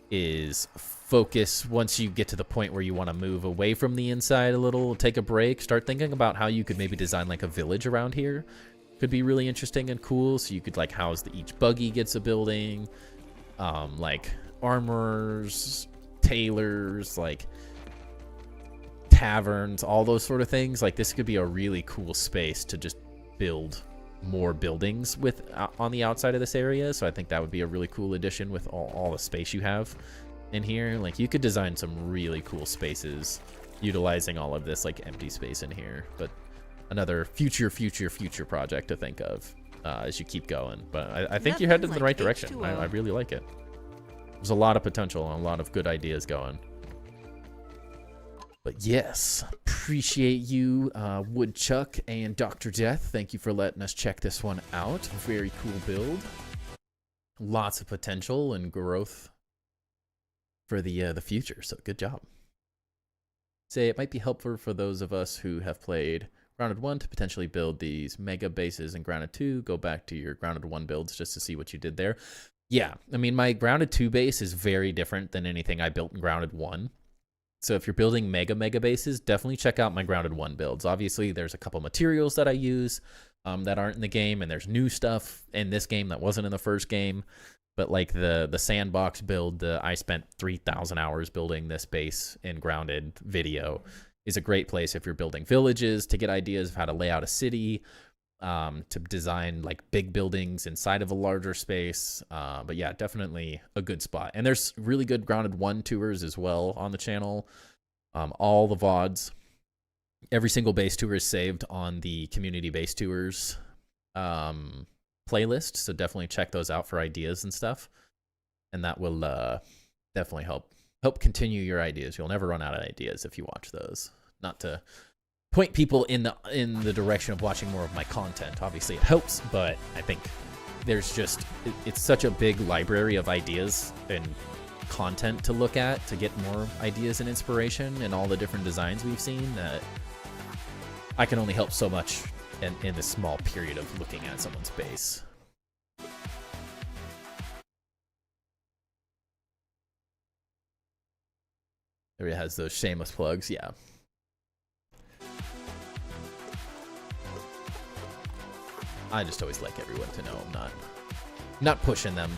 is focus once you get to the point where you want to move away from the inside a little, take a break, start thinking about how you could maybe design like a village around here. Could be really interesting and cool. So you could like house each buggy gets a building, like armorers, tailors, like taverns, all those sort of things. Like this could be a really cool space to just build more buildings with on the outside of this area. So I think that would be a really cool addition with all the space you have in here. Like you could design some really cool spaces utilizing all of this like empty space in here. But another future project to think of as you keep going. But I think you're headed in the right direction. I really like it. There's a lot of potential and a lot of good ideas going. But yes, appreciate you, Woodchuck and Dr. Death. Thank you for letting us check this one out. Very cool build. Lots of potential and growth for the future. So good job. Say it might be helpful for those of us who have played Grounded 1 to potentially build these mega bases in Grounded 2. Go back to your Grounded 1 builds just to see what you did there. Yeah, I mean, my Grounded 2 base is very different than anything I built in Grounded 1. So if you're building mega bases, definitely check out my Grounded 1 builds. Obviously, there's a couple materials that I use that aren't in the game, and there's new stuff in this game that wasn't in the first game. But like the sandbox build, I spent 3,000 hours building this base in Grounded video, is a great place if you're building villages to get ideas of how to lay out a city, to design like big buildings inside of a larger space. But yeah, definitely a good spot. And there's really good Grounded 1 tours as well on the channel. All the VODs, every single base tour is saved on the community base tours playlist. So definitely check those out for ideas and stuff. And that will definitely help continue your ideas. You'll never run out of ideas if you watch those. Not to point people in the direction of watching more of my content. Obviously it helps, but I think there's just it's such a big library of ideas and content to look at to get more ideas and inspiration and all the different designs we've seen that I can only help so much in this small period of looking at someone's base. There he has those shameless plugs, yeah. I just always like everyone to know I'm not pushing them,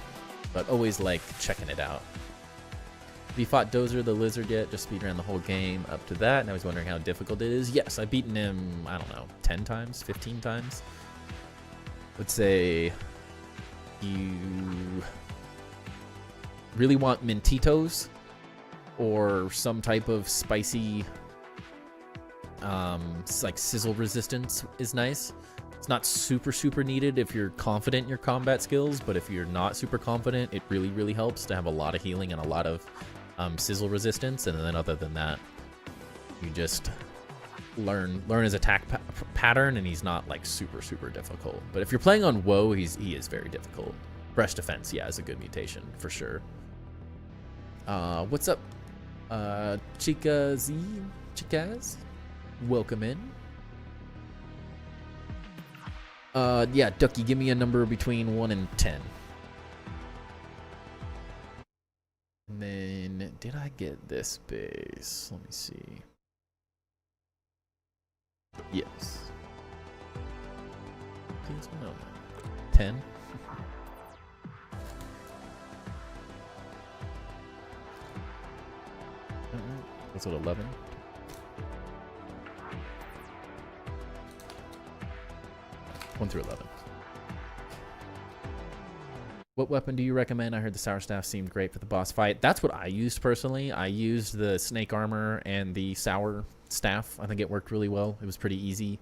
but always like checking it out. Have you fought Dozer the Lizard yet? Just speedran the whole game up to that, and I was wondering how difficult it is. Yes, I've beaten him, I don't know, 10 times, 15 times. Let's say you really want Mintitos or some type of spicy, like sizzle resistance is nice. It's not super needed if you're confident in your combat skills, but if you're not super confident, it really helps to have a lot of healing and a lot of sizzle resistance. And then other than that, you just learn his attack pattern, and he's not like super difficult. But if you're playing on WoW, he is very difficult. Breast defense, yeah, is a good mutation for sure. What's up, Chicas? Welcome in. Yeah, Ducky, give me a number between 1 and 10. And then, did I get this base? Let me see. Yes. Please, no. 10. That's what, 11? One through 11. What weapon do you recommend? I heard the Sour Staff seemed great for the boss fight. That's what I used personally. I used the Snake Armor and the Sour Staff. I think it worked really well. It was pretty easy.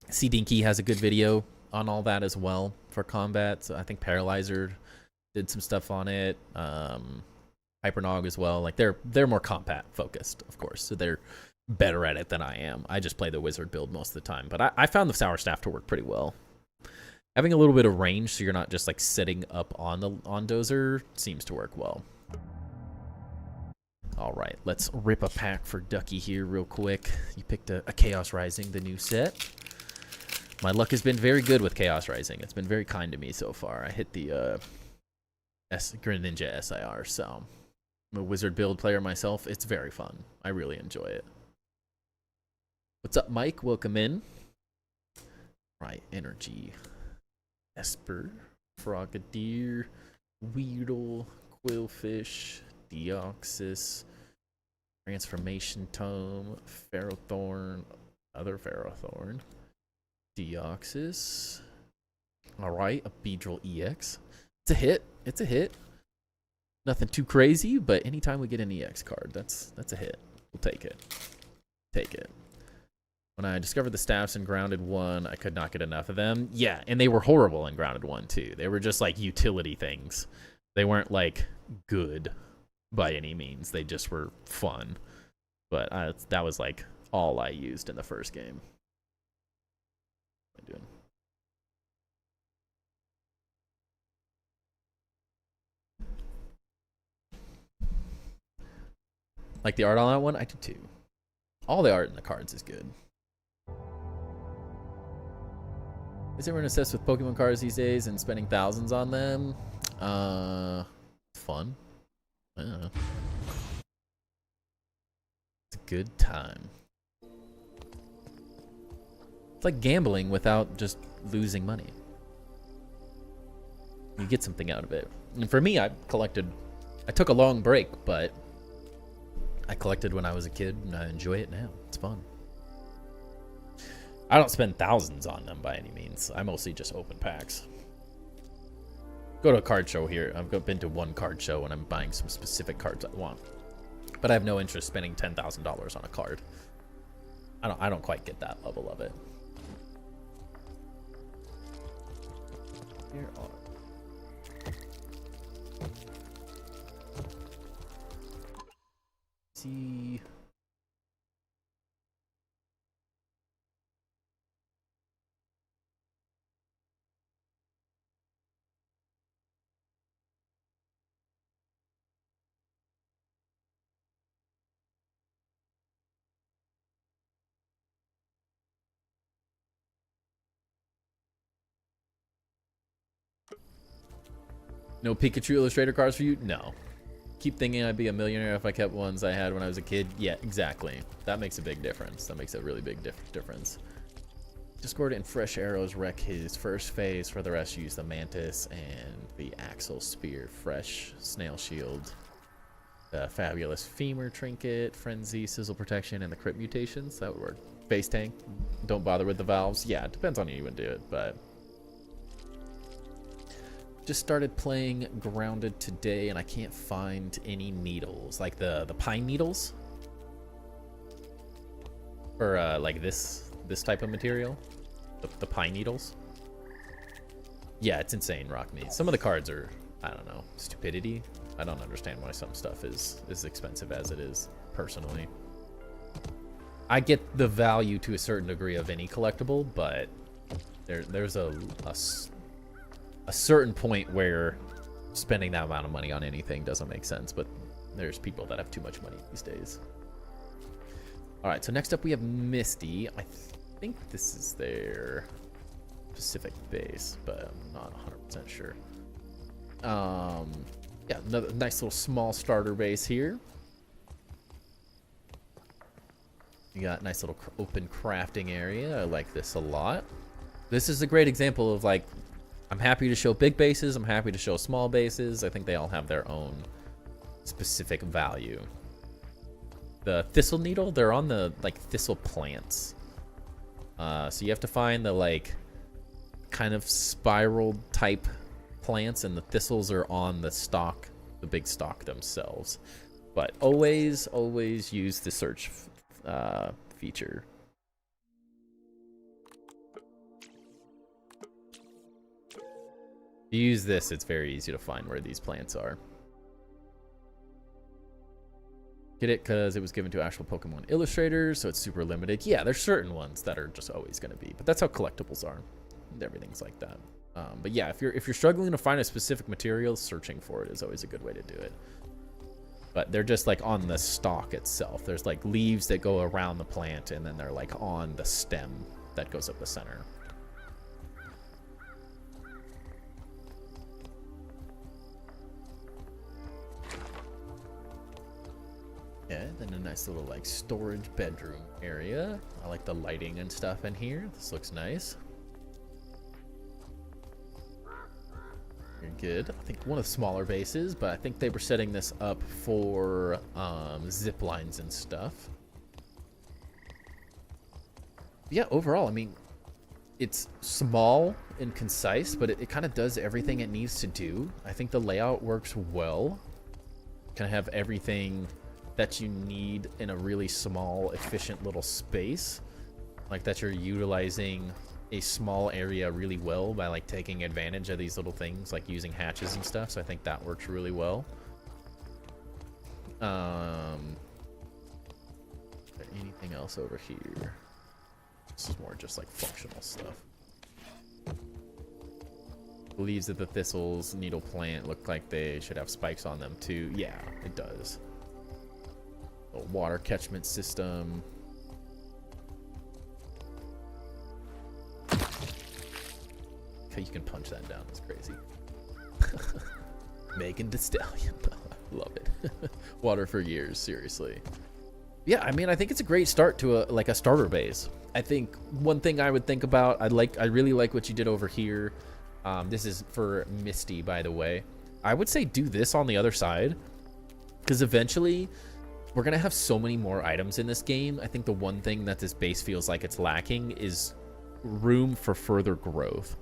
C Dinky has a good video on all that as well for combat. So I think Paralyzer did some stuff on it. Hypernog as well. Like they're more combat focused, of course. So they're better at it than I am. I just play the wizard build most of the time, but I found the Sour Staff to work pretty well. Having a little bit of range so you're not just like sitting up on Dozer seems to work well. All right, let's rip a pack for Ducky here real quick. You picked a Chaos Rising, the new set. My luck has been very good with Chaos Rising. It's been very kind to me so far. I hit the Greninja SIR, so I'm a wizard build player myself. It's very fun. I really enjoy it. What's up, Mike? Welcome in. Right, energy. Esper, Frogadier, Weedle, Quillfish, Deoxys, Transformation Tome, Ferrothorn, other Ferrothorn, Deoxys. Alright, a Beedrill EX. It's a hit. It's a hit. Nothing too crazy, but anytime we get an EX card, that's a hit. We'll take it. Take it. When I discovered the staffs in Grounded 1, I could not get enough of them. Yeah, and they were horrible in Grounded 1, too. They were just, like, utility things. They weren't, like, good by any means. They just were fun. But that was, like, all I used in the first game. What am I doing? Like the art on that one? I do, too. All the art in the cards is good. Is everyone obsessed with Pokemon cards these days and spending thousands on them? Fun. I don't know. It's a good time. It's like gambling without just losing money. You get something out of it. And for me, I took a long break, but I collected when I was a kid and I enjoy it now. It's fun. I don't spend thousands on them by any means. I mostly just open packs. Go to a card show here. I've been to one card show and I'm buying some specific cards I want. But I have no interest spending $10,000 on a card. I don't quite get that level of it. Here are... See... No Pikachu Illustrator cards for you? No. Keep thinking I'd be a millionaire if I kept ones I had when I was a kid. Yeah, exactly. That makes a big difference. That makes a really big difference. Discord and Fresh Arrows wreck his first phase. For the rest, use the Mantis and the Axle Spear. Fresh Snail Shield. The Fabulous Femur Trinket, Frenzy, Sizzle Protection, and the Crit Mutations. That would work. Base Tank. Don't bother with the valves. Yeah, it depends on how you would do it, but... Just started playing Grounded today, and I can't find any needles. Like the pine needles? Or like this type of material? The pine needles? Yeah, it's insane, Rock Me. Some of the cards are, I don't know, stupidity. I don't understand why some stuff is as expensive as it is, personally. I get the value to a certain degree of any collectible, but there's a certain point where spending that amount of money on anything doesn't make sense, but there's people that have too much money these days. All right, so next up we have Misty. I think this is their Pacific base, but I'm not 100% sure. Yeah, another nice little small starter base here. You got a nice little open crafting area. I like this a lot. This is a great example of, like, I'm happy to show big bases. I'm happy to show small bases. I think they all have their own specific value. The thistle needle, they're on the, like, thistle plants. So you have to find the, like, kind of spiral type plants, and the thistles are on the stalk, the big stalk themselves. But always use the search feature. If you use this, it's very easy to find where these plants are. Get it? Because it was given to actual Pokemon illustrators, so it's super limited. Yeah, there's certain ones that are just always going to be, but that's how collectibles are. Everything's like that. But yeah, if you're struggling to find a specific material, searching for it is always a good way to do it. But they're just like on the stalk itself. There's like leaves that go around the plant, and then they're like on the stem that goes up the center. Yeah, then a nice little like storage bedroom area. I like the lighting and stuff in here. This looks nice. Very good. I think one of the smaller bases, but I think they were setting this up for zip lines and stuff. Yeah, overall, I mean, it's small and concise, but it kind of does everything it needs to do. I think the layout works well. Kind of have everything that you need in a really small, efficient little space. Like that you're utilizing a small area really well by like taking advantage of these little things, like using hatches and stuff. So I think that works really well. Is there anything else over here? This is more just like functional stuff. The leaves of the thistles needle plant look like they should have spikes on them too. Yeah, it does. The water catchment system. Okay, you can punch that down. It's crazy. Megan Thee Stallion. Love it. Water for years, seriously. Yeah, I mean, I think it's a great start to a starter base. I think one thing I would think about, I really like what you did over here. This is for Misty, by the way. I would say do this on the other side, because eventually we're gonna have so many more items in this game. I think the one thing that this base feels like it's lacking is room for further growth.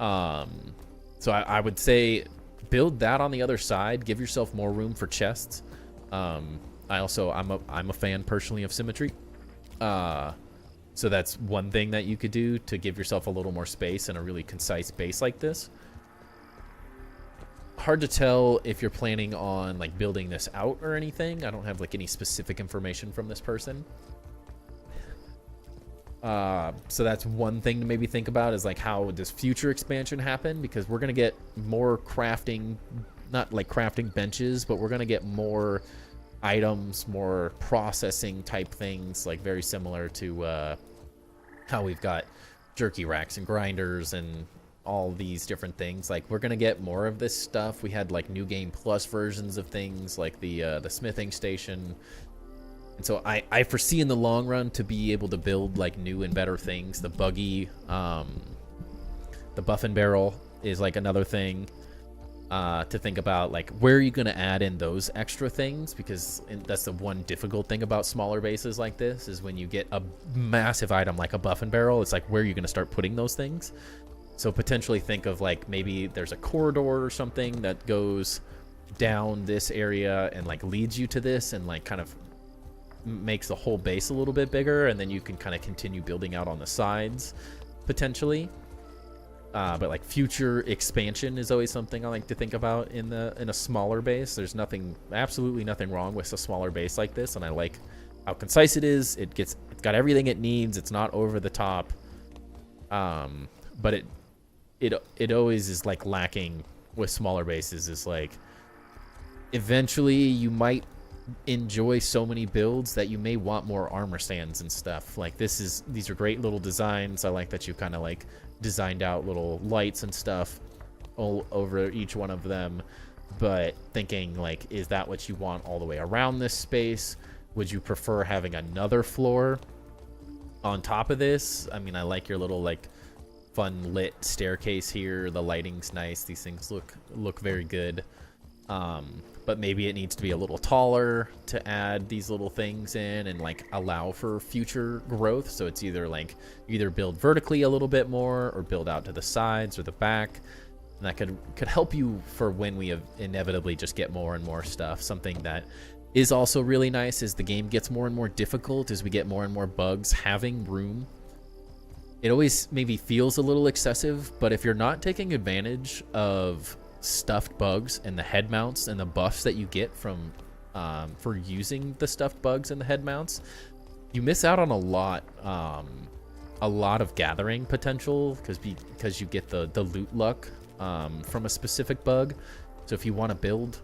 So I would say build that on the other side. Give yourself more room for chests. I'm a fan personally of symmetry. So that's one thing that you could do to give yourself a little more space in a really concise base like this. Hard to tell if you're planning on like building this out or anything. I don't have like any specific information from this person. So that's one thing to maybe think about, is like how would this future expansion happen, because we're gonna get more crafting, not like crafting benches, but we're gonna get more items, more processing type things, like very similar to how we've got jerky racks and grinders and all these different things. Like, we're gonna get more of this stuff. We had like New Game Plus versions of things like the smithing station. And so I foresee in the long run to be able to build like new and better things. The buggy, the buff and barrel is like another thing to think about. Like, where are you going to add in those extra things? Because that's the one difficult thing about smaller bases like this, is when you get a massive item like a buff and barrel, it's like, where are you going to start putting those things? So potentially think of like, maybe there's a corridor or something that goes down this area and like leads you to this and like kind of makes the whole base a little bit bigger, and then you can kind of continue building out on the sides potentially. But like future expansion is always something I like to think about in a smaller base. There's absolutely nothing wrong with a smaller base like this, and I like how concise it is. It's got everything it needs. It's not over the top. But it always is like lacking with smaller bases, is like eventually you might enjoy so many builds that you may want more armor stands and stuff. Like, these are great little designs. I like that you kind of like designed out little lights and stuff all over each one of them, but thinking like, is that what you want all the way around this space? Would you prefer having another floor on top of this? I mean, I like your little like fun lit staircase here. The lighting's nice. These things look very good. But maybe it needs to be a little taller to add these little things in and like allow for future growth. So it's either like, you either build vertically a little bit more or build out to the sides or the back. And that could help you for when we inevitably just get more and more stuff. Something that is also really nice is the game gets more and more difficult as we get more and more bugs. Having room, it always maybe feels a little excessive, but if you're not taking advantage of stuffed bugs and the head mounts and the buffs that you get from for using the stuffed bugs and the head mounts, you miss out on a lot of gathering potential, because you get the loot luck from a specific bug. So if you want to build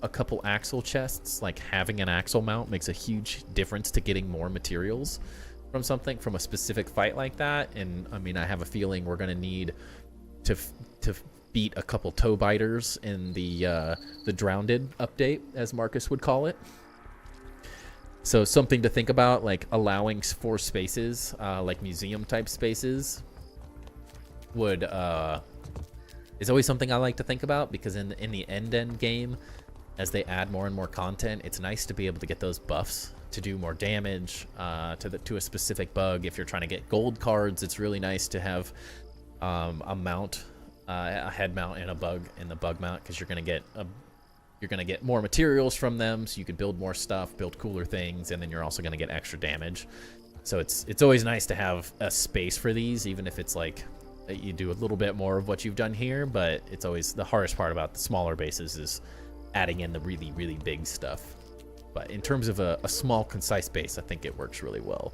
a couple axle chests, like having an axle mount makes a huge difference to getting more materials from a specific fight like that. And I mean, I have a feeling we're going to need to beat a couple toe biters in the drowned update, as Marcus would call it. So something to think about, like allowing for spaces like museum type spaces is always something I like to think about, because in the end game, as they add more and more content, it's nice to be able to get those buffs to do more damage to a specific bug. If you're trying to get gold cards, it's really nice to have a mount, a head mount and a bug in the bug mount, because you're gonna get more materials from them, so you can build more stuff, build cooler things, and then you're also gonna get extra damage. So it's always nice to have a space for these, even if it's like you do a little bit more of what you've done here. But it's always the hardest part about the smaller bases is adding in the really, really big stuff. But in terms of a small, concise base, I think it works really well.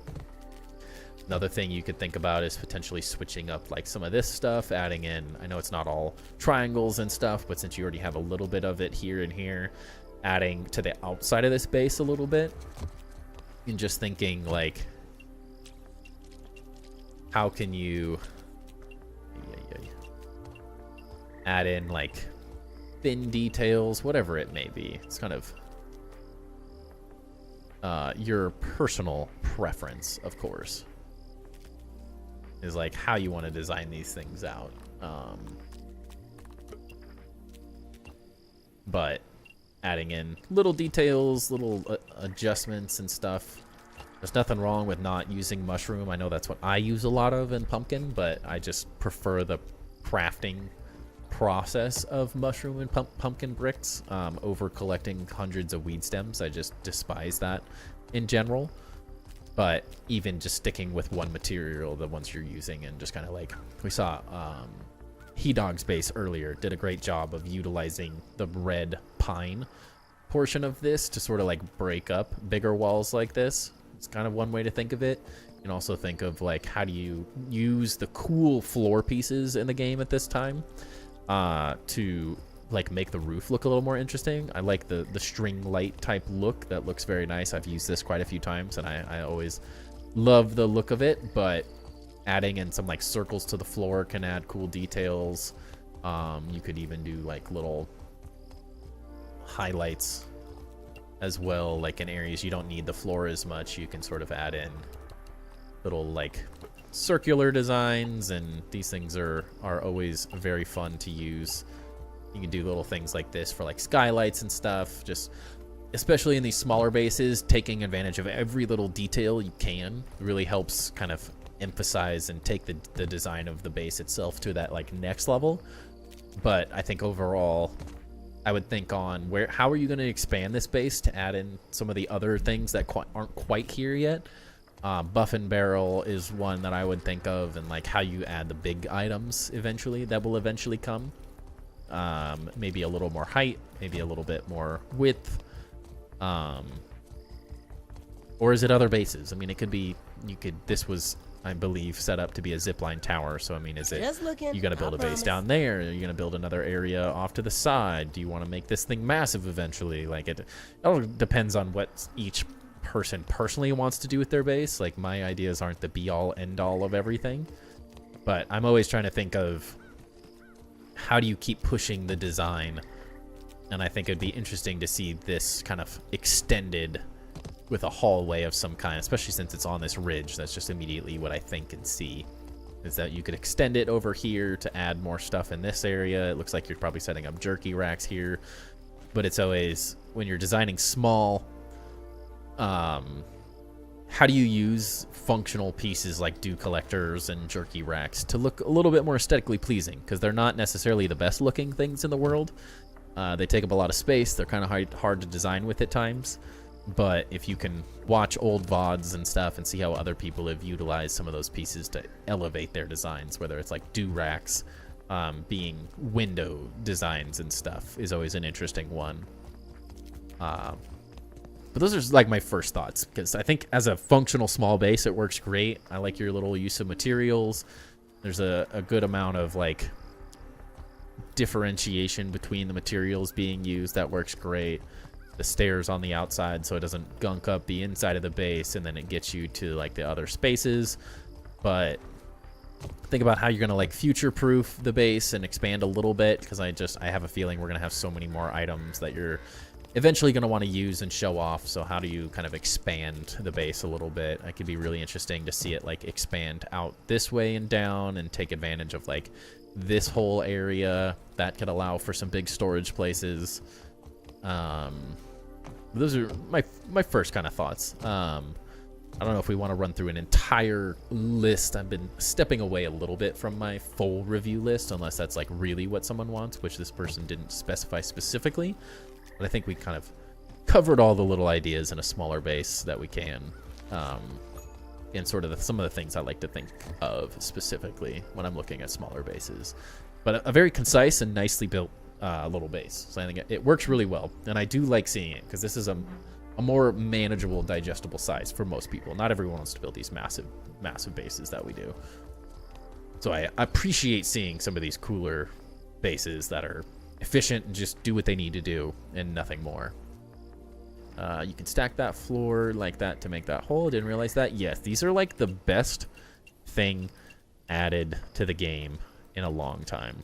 Another thing you could think about is potentially switching up like some of this stuff, adding in, I know it's not all triangles and stuff, but since you already have a little bit of it here and here, adding to the outside of this base a little bit. And just thinking like, how can you add in like thin details, whatever it may be. It's kind of your personal preference, of course, is like how you want to design these things out. But adding in little details, little adjustments and stuff. There's nothing wrong with not using mushroom. I know that's what I use a lot of in pumpkin, but I just prefer the crafting process of mushroom and pumpkin bricks over collecting hundreds of weed stems. I just despise that in general. But even just sticking with one material, the ones you're using, and just kind of like we saw He Dog's base earlier did a great job of utilizing the red pine portion of this to sort of like break up bigger walls like this. It's kind of one way to think of it. You can also think of like, how do you use the cool floor pieces in the game at this time to like make the roof look a little more interesting. I like the string light type look. That looks very nice. I've used this quite a few times and I always love the look of it, but adding in some like circles to the floor can add cool details. You could even do like little highlights as well, like in areas you don't need the floor as much. You can sort of add in little like circular designs, and these things are always very fun to use. You can do little things like this for like skylights and stuff, just especially in these smaller bases. Taking advantage of every little detail you can really helps kind of emphasize and take the design of the base itself to that like next level. But I think overall, I would think on how are you going to expand this base to add in some of the other things that aren't quite here yet. Buff and barrel is one that I would think of, and like how you add the big items eventually that will eventually come. Maybe a little more height, maybe a little bit more width. Or is it other bases? I mean, it could be, this was, I believe, set up to be a zipline tower. So, I mean, is it, you got to build a base down there? Are you going to build another area off to the side? Do you want to make this thing massive eventually? Like, it all depends on what each person personally wants to do with their base. Like, my ideas aren't the be-all, end-all of everything. But I'm always trying to think of how do you keep pushing the design. And I think it'd be interesting to see this kind of extended with a hallway of some kind, especially since it's on this ridge. That's just immediately what I think and see, is that you could extend it over here to add more stuff in this area. It looks like you're probably setting up jerky racks here, but it's always, when you're designing small, how do you use functional pieces like dew collectors and jerky racks to look a little bit more aesthetically pleasing? Because they're not necessarily the best looking things in the world. They take up a lot of space. They're kind of hard to design with at times. But if you can watch old VODs and stuff and see how other people have utilized some of those pieces to elevate their designs, whether it's like dew racks being window designs and stuff, is always an interesting one. But those are like my first thoughts, because I think as a functional small base, it works great. I like your little use of materials. There's a good amount of like differentiation between the materials being used. That works great. The stairs on the outside so it doesn't gunk up the inside of the base, and then it gets you to like the other spaces. But think about how you're going to like future proof the base and expand a little bit, because I have a feeling we're going to have so many more items that you're eventually going to want to use and show off. So how do you kind of expand the base a little bit? It could be really interesting to see it like expand out this way and down and take advantage of like this whole area. That could allow for some big storage places. Those are my first kind of thoughts. I don't know if we want to run through an entire list. I've been stepping away a little bit from my full review list, unless that's like really what someone wants, which this person didn't specify specifically. But I think we kind of covered all the little ideas in a smaller base that we can, and sort of some of the things I like to think of specifically when I'm looking at smaller bases. But a very concise and nicely built little base. So I think it works really well, and I do like seeing it, because this is a more manageable, digestible size for most people. Not everyone wants to build these massive bases that we do. So I appreciate seeing some of these cooler bases that are efficient and just do what they need to do and nothing more. You can stack that floor like that to make that hole. Didn't realize that. Yes, these are like the best thing added to the game in a long time,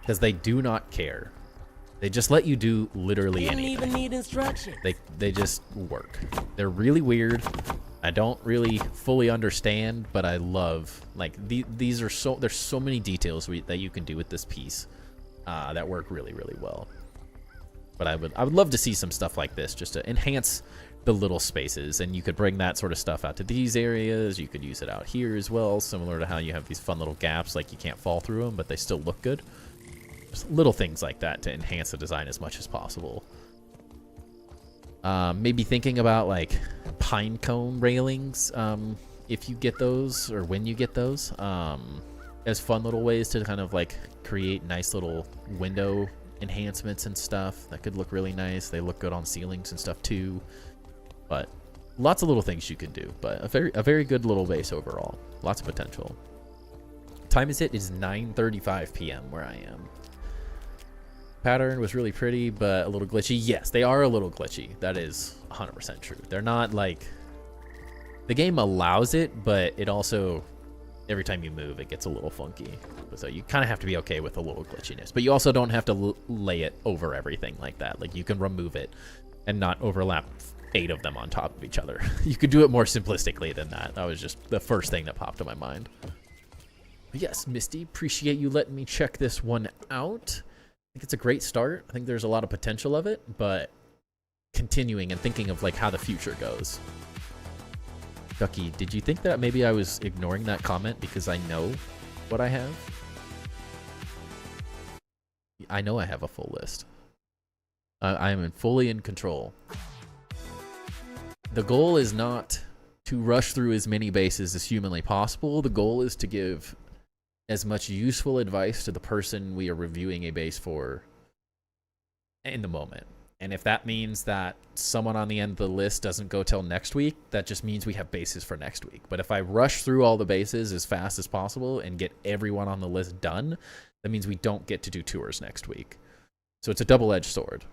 because they do not care. They just let you do literally anything. Didn't even need instructions. They just work. They're really weird. I don't really fully understand, but I love, like, these are there's so many details that you can do with this piece that work really, really well. But I would love to see some stuff like this just to enhance the little spaces, and you could bring that sort of stuff out to these areas. You could use it out here as well, similar to how you have these fun little gaps, like you can't fall through them, but they still look good. Just little things like that to enhance the design as much as possible. Maybe thinking about like pine cone railings, if you get those, or when you get those, as fun little ways to kind of like create nice little window enhancements and stuff that could look really nice. They look good on ceilings and stuff too. But lots of little things you can do, but a very good little base overall. Lots of potential. Time is 9:35 p.m. where I am. Pattern was really pretty, but a little glitchy. Yes, they are a little glitchy. That is 100% true. They're not like, the game allows it, but it also every time you move, it gets a little funky. So you kind of have to be okay with a little glitchiness. But you also don't have to lay it over everything like that. Like, you can remove it and not overlap 8 of them on top of each other. You could do it more simplistically than that. That was just the first thing that popped to my mind. But yes, Misty, appreciate you letting me check this one out. I think it's a great start. I think there's a lot of potential of it, but continuing and thinking of like how the future goes. Ducky, did you think that maybe I was ignoring that comment because I know what I have? I know I have a full list. I am fully in control. The goal is not to rush through as many bases as humanly possible. The goal is to give as much useful advice to the person we are reviewing a base for in the moment. And if that means that someone on the end of the list doesn't go till next week, that just means we have bases for next week. But if I rush through all the bases as fast as possible and get everyone on the list done, that means we don't get to do tours next week. So it's a double-edged sword,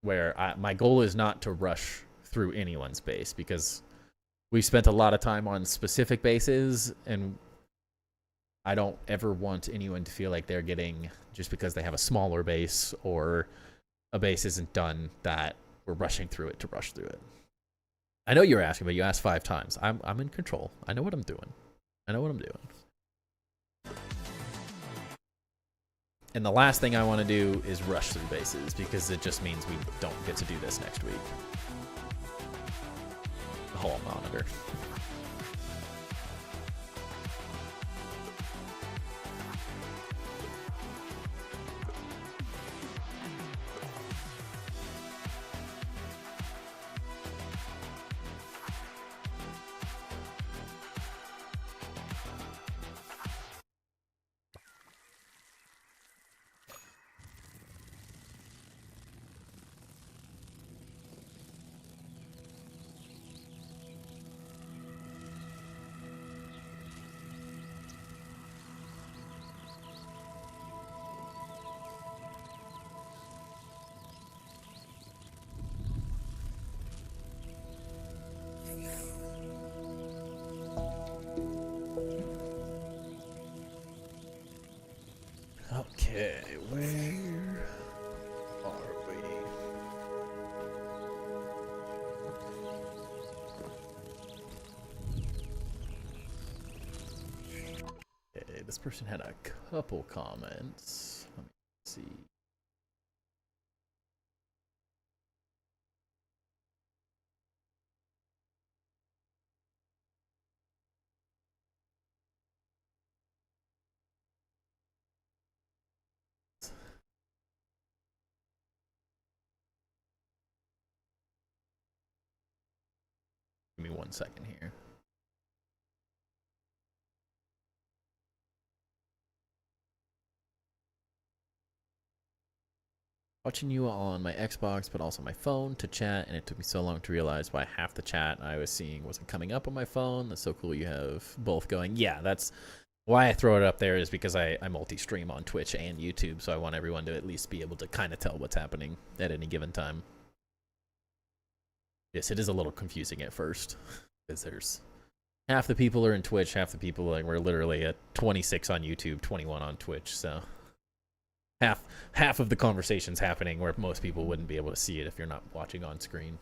where my goal is not to rush through anyone's base, because we've spent a lot of time on specific bases, and I don't ever want anyone to feel like they're getting, just because they have a smaller base or a base isn't done, that we're rushing through it to rush through it. I know you're asking, but you asked 5 times. I'm in control. I know what I'm doing. I know what I'm doing. And the last thing I want to do is rush through bases, because it just means we don't get to do this next week. The hall monitor. Okay, where are we? Okay, this person had a couple comments. Let me see. Give me 1 second here. Watching you on my Xbox, but also my phone to chat, and it took me so long to realize why half the chat I was seeing wasn't coming up on my phone. That's so cool you have both going. Yeah, that's why I throw it up there, is because I multi-stream on Twitch and YouTube, so I want everyone to at least be able to kind of tell what's happening at any given time. Yes, it is a little confusing at first, because there's half the people are in Twitch, half the people, like, we're literally at 26 on YouTube, 21 on Twitch, so half of the conversation's happening where most people wouldn't be able to see it if you're not watching on screen.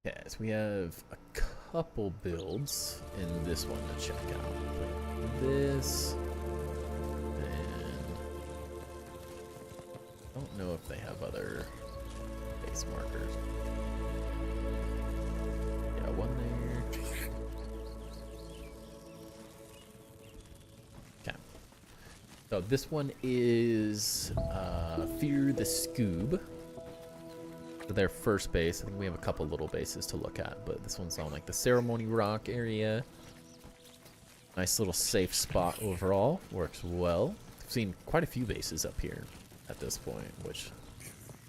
Okay, so we have a couple builds in this one to check out. This, and I don't know if they have other base markers. Yeah, one there. So this one is Fear the Scoob. Their first base. I think we have a couple little bases to look at, but this one's on like the Ceremony Rock area. Nice little safe spot overall. Works well. I've seen quite a few bases up here at this point, which,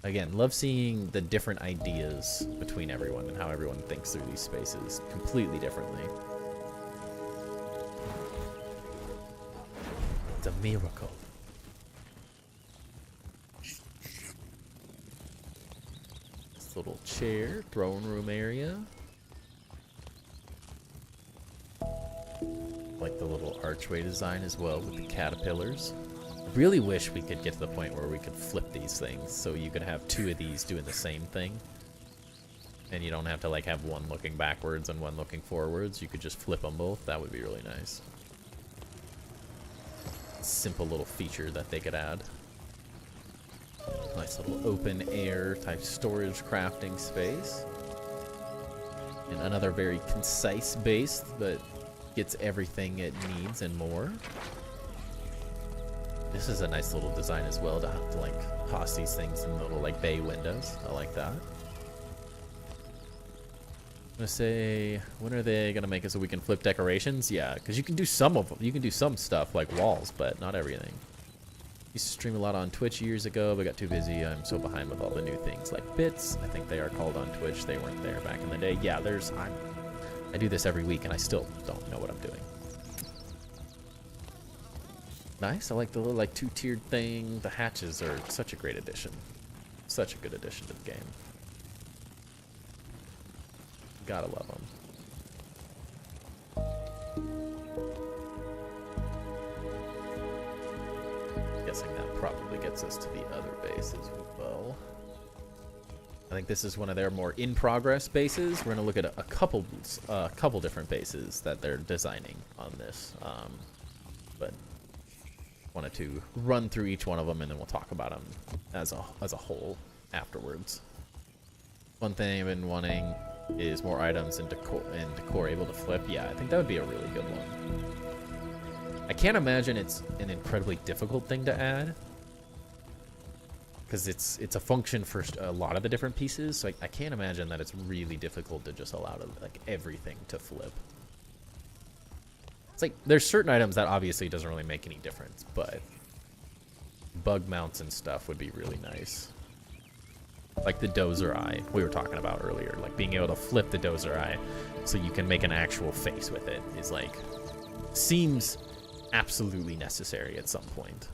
again, love seeing the different ideas between everyone and how everyone thinks through these spaces completely differently. It's a miracle. This little chair, throne room area. like the little archway design as well with the caterpillars. Really wish we could get to the point where we could flip these things so you could have two of these doing the same thing. And you don't have to like have one looking backwards and one looking forwards. You could just flip them both. That would be really nice. Simple little feature that they could add. Nice little open air type storage crafting space. And another very concise base that gets everything it needs and more. This is a nice little design as well to have to like toss these things in little like bay windows. I like that. I'm gonna say, when are they gonna make it so we can flip decorations? Yeah, because you can do some of them. You can do some stuff like walls, but not everything. Used to stream a lot on Twitch years ago, but got too busy. I'm so behind with all the new things like bits. I think they are called on Twitch. They weren't there back in the day. Yeah, I do this every week and I still don't know what I'm doing. Nice. I like the little like two-tiered thing. The hatches are such a great addition. Such a good addition to the game. Gotta love them. Guessing that probably gets us to the other base as well. I think this is one of their more in-progress bases. We're gonna look at a couple different bases that they're designing on this, but wanted to run through each one of them and then we'll talk about them as a whole afterwards. One thing I've been wanting is more items and decor able to flip. Yeah, I think that would be a really good one. I can't imagine it's an incredibly difficult thing to add because it's a function for a lot of the different pieces, so I can't imagine that it's really difficult to just allow like everything to flip. It's like there's certain items that obviously doesn't really make any difference, but bug mounts and stuff would be really nice. Like the dozer eye we were talking about earlier, like being able to flip the dozer eye so you can make an actual face with it is like, seems absolutely necessary at some point.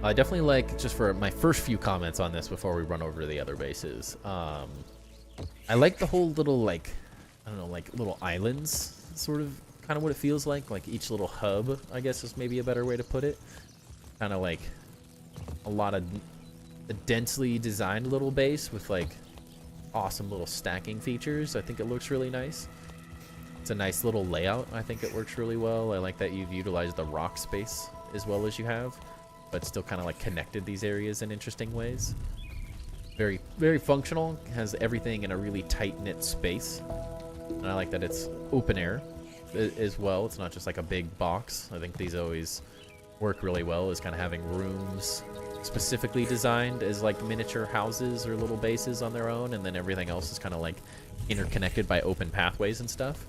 I definitely like, just for my first few comments on this before we run over to the other bases, I like the whole little like, I don't know, like little islands, sort of kind of what it feels like each little hub, I guess is maybe a better way to put it. Kind of like a lot of a densely designed little base with like awesome little stacking features. I think it looks really nice. It's a nice little layout. I think it works really well. I like that you've utilized the rock space as well as you have, but still kind of like connected these areas in interesting ways. Very, very functional. Has everything in a really tight-knit space. And I like that it's open air as well. It's not just like a big box. I think these always work really well, is kind of having rooms specifically designed as like miniature houses or little bases on their own, and then everything else is kind of like interconnected by open pathways and stuff.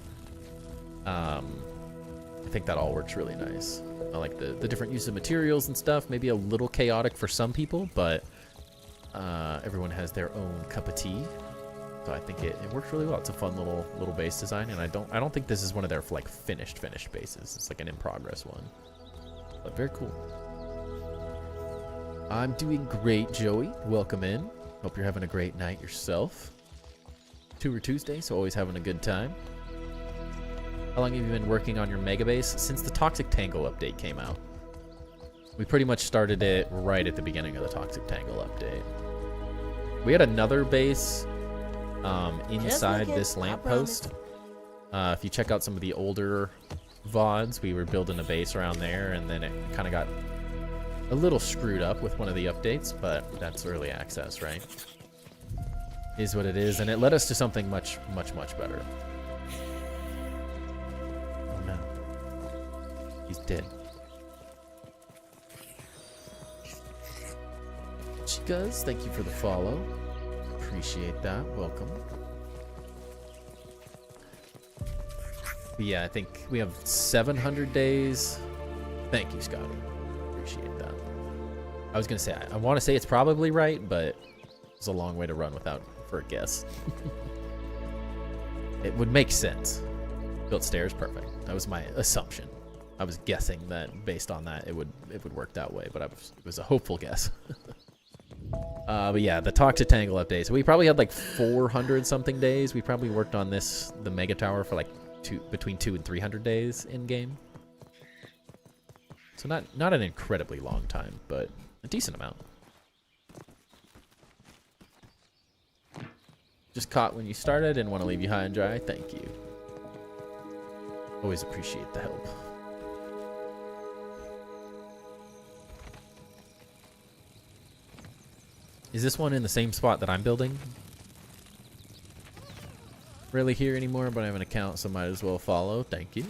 I think that all works really nice. I like the different use of materials and stuff. Maybe a little chaotic for some people, but everyone has their own cup of tea. So I think it works really well. It's a fun little base design, and I don't think this is one of their like finished bases. It's like an in progress one. But very cool. I'm doing great, Joey. Welcome in. Hope you're having a great night yourself. Tour Tuesday, so always having a good time. How long have you been working on your mega base? Since the Toxic Tangle update came out. We pretty much started it right at the beginning of the Toxic Tangle update. We had another base inside this lamppost. If you check out some of the older VODs, we were building a base around there, and then it kind of got a little screwed up with one of the updates, but that's early access, right? Is what it is, and it led us to something much better. Oh no. He's dead. Chicas, thank you for the follow. Appreciate that. Welcome. But yeah, I think we have 700 days. Thank you, Scotty. Appreciate that. I was gonna say, I want to say it's probably right, but it's a long way to run for a guess. It would make sense. Built stairs, perfect. That was my assumption. I was guessing that based on that, it would work that way, but it was a hopeful guess. But yeah, the Talk to Tangle update. So we probably had like 400 something days. We probably worked on the Mega Tower for like between 200 and 300 days in game. So not an incredibly long time, but a decent amount. Just caught when you started and want to leave you high and dry. Thank you. Always appreciate the help. Is this one in the same spot that I'm building? Really here anymore, but I have an account, so might as well follow. Thank you.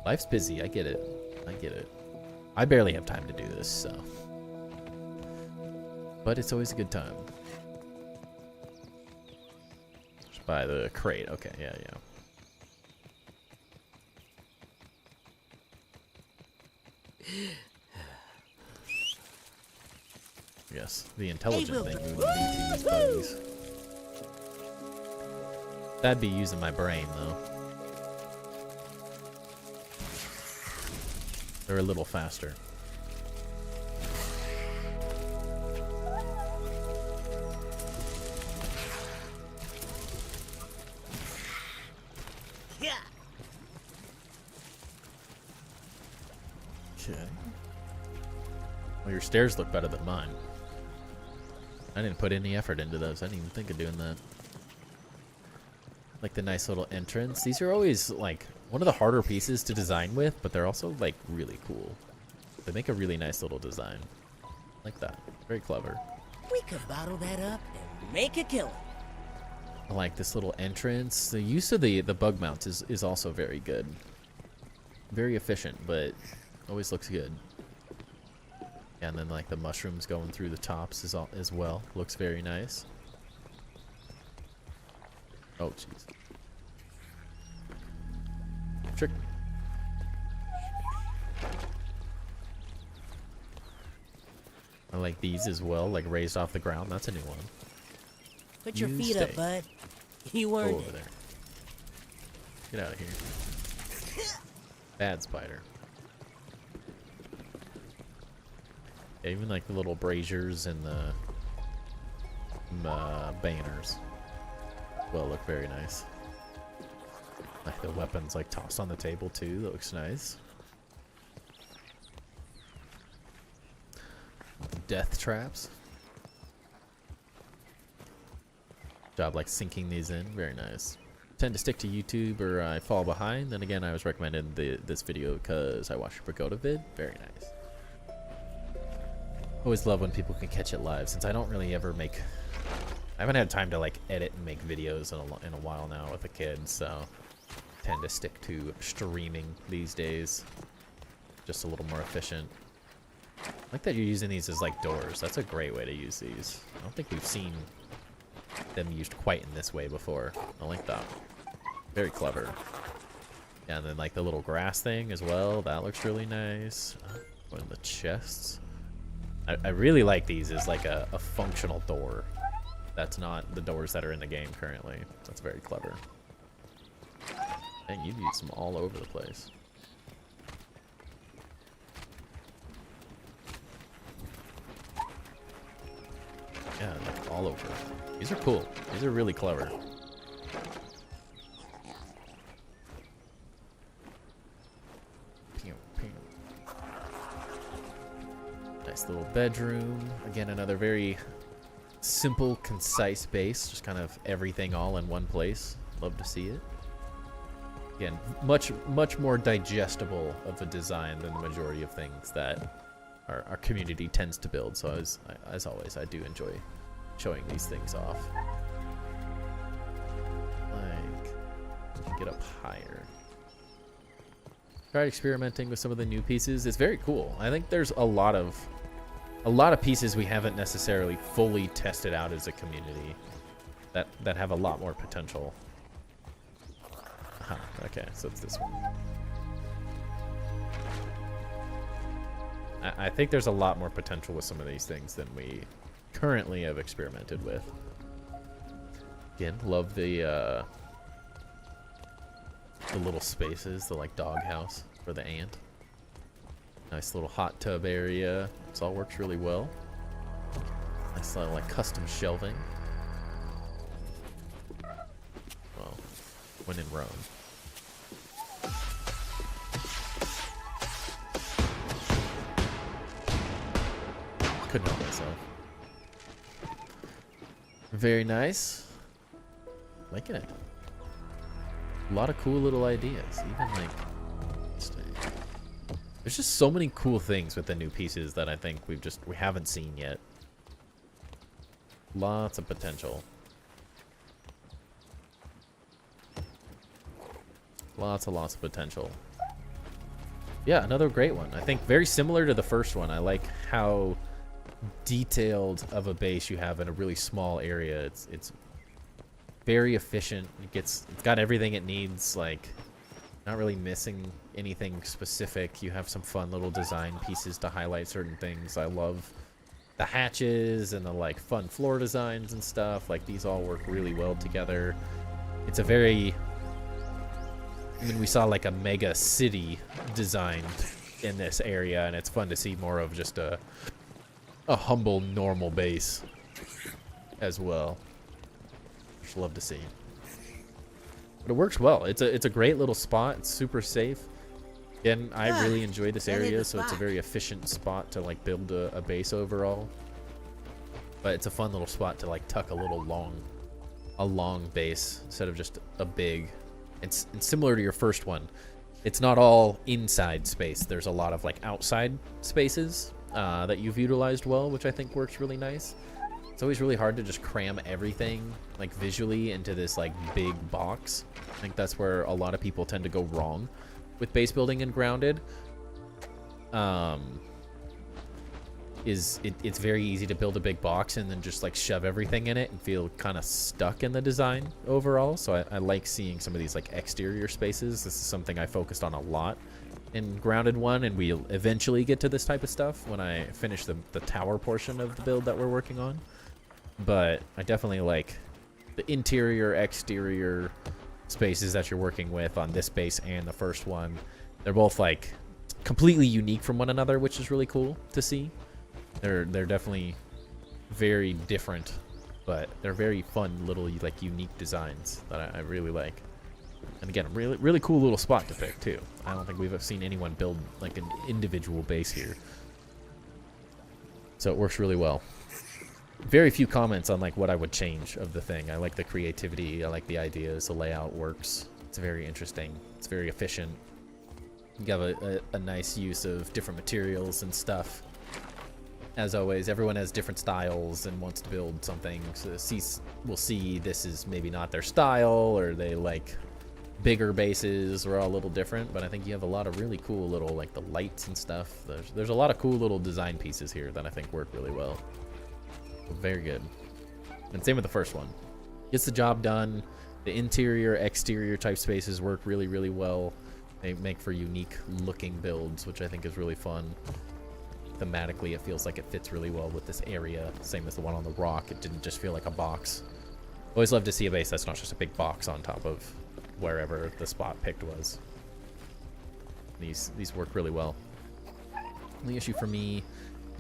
Life's busy. I get it. I get it. I barely have time to do this, so. But it's always a good time. Just buy the crate. Okay, yeah. Yes, the intelligent thing we would do to these bugs. That'd be using my brain, though. They're a little faster. Yeah. Okay. Well, your stairs look better than mine. I didn't put any effort into those. I didn't even think of doing that. Like the nice little entrance. These are always like one of the harder pieces to design with, but they're also like really cool. They make a really nice little design. Like that. Very clever. We could bottle that up and make a killing. I like this little entrance. The use of the bug mounts is also very good. Very efficient, but always looks good. Yeah, and then like the mushrooms going through the tops as well. Looks very nice. Oh, jeez. Trick. I like these as well, like raised off the ground. That's a new one. Put your You feet stay. up, bud. You Go earned over it. there. Get out of here. Bad spider. Yeah, even like the little braziers and the banners will look very nice. Like the weapons like tossed on the table too. That looks nice. Death traps. Job like sinking these in. Very nice. Tend to stick to YouTube or I fall behind. Then again, I was recommended this video because I watched your Pagoda vid. Very nice. Always love when people can catch it live, since I don't really ever make. I haven't had time to like edit and make videos in a while now with a kid, so tend to stick to streaming these days. Just a little more efficient. I like that you're using these as like doors. That's a great way to use these. I don't think we've seen them used quite in this way before. I like that. Very clever. Yeah, and then like the little grass thing as well. That looks really nice. One of the chests. I really like these as like a functional door. That's not the doors that are in the game currently. That's very clever. And you've used them all over the place. Yeah, like all over. These are cool. These are really clever. Nice little bedroom. Again, another very simple, concise base. Just kind of everything all in one place. Love to see it. Again, much more digestible of a design than the majority of things that our community tends to build. So as always, I do enjoy showing these things off. Like, get up higher. Tried experimenting with some of the new pieces. It's very cool. I think there's a lot of pieces we haven't necessarily fully tested out as a community that have a lot more potential. Okay, so it's this one. I think there's a lot more potential with some of these things than we currently have experimented with. Again, love the little spaces, the like doghouse for the ant. Nice little hot tub area. This all works really well. Nice little like custom shelving. Well, when in Rome. Couldn't help myself. Very nice. Liking it. A lot of cool little ideas. Even like, there's just so many cool things with the new pieces that I think we haven't seen yet. Lots of potential. Lots of potential. Yeah, another great one. I think very similar to the first one. I like how detailed of a base you have in a really small area. It's very efficient. It's got everything it needs, like not really missing anything specific. You have some fun little design pieces to highlight certain things. I love the hatches and the like fun floor designs and stuff. Like these all work really well together. It's a very, I mean, we saw like a mega city designed in this area, and it's fun to see more of just a humble, normal base as well. Just love to see. But it works well. It's a great little spot. It's super safe. Again, I really enjoy this area, so it's a very efficient spot to like build a base overall. But it's a fun little spot to like tuck a long base instead of just a big. It's similar to your first one. It's not all inside space. There's a lot of like outside spaces that you've utilized well, which I think works really nice. It's always really hard to just cram everything like visually into this like big box. I think that's where a lot of people tend to go wrong with base building and Grounded. It's very easy to build a big box and then just like shove everything in it and feel kind of stuck in the design overall. So I like seeing some of these like exterior spaces. This is something I focused on a lot in Grounded 1, and we'll eventually get to this type of stuff when I finish the tower portion of the build that we're working on. But I definitely like the interior, exterior spaces that you're working with on this base and the first one. They're both like completely unique from one another, which is really cool to see. They're definitely very different, but they're very fun little like unique designs that I really like. And again, a really cool little spot to pick too. I don't think we've seen anyone build like an individual base here, so it works really well. Very few comments on like what I would change of the thing. I like the creativity. I like the ideas. The layout works. It's very interesting. It's very efficient. You have a nice use of different materials and stuff. As always, everyone has different styles and wants to build something. So we'll see this is maybe not their style, or they like bigger bases. We're all a little different, but I think you have a lot of really cool little like the lights and stuff. There's a lot of cool little design pieces here that I think work really well. Very good. And same with the first one. Gets the job done. The interior, exterior type spaces work really well. They make for unique looking builds, which I think is really fun. Thematically, it feels like it fits really well with this area. Same as the one on the rock. It didn't just feel like a box. Always love to see a base that's not just a big box on top of wherever the spot picked was. These work really well. The issue for me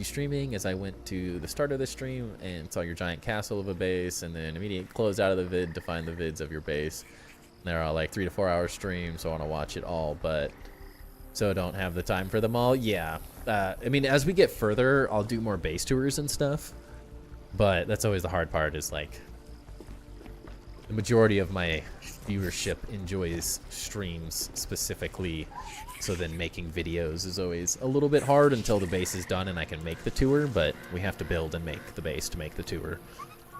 streaming as I went to the start of the stream and saw your giant castle of a base, and then immediately closed out of the vid to find the vids of your base. They're all like 3 to 4 hour streams, so I want to watch it all, but so don't have the time for them all. Yeah, I mean, as we get further, I'll do more base tours and stuff, but that's always the hard part, is like the majority of my viewership enjoys streams specifically. So then making videos is always a little bit hard until the base is done and I can make the tour, but we have to build and make the base to make the tour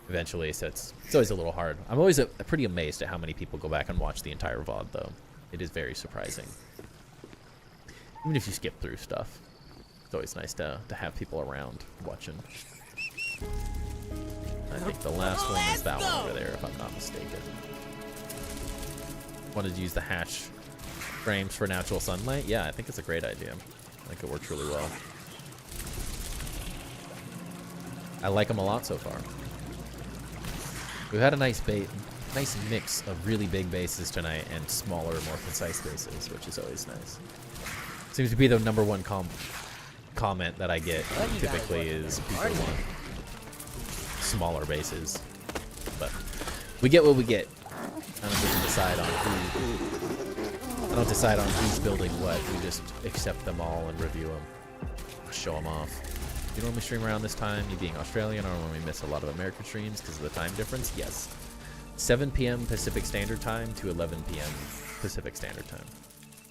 eventually, so it's always a little hard. I'm always pretty amazed at how many people go back and watch the entire VOD, though. It is very surprising. Even if you skip through stuff, it's always nice to have people around watching. I think the last one is that one over there, if I'm not mistaken. Wanted to use the hatch frames for natural sunlight. Yeah, I think it's a great idea. I think it works really well. I like them a lot so far. We've had a nice mix of really big bases tonight and smaller, more concise bases, which is always nice. Seems to be the #1 comment that I get typically is people want smaller bases. But we get what we get. I don't get to decide on who. I don't decide on who's building what. We just accept them all and review them, show them off. You normally stream around this time. You being Australian, I normally miss a lot of American streams because of the time difference. Yes, 7 p.m. Pacific Standard Time to 11 p.m. Pacific Standard Time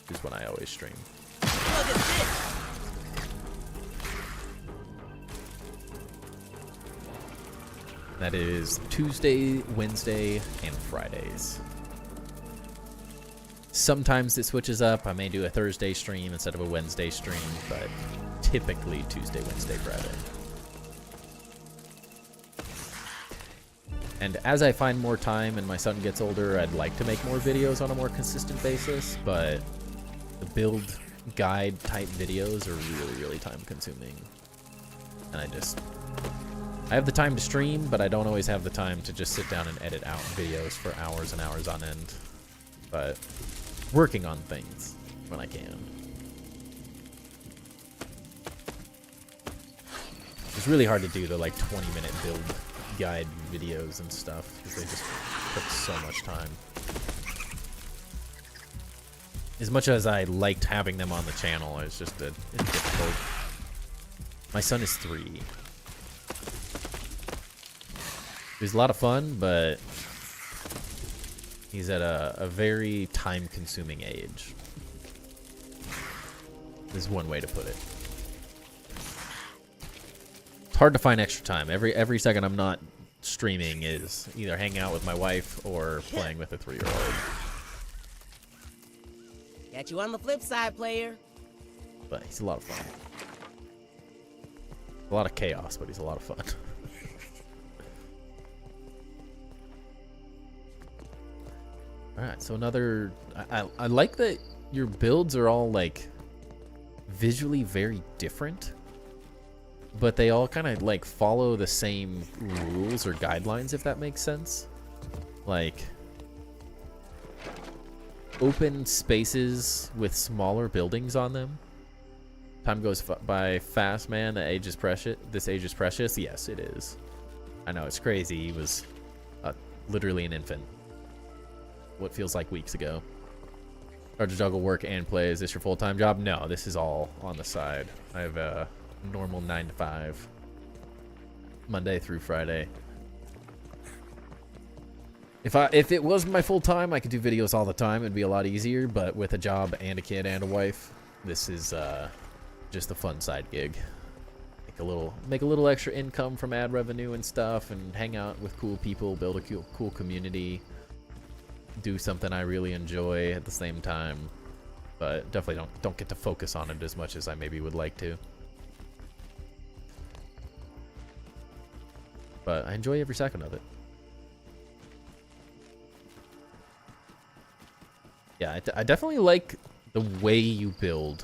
is when I always stream. Look at this! That is Tuesday, Wednesday, and Fridays. Sometimes it switches up. I may do a Thursday stream instead of a Wednesday stream, but typically Tuesday, Wednesday, Friday. And as I find more time and my son gets older, I'd like to make more videos on a more consistent basis, but the build guide type videos are really, really time consuming. And I have the time to stream, but I don't always have the time to just sit down and edit out videos for hours and hours on end. But working on things when I can. It's really hard to do the like 20-minute build guide videos and stuff because they just took so much time. As much as I liked having them on the channel, it's difficult. My son is 3. It was a lot of fun, but he's at a very time-consuming age. This is one way to put it. It's hard to find extra time. Every second I'm not streaming is either hanging out with my wife or playing with a 3-year-old. Got you on the flip side, player. But he's a lot of fun. A lot of chaos, but he's a lot of fun. Alright, so another... I like that your builds are all, like, visually very different. But they all kind of, like, follow the same rules or guidelines, if that makes sense. Like, open spaces with smaller buildings on them. Time goes by fast, man. The age is precious. This age is precious. Yes, it is. I know, it's crazy. He was literally an infant. What feels like weeks ago. Hard to juggle work and play. Is this your full-time job? No, this is all on the side. I have a normal 9 to 5. Monday through Friday. If it was my full-time, I could do videos all the time. It'd be a lot easier, but with a job and a kid and a wife, this is just a fun side gig. Make a little extra income from ad revenue and stuff, and hang out with cool people, build a cool community. Do something I really enjoy at the same time, but definitely don't get to focus on it as much as I maybe would like to. But I enjoy every second of it. Yeah, I definitely like the way you build.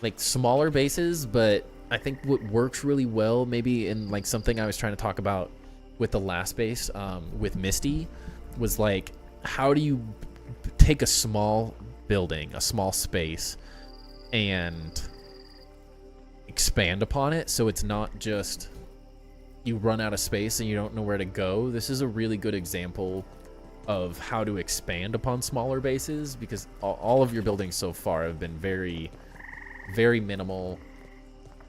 Like smaller bases, but I think what works really well, maybe in like something I was trying to talk about with the last base, with Misty, was like, how do you take a small building, a small space, and expand upon it so it's not just you run out of space and you don't know where to go. This is a really good example of how to expand upon smaller bases, because all of your buildings so far have been very, very minimal.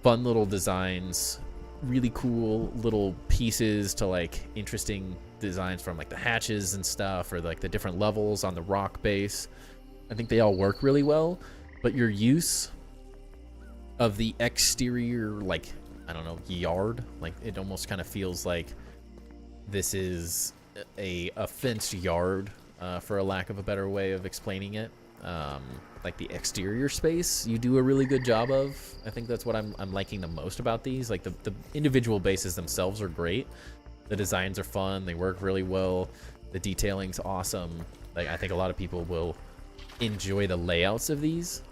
Fun little designs, really cool little pieces to like interesting designs from like the hatches and stuff, or like the different levels on the rock base. I think they all work really well, but your use of the exterior, like, I don't know, yard, like it almost kind of feels like this is a fenced yard, for a lack of a better way of explaining it. Like the exterior space you do a really good job of. I think that's what I'm liking the most about these. Like the individual bases themselves are great. The designs are fun. They work really well. The detailing's awesome. Like I think a lot of people will enjoy the layouts of these.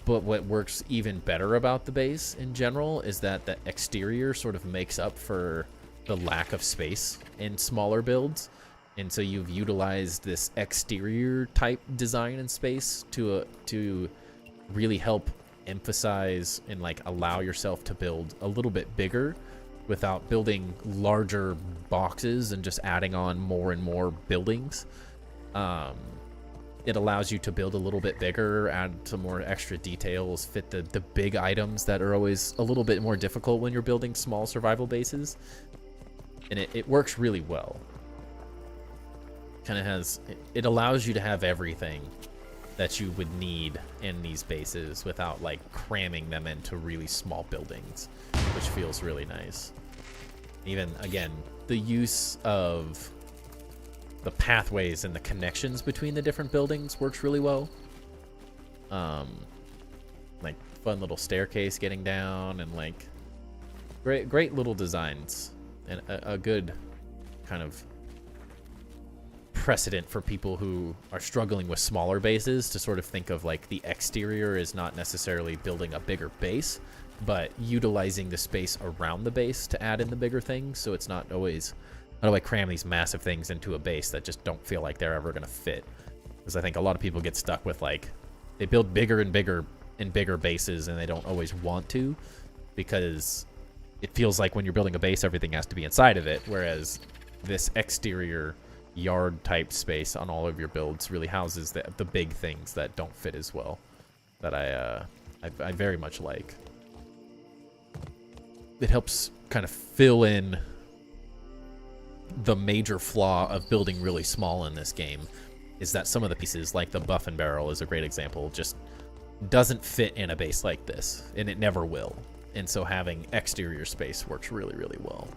But what works even better about the base in general is that the exterior sort of makes up for the lack of space in smaller builds. And so you've utilized this exterior type design and space to really help emphasize and like allow yourself to build a little bit bigger without building larger boxes and just adding on more and more buildings. It allows you to build a little bit bigger, add some more extra details, fit the big items that are always a little bit more difficult when you're building small survival bases. And it works really well. Kind of has, it allows you to have everything that you would need in these bases without like cramming them into really small buildings, which feels really nice. Even, again, the use of the pathways and the connections between the different buildings works really well. Like fun little staircase getting down, and like great little designs, and a good kind of precedent for people who are struggling with smaller bases to sort of think of like the exterior is not necessarily building a bigger base, but utilizing the space around the base to add in the bigger things. So it's not always, how do I cram these massive things into a base that just don't feel like they're ever going to fit? Because I think a lot of people get stuck with like, they build bigger and bigger and bigger bases, and they don't always want to, because it feels like when you're building a base, everything has to be inside of it. Whereas this exterior yard type space on all of your builds really houses the big things that don't fit as well, that I very much like. It helps kind of fill in the major flaw of building really small in this game, is that some of the pieces, like the buff and barrel is a great example, just doesn't fit in a base like this, and it never will. And so having exterior space works really, really well.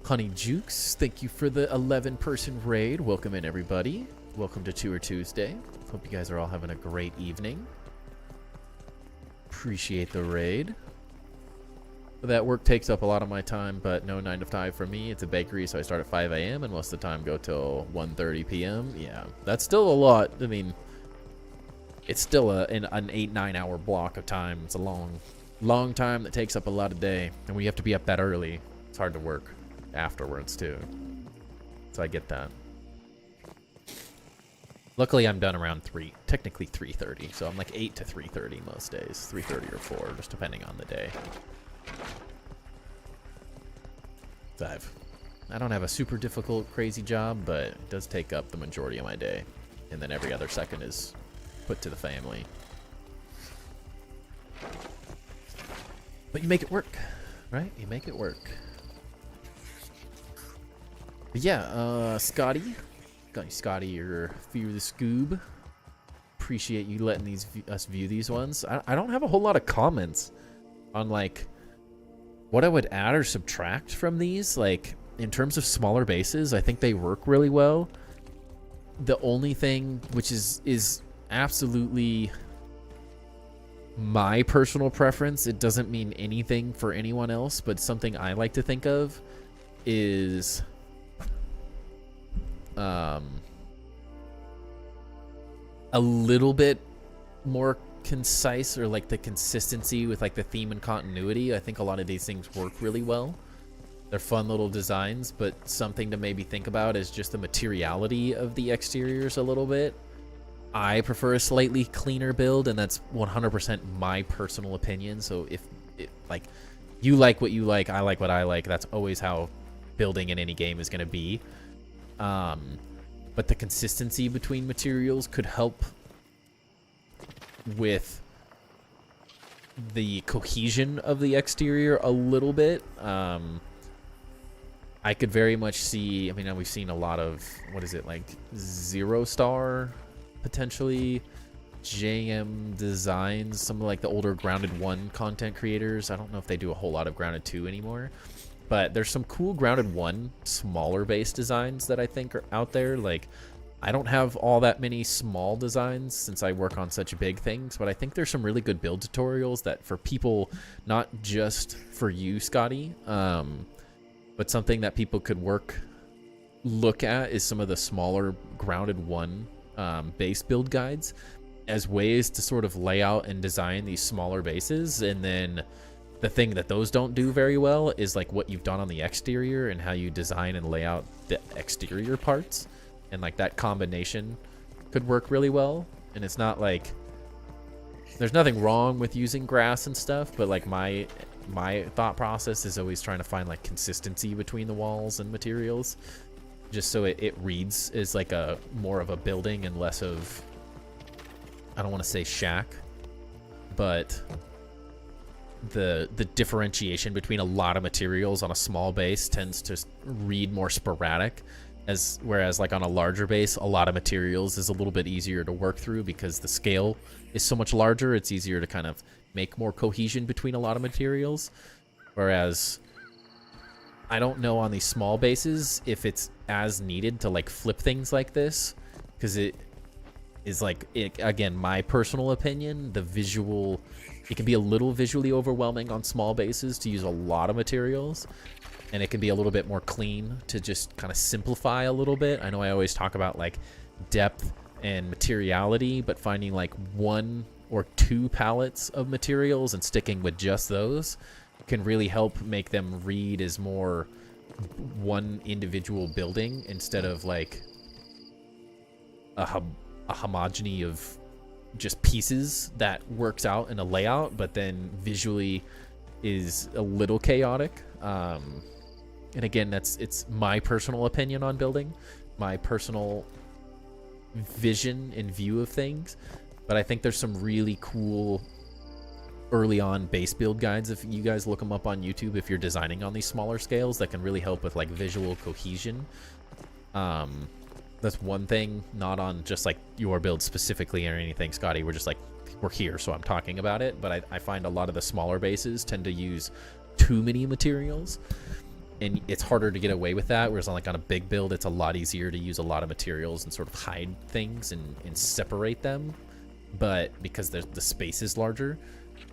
Honey Jukes, thank you for the 11-person raid. Welcome in, everybody. Welcome to Tour Tuesday. Hope you guys are all having a great evening. Appreciate the raid. That work takes up a lot of my time, but no 9 to 5 for me. It's a bakery, so I start at 5 a.m. and most of the time go till 1:30 p.m. Yeah, that's still a lot. I mean, it's still an 8-9 hour block of time. It's a long time that takes up a lot of day, and we have to be up that early. It's hard to work afterwards too, so I get that. Luckily I'm done around 3, technically 3:30, so I'm like 8 to 3:30 most days, 3:30 or 4, just depending on the day. So I don't have a super difficult crazy job, but it does take up the majority of my day, and then every other second is put to the family. But you make it work, right? You make it work. But yeah, Scotty, you're Fear the Scoob. Appreciate you letting us view these ones. I don't have a whole lot of comments on like what I would add or subtract from these. Like in terms of smaller bases, I think they work really well. The only thing, which is absolutely my personal preference, it doesn't mean anything for anyone else, but something I like to think of, is a little bit more concise, or like the consistency with like the theme and continuity. I think a lot of these things work really well. They're fun little designs, but something to maybe think about is just the materiality of the exteriors a little bit. I prefer a slightly cleaner build, and that's 100% my personal opinion. So if like you like what you like, I like what I like, that's always how building in any game is going to be. But the consistency between materials could help with the cohesion of the exterior a little bit. I could very much see, I mean, we've seen a lot of, what is it, like Zero Star, potentially, JM Designs, some of like the older Grounded 1 content creators. I don't know if they do a whole lot of Grounded 2 anymore, but there's some cool Grounded 1 smaller base designs that I think are out there. Like, I don't have all that many small designs since I work on such big things, but I think there's some really good build tutorials that for people, not just for you, Scotty, but something that people could look at is some of the smaller Grounded 1 base build guides as ways to sort of lay out and design these smaller bases. And then the thing that those don't do very well is like what you've done on the exterior and how you design and lay out the exterior parts. And like that combination could work really well. And it's not like there's nothing wrong with using grass and stuff, but like my thought process is always trying to find like consistency between the walls and materials, just so it reads as like a more of a building and less of, I don't want to say shack, but the differentiation between a lot of materials on a small base tends to read more sporadic, whereas like on a larger base, a lot of materials is a little bit easier to work through because the scale is so much larger. It's easier to kind of make more cohesion between a lot of materials. Whereas I don't know on these small bases if it's as needed to like flip things like this, because it is like, again, my personal opinion, it can be a little visually overwhelming on small bases to use a lot of materials. And it can be a little bit more clean to just kind of simplify a little bit. I know I always talk about like depth and materiality, but finding like 1 or 2 palettes of materials and sticking with just those can really help make them read as more one individual building instead of like a homogeny of just pieces that works out in a layout, but then visually is a little chaotic. And again, it's my personal opinion on building, my personal vision and view of things. But I think there's some really cool early on base build guides, if you guys look them up on YouTube, if you're designing on these smaller scales, that can really help with like visual cohesion. That's one thing, not on just like your build specifically or anything, Scotty. We're here, so I'm talking about it. But I find a lot of the smaller bases tend to use too many materials, and it's harder to get away with that. Whereas on a big build, it's a lot easier to use a lot of materials and sort of hide things and separate them. But because the space is larger,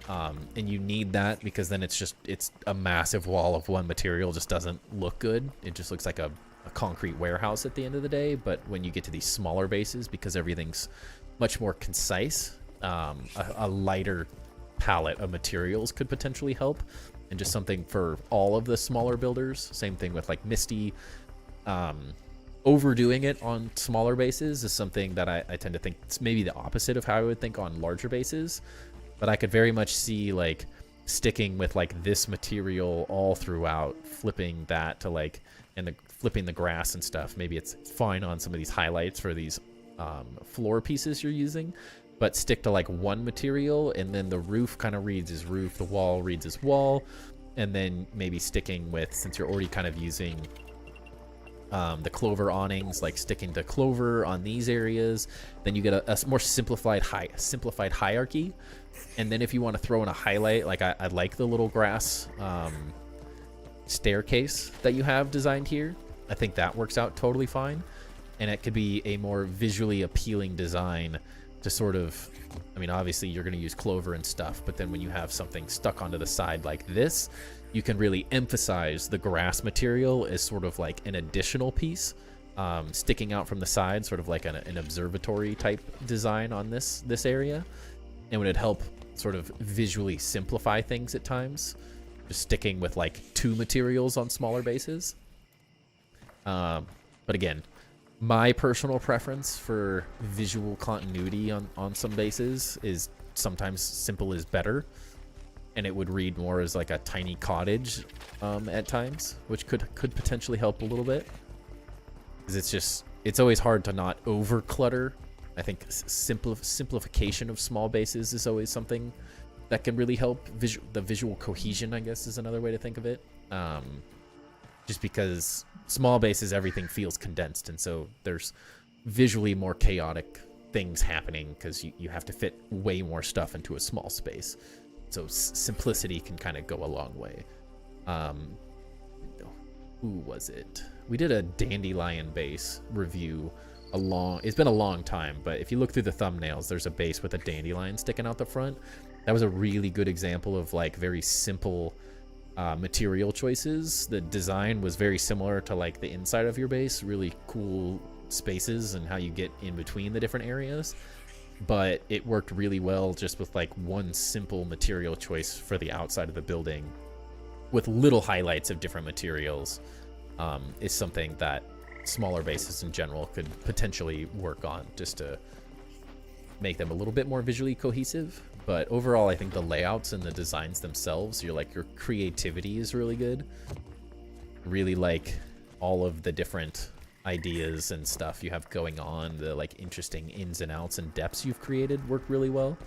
and you need that, because then it's a massive wall of one material just doesn't look good. It just looks like a concrete warehouse at the end of the day. But when you get to these smaller bases, because everything's much more concise, a lighter palette of materials could potentially help. And just something for all of the smaller builders. Same thing with like Misty. Overdoing it on smaller bases is something that I tend to think it's maybe the opposite of how I would think on larger bases. But I could very much see like sticking with like this material all throughout, flipping that to like, and flipping the grass and stuff. Maybe it's fine on some of these highlights for these floor pieces you're using, but stick to like one material, and then the roof kind of reads as roof, the wall reads as wall, and then maybe sticking with, since you're already kind of using the clover awnings, like sticking to clover on these areas, then you get a more simplified hierarchy. And then if you want to throw in a highlight, like I like the little grass staircase that you have designed here. I think that works out totally fine, and it could be a more visually appealing design to sort of, I mean, obviously you're going to use clover and stuff, but then when you have something stuck onto the side like this, you can really emphasize the grass material as sort of like an additional piece, sticking out from the side, sort of like an observatory type design on this area. And would it help sort of visually simplify things at times, just sticking with like 2 materials on smaller bases. But again, my personal preference for visual continuity on some bases is sometimes simple is better, and it would read more as like a tiny cottage at times, which could potentially help a little bit, because it's always hard to not over clutter. I think simplification of small bases is always something that can really help. The visual cohesion, I guess, is another way to think of it. Just because small bases, everything feels condensed, and so there's visually more chaotic things happening because you have to fit way more stuff into a small space. So simplicity can kind of go a long way. Who was it? We did a dandelion base review it's been a long time, but if you look through the thumbnails, there's a base with a dandelion sticking out the front. That was a really good example of like very simple material choices. The design was very similar to like the inside of your base, really cool spaces and how you get in between the different areas, but it worked really well just with like one simple material choice for the outside of the building with little highlights of different materials. Is something that smaller bases in general could potentially work on, just to make them a little bit more visually cohesive. But overall, I think the layouts and the designs themselves, your creativity is really good. Really like all of the different ideas and stuff you have going on, the like interesting ins and outs and depths you've created work really well.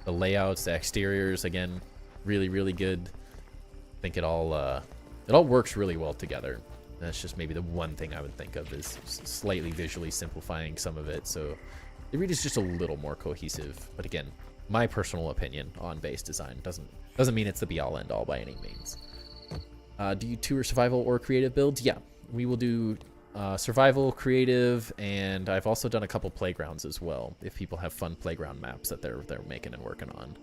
The layouts, the exteriors, again, really, really good. I think it all works really well together. That's just maybe the one thing I would think of is slightly visually simplifying some of it, so the read is just a little more cohesive. But again, my personal opinion on base design doesn't mean it's the be-all end-all by any means. Do you tour survival or creative builds? Yeah, we will do survival, creative, and I've also done a couple playgrounds as well, if people have fun playground maps that they're making and working on.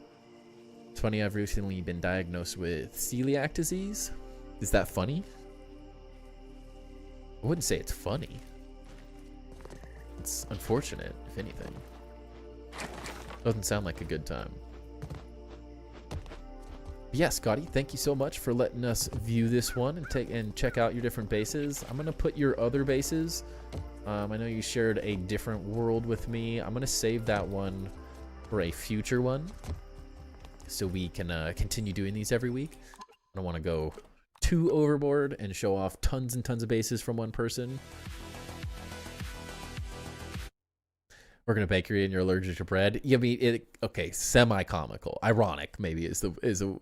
It's funny, I've recently been diagnosed with celiac disease. Is that funny? I wouldn't say it's funny. It's unfortunate, if anything. Doesn't sound like a good time. Yeah, Scotty, thank you so much for letting us view this one and check out your different bases. I'm gonna put your other bases. I know you shared a different world with me. I'm gonna save that one for a future one, so we can continue doing these every week. I don't want to go too overboard and show off tons and tons of bases from one person. Work in a bakery and you're allergic to bread. Yeah, I mean, okay, semi-comical, ironic maybe is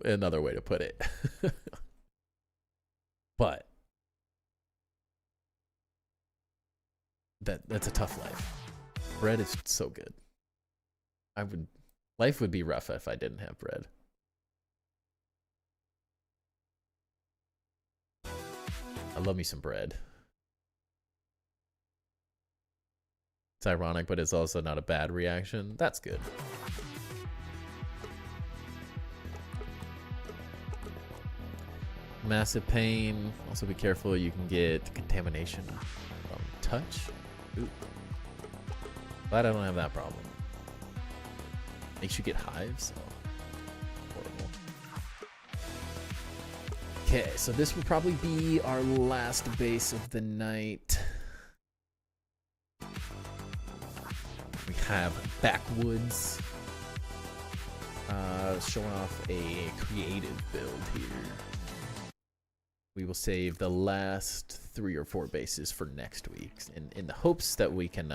another way to put it. But that's a tough life. Bread is so good. Life would be rough if I didn't have bread. I love me some bread. It's ironic, but it's also not a bad reaction. That's good. Massive pain. Also be careful, you can get contamination from touch. Ooh. Glad I don't have that problem. Makes you get hives. Oh, horrible. Okay, so this will probably be our last base of the night. We have backwoods. Showing off a creative build here. We will save the last 3 or 4 bases for next week, in the hopes that we can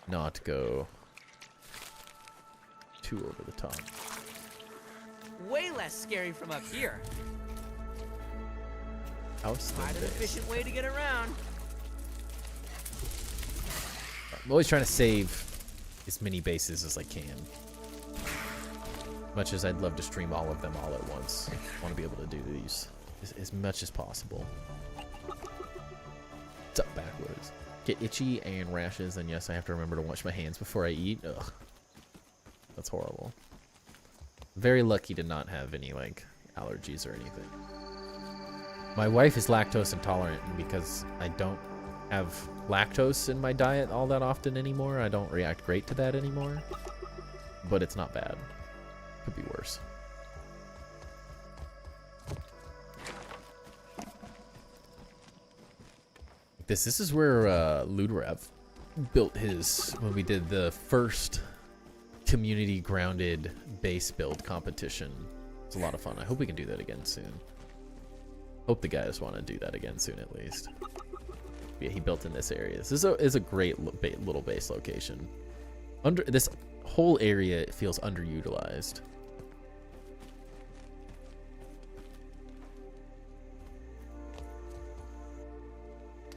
not go too over the top. Way less scary from up here. House Quite an efficient way to get around. I'm always trying to save as many bases as I can. Much as I'd love to stream all of them all at once. I want to be able to do these as much as possible. What's up, backwards? Get itchy and rashes, and yes, I have to remember to wash my hands before I eat. Ugh. That's horrible. Very lucky to not have any, like, allergies or anything. My wife is lactose intolerant, and because I don't have lactose in my diet all that often anymore, I don't react great to that anymore. But it's not bad. Could be worse. This is where Ludorev built his, when we did the first community grounded base build competition. It's a lot of fun. I hope we can do that again soon. Hope the guys want to do that again soon at least. Yeah, he built in this area. This is a great little base location. This whole area feels underutilized.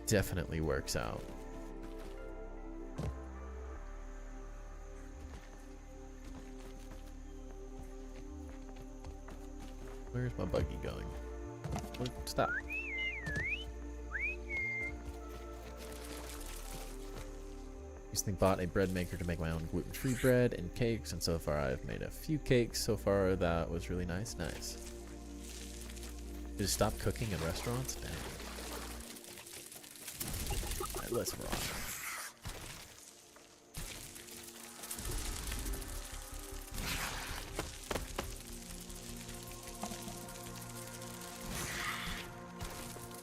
Definitely works out. Where's my buggy going? Stop. Recently bought a bread maker to make my own gluten-free bread and cakes, and so far I've made a few cakes. So far that was really nice. Nice. Just stop cooking in restaurants? Dang. Alright, let's rock.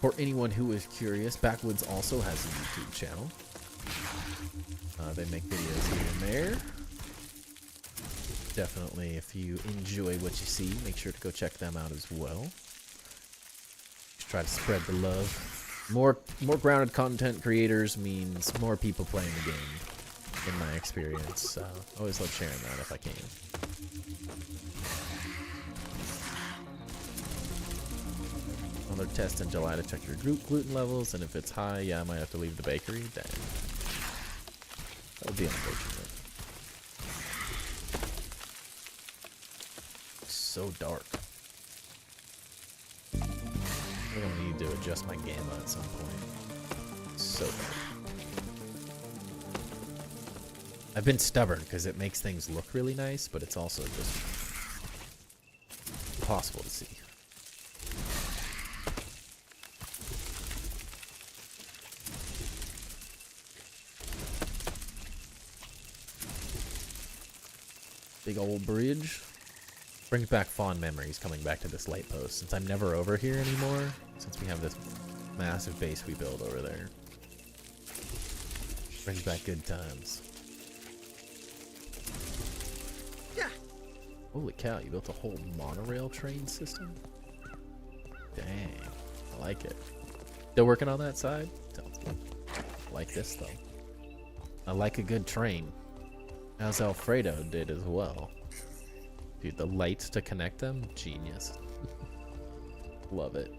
For anyone who is curious, Backwoods also has a YouTube channel. They make videos here and there. Definitely, if you enjoy what you see, make sure to go check them out as well. Just try to spread the love. More grounded content creators means more people playing the game, in my experience. Always love sharing that if I can. Another test in July to check your gluten levels, and if it's high, yeah, I might have to leave the bakery. Dang. That would be unfortunate. So dark. I'm gonna need to adjust my gamma at some point. So dark. I've been stubborn because it makes things look really nice, but it's also just impossible to see. Big old bridge. Brings back fond memories coming back to this light post, since I'm never over here anymore, since we have this massive base we build over there. Brings back good times. Yeah. Holy cow, you built a whole monorail train system? Dang, I like it. Still working on that side? Sounds good. I like this though. I like a good train, as Alfredo did as well. Dude, the lights to connect them, genius. Love it.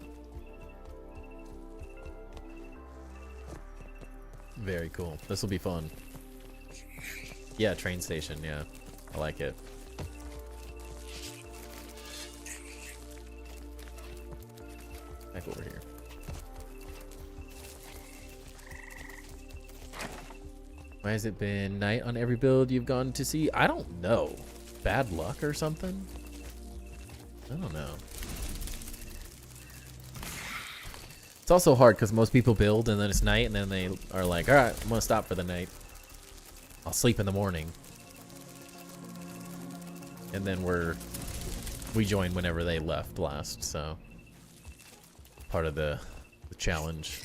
Very cool. This will be fun. Yeah, train station, yeah. I like it. Back over here. Why has it been night on every build you've gone to see? I don't know. Bad luck or something? I don't know. It's also hard because most people build and then it's night and then they are like, alright, I'm gonna stop for the night. I'll sleep in the morning. And then we join whenever they left last, so part of the challenge.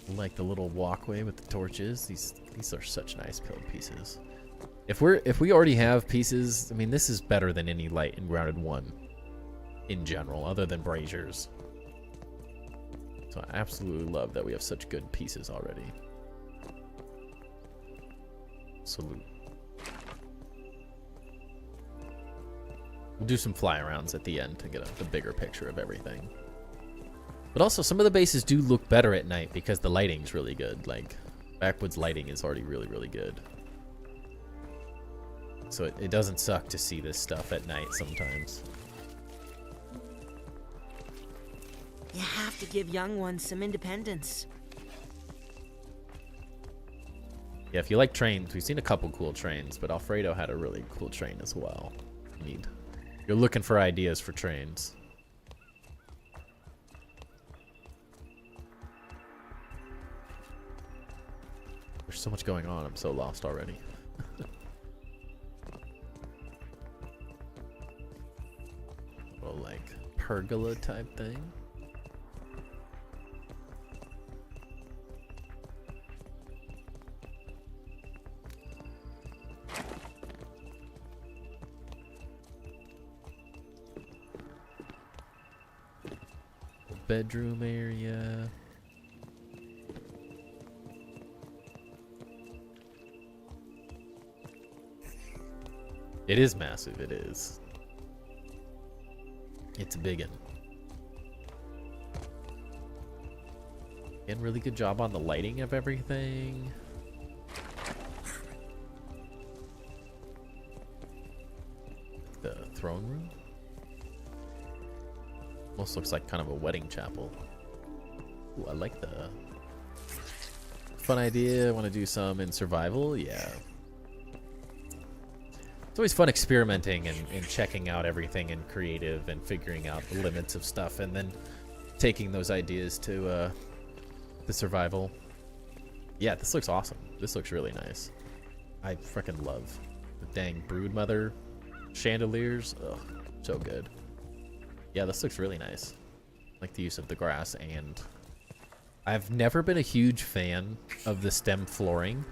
I like the little walkway with the torches. These are such nice build pieces. If we already have pieces, I mean, this is better than any light and grounded one in general, other than braziers. So I absolutely love that we have such good pieces already. Salute. We'll do some fly arounds at the end to get the bigger picture of everything. But also, some of the bases do look better at night because the lighting's really good. Like, Backwoods lighting is already really, really good. So it doesn't suck to see this stuff at night sometimes. You have to give young ones some independence. Yeah, if you like trains, we've seen a couple cool trains, but Alfredo had a really cool train as well. You're looking for ideas for trains. There's so much going on, I'm so lost already. Well, like pergola type thing. Bedroom area. It is massive, it is. It's a big one. And really good job on the lighting of everything. The throne room. Almost looks like kind of a wedding chapel. Ooh, I like the fun idea. I want to do some in survival. Yeah. It's always fun experimenting and checking out everything in creative and figuring out the limits of stuff and then taking those ideas to the survival. Yeah, this looks awesome. This looks really nice. I freaking love the dang broodmother chandeliers. Ugh, so good. Yeah, this looks really nice. Like the use of the grass, and I've never been a huge fan of the stem flooring,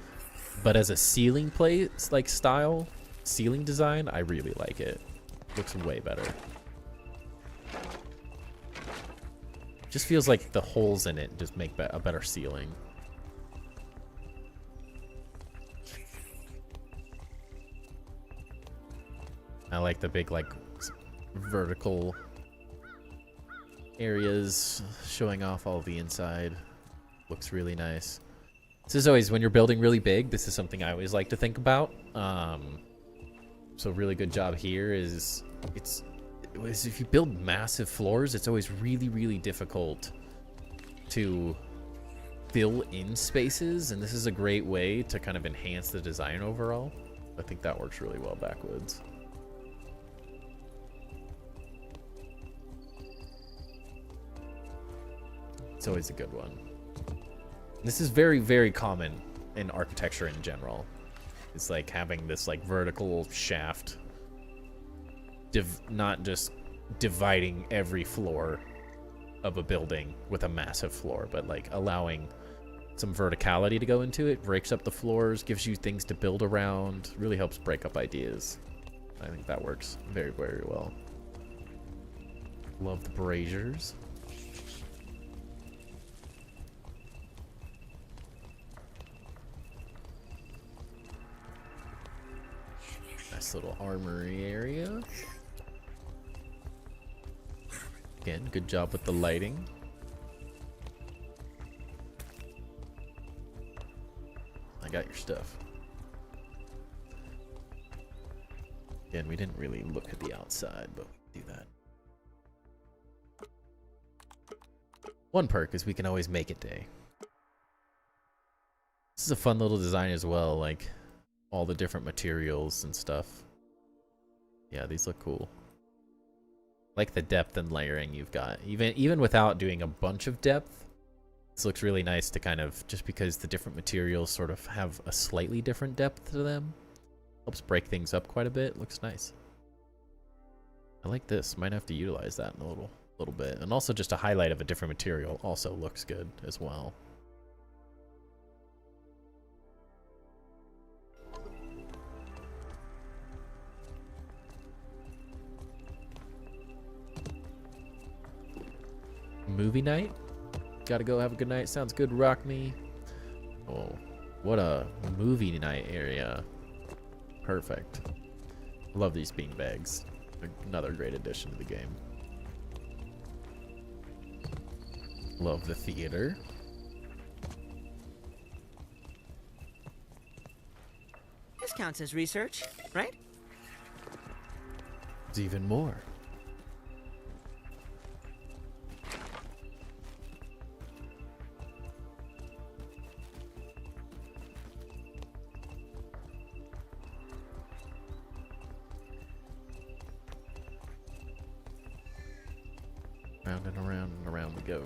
but as a ceiling place, like style, ceiling design, I really like it. Looks way better. Just feels like the holes in it just make a better ceiling. I like the big, like, vertical areas showing off all the inside. Looks really nice. This is always, when you're building really big, this is something I always like to think about. So really good job here is, if you build massive floors, it's always really, really difficult to fill in spaces, and this is a great way to kind of enhance the design overall. I think that works really well backwoods. It's always a good one. This is very, very common in architecture in general. It's like having this like vertical shaft, not just dividing every floor of a building with a massive floor, but like allowing some verticality to go into it, breaks up the floors, gives you things to build around, really helps break up ideas. I think that works very, very well. Love the braziers. Nice little armory area. Again, good job with the lighting. I got your stuff. Again, we didn't really look at the outside, but we can do that. One perk is we can always make it day. This is a fun little design as well, like all the different materials and stuff. Yeah, these look cool. Like the depth and layering you've got. Even without doing a bunch of depth, this looks really nice to kind of, just because the different materials sort of have a slightly different depth to them. Helps break things up quite a bit. Looks nice. I like this. Might have to utilize that in a little bit. And also just a highlight of a different material also looks good as well. Movie night? Gotta go have a good night. Sounds good, rock me. Oh, what a movie night area. Perfect. Love these beanbags. Another great addition to the game. Love the theater. This counts as research, right? It's even more. Round and around we go.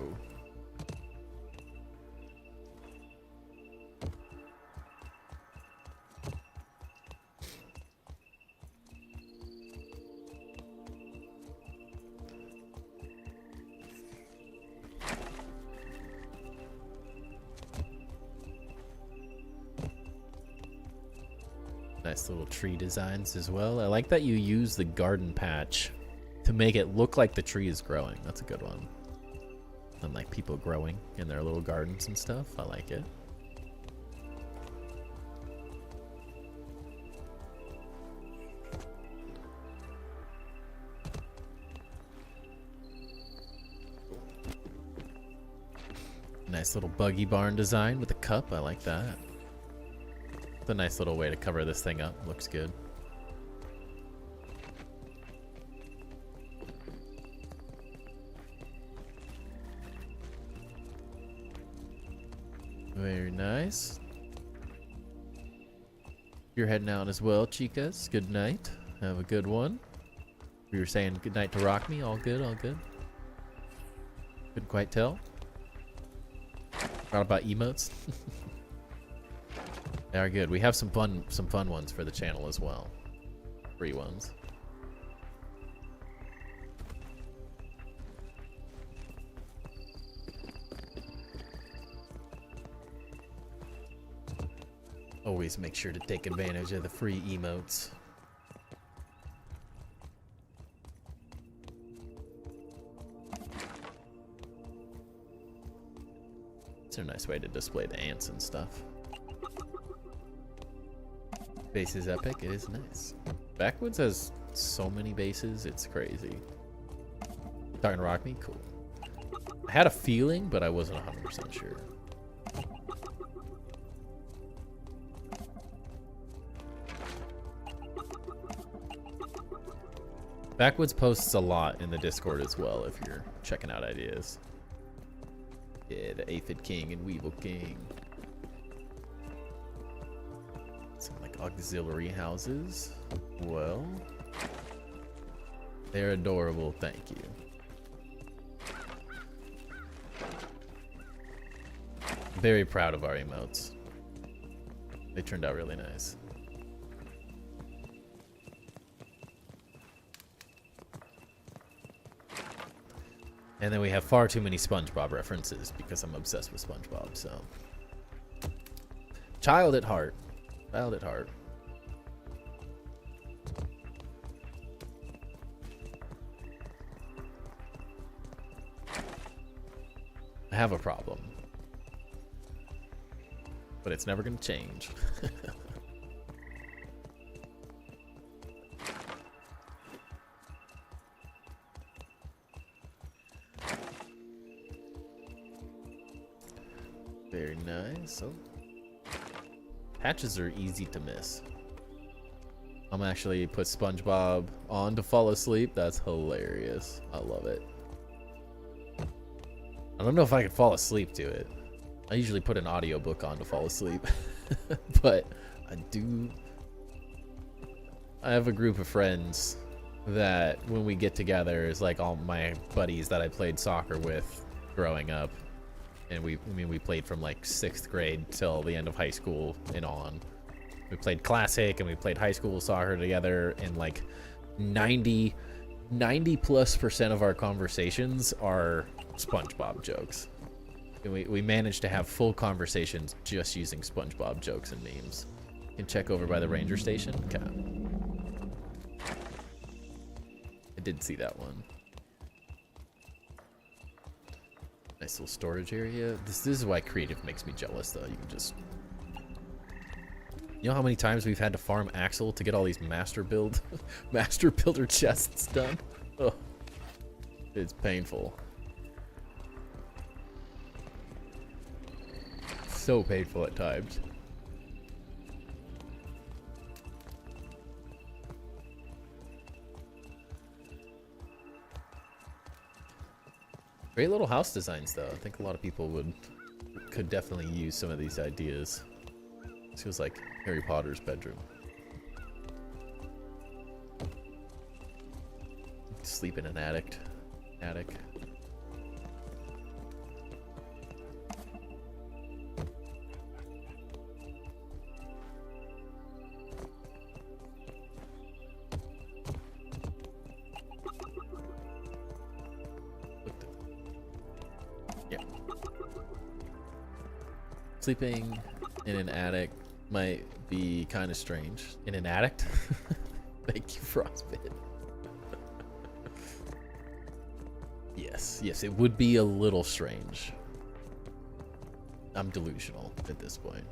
Nice little tree designs as well. I like that you use the garden patch to make it look like the tree is growing. That's a good one. And like people growing in their little gardens and stuff. I like it. Nice little buggy barn design with a cup. I like that. It's a nice little way to cover this thing up. Looks good. Very nice. You're heading out as well, chicas. Good night. Have a good one. We were saying good night to Rock Me. All good, all good. Couldn't quite tell. Thought about emotes. They are good. We have some fun ones for the channel as well. Free ones. Always make sure to take advantage of the free emotes. It's a nice way to display the ants and stuff. Base is epic. It is nice. Backwoods has so many bases. It's crazy. Talking to Rock Me? Cool. I had a feeling, but I wasn't 100% sure. Backwoods posts a lot in the Discord as well if you're checking out ideas. Yeah, the Aphid King and Weevil King. Some like auxiliary houses. Well, they're adorable, thank you. Very proud of our emotes. They turned out really nice. And then we have far too many SpongeBob references because I'm obsessed with SpongeBob, so. Child at heart. Child at heart. I have a problem. But it's never gonna change. Very nice. Oh. Patches are easy to miss. I'm actually put SpongeBob on to fall asleep. That's hilarious. I love it. I don't know if I could fall asleep to it. I usually put an audiobook on to fall asleep. But I have a group of friends that when we get together is like all my buddies that I played soccer with growing up. And we played from like 6th grade till the end of high school and on. We played classic and we played high school soccer together, and like 90+% of our conversations are SpongeBob jokes. And we managed to have full conversations just using SpongeBob jokes and memes. You can check over by the ranger station. Okay. I did see that one. Nice little storage area. This is why creative makes me jealous, though. You can just... You know how many times we've had to farm Axel to get all these master builder chests done? Oh, it's painful. So painful at times. Great little house designs, though. I think a lot of people could definitely use some of these ideas. This feels like Harry Potter's bedroom. Sleep in an attic. Yeah. Sleeping in an attic might be kind of strange. In an attic? Thank you, Frostbit. Yes, it would be a little strange. I'm delusional at this point.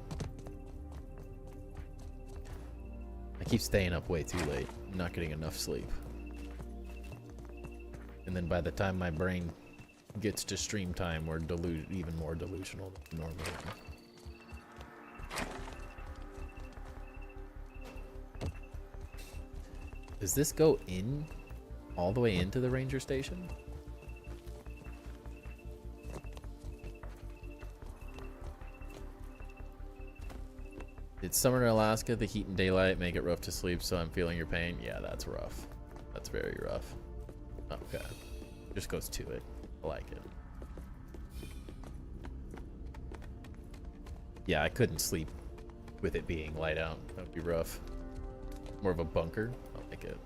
I keep staying up way too late. I'm not getting enough sleep. And then by the time my brain gets to stream time, we're even more delusional than normally. Does this go in all the way into the ranger station? Did summer in Alaska, the heat and daylight make it rough to sleep, so I'm feeling your pain? Yeah, that's rough. That's very rough. Okay. Just goes to it. I like it. Yeah, I couldn't sleep with it being light out. That would be rough. More of a bunker. I'll like it.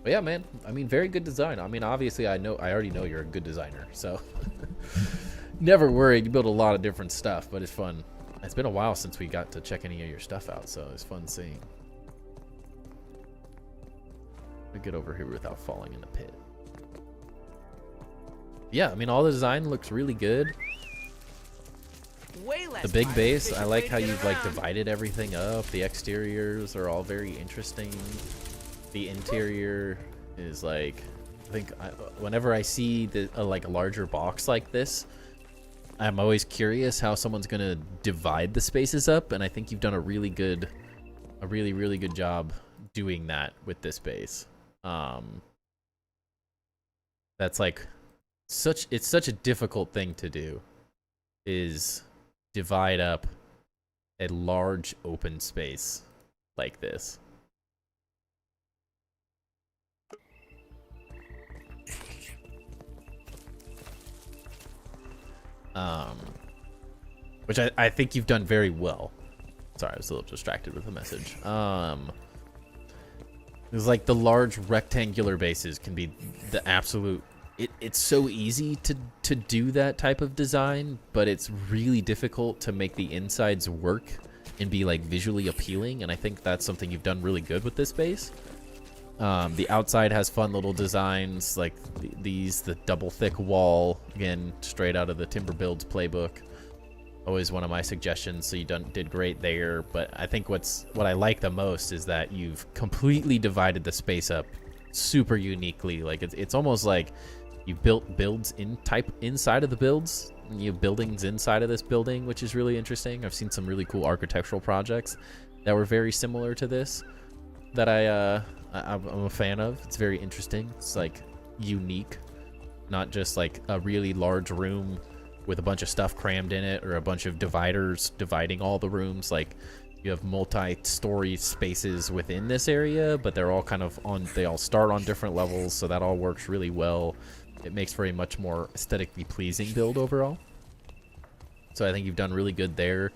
But yeah, man. I mean, very good design. I mean, obviously, I already know you're a good designer, so never worried. You build a lot of different stuff, but it's fun It's been a while since we got to check any of your stuff out, so it's fun seeing. I'll get over here without falling in the pit. Yeah, I mean, all the design looks really good. Way less The big time, base, I efficient like way how to get you've like around. divided everything up. The exteriors are all very interesting. The interior is like, I think whenever I see like a larger box like this, I'm always curious how someone's gonna divide the spaces up, and I think you've done a really good job doing that with this base. That's like it's such a difficult thing to do, is divide up a large open space like this. Which I think you've done very well. Sorry, I was a little distracted with the message. It's like the large rectangular bases can be the absolute. It's so easy to do that type of design, but it's really difficult to make the insides work and be like visually appealing. And I think that's something you've done really good with this base. The outside has fun little designs like the double thick wall, again straight out of the TimberBuilds playbook. Always one of my suggestions, so you did great there. But I think what I like the most is that you've completely divided the space up super uniquely. Like it's almost like you built builds inside of the builds. You have buildings inside of this building, which is really interesting. I've seen some really cool architectural projects that were very similar to this that I'm a fan of. It's very interesting. It's like unique, not just like a really large room with a bunch of stuff crammed in it, or a bunch of dividers dividing all the rooms. Like you have multi-story spaces within this area, but they're all kind of they all start on different levels, so that all works really well. It makes for a much more aesthetically pleasing build overall. So I think you've done really good there.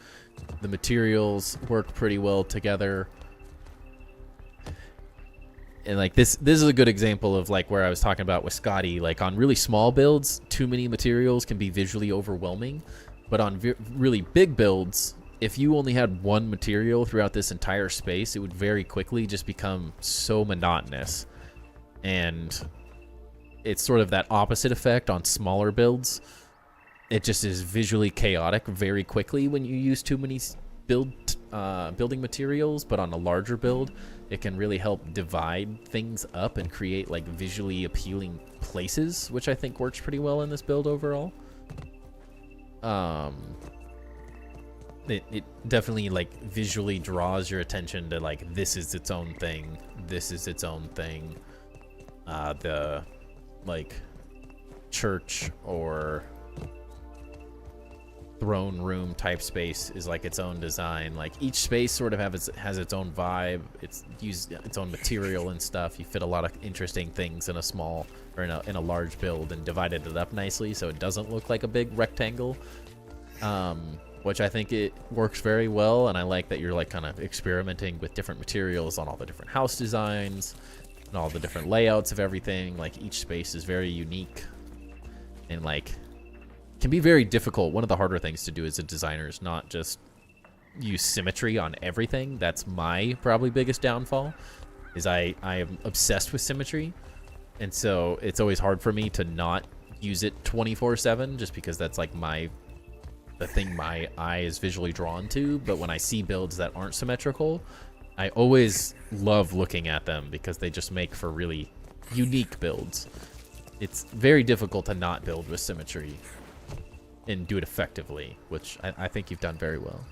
The materials work pretty well together. And like this is a good example of like where I was talking about with Scotty. Like on really small builds, too many materials can be visually overwhelming. But on really big builds, if you only had one material throughout this entire space, it would very quickly just become so monotonous. And it's sort of that opposite effect on smaller builds. It just is visually chaotic very quickly when you use too many building materials. But on a larger build, it can really help divide things up and create like visually appealing places, which I think works pretty well in this build overall. It definitely like visually draws your attention to like, this is its own thing, this is its own thing. The like church or throne room type space is like its own design. Like each space sort of has its own vibe. It's used its own material and stuff. You fit a lot of interesting things in a small or in a large build and divided it up nicely so it doesn't look like a big rectangle. Which I think it works very well, and I like that you're like kind of experimenting with different materials on all the different house designs and all the different layouts of everything. Like each space is very unique and like can be very difficult. One of the harder things to do as a designer is not just use symmetry on everything. That's my probably biggest downfall, is I am obsessed with symmetry, and so it's always hard for me to not use it 24/7 just because that's like the thing my eye is visually drawn to. But when I see builds that aren't symmetrical, I always love looking at them because they just make for really unique builds. It's very difficult to not build with symmetry and do it effectively, which I think you've done very well.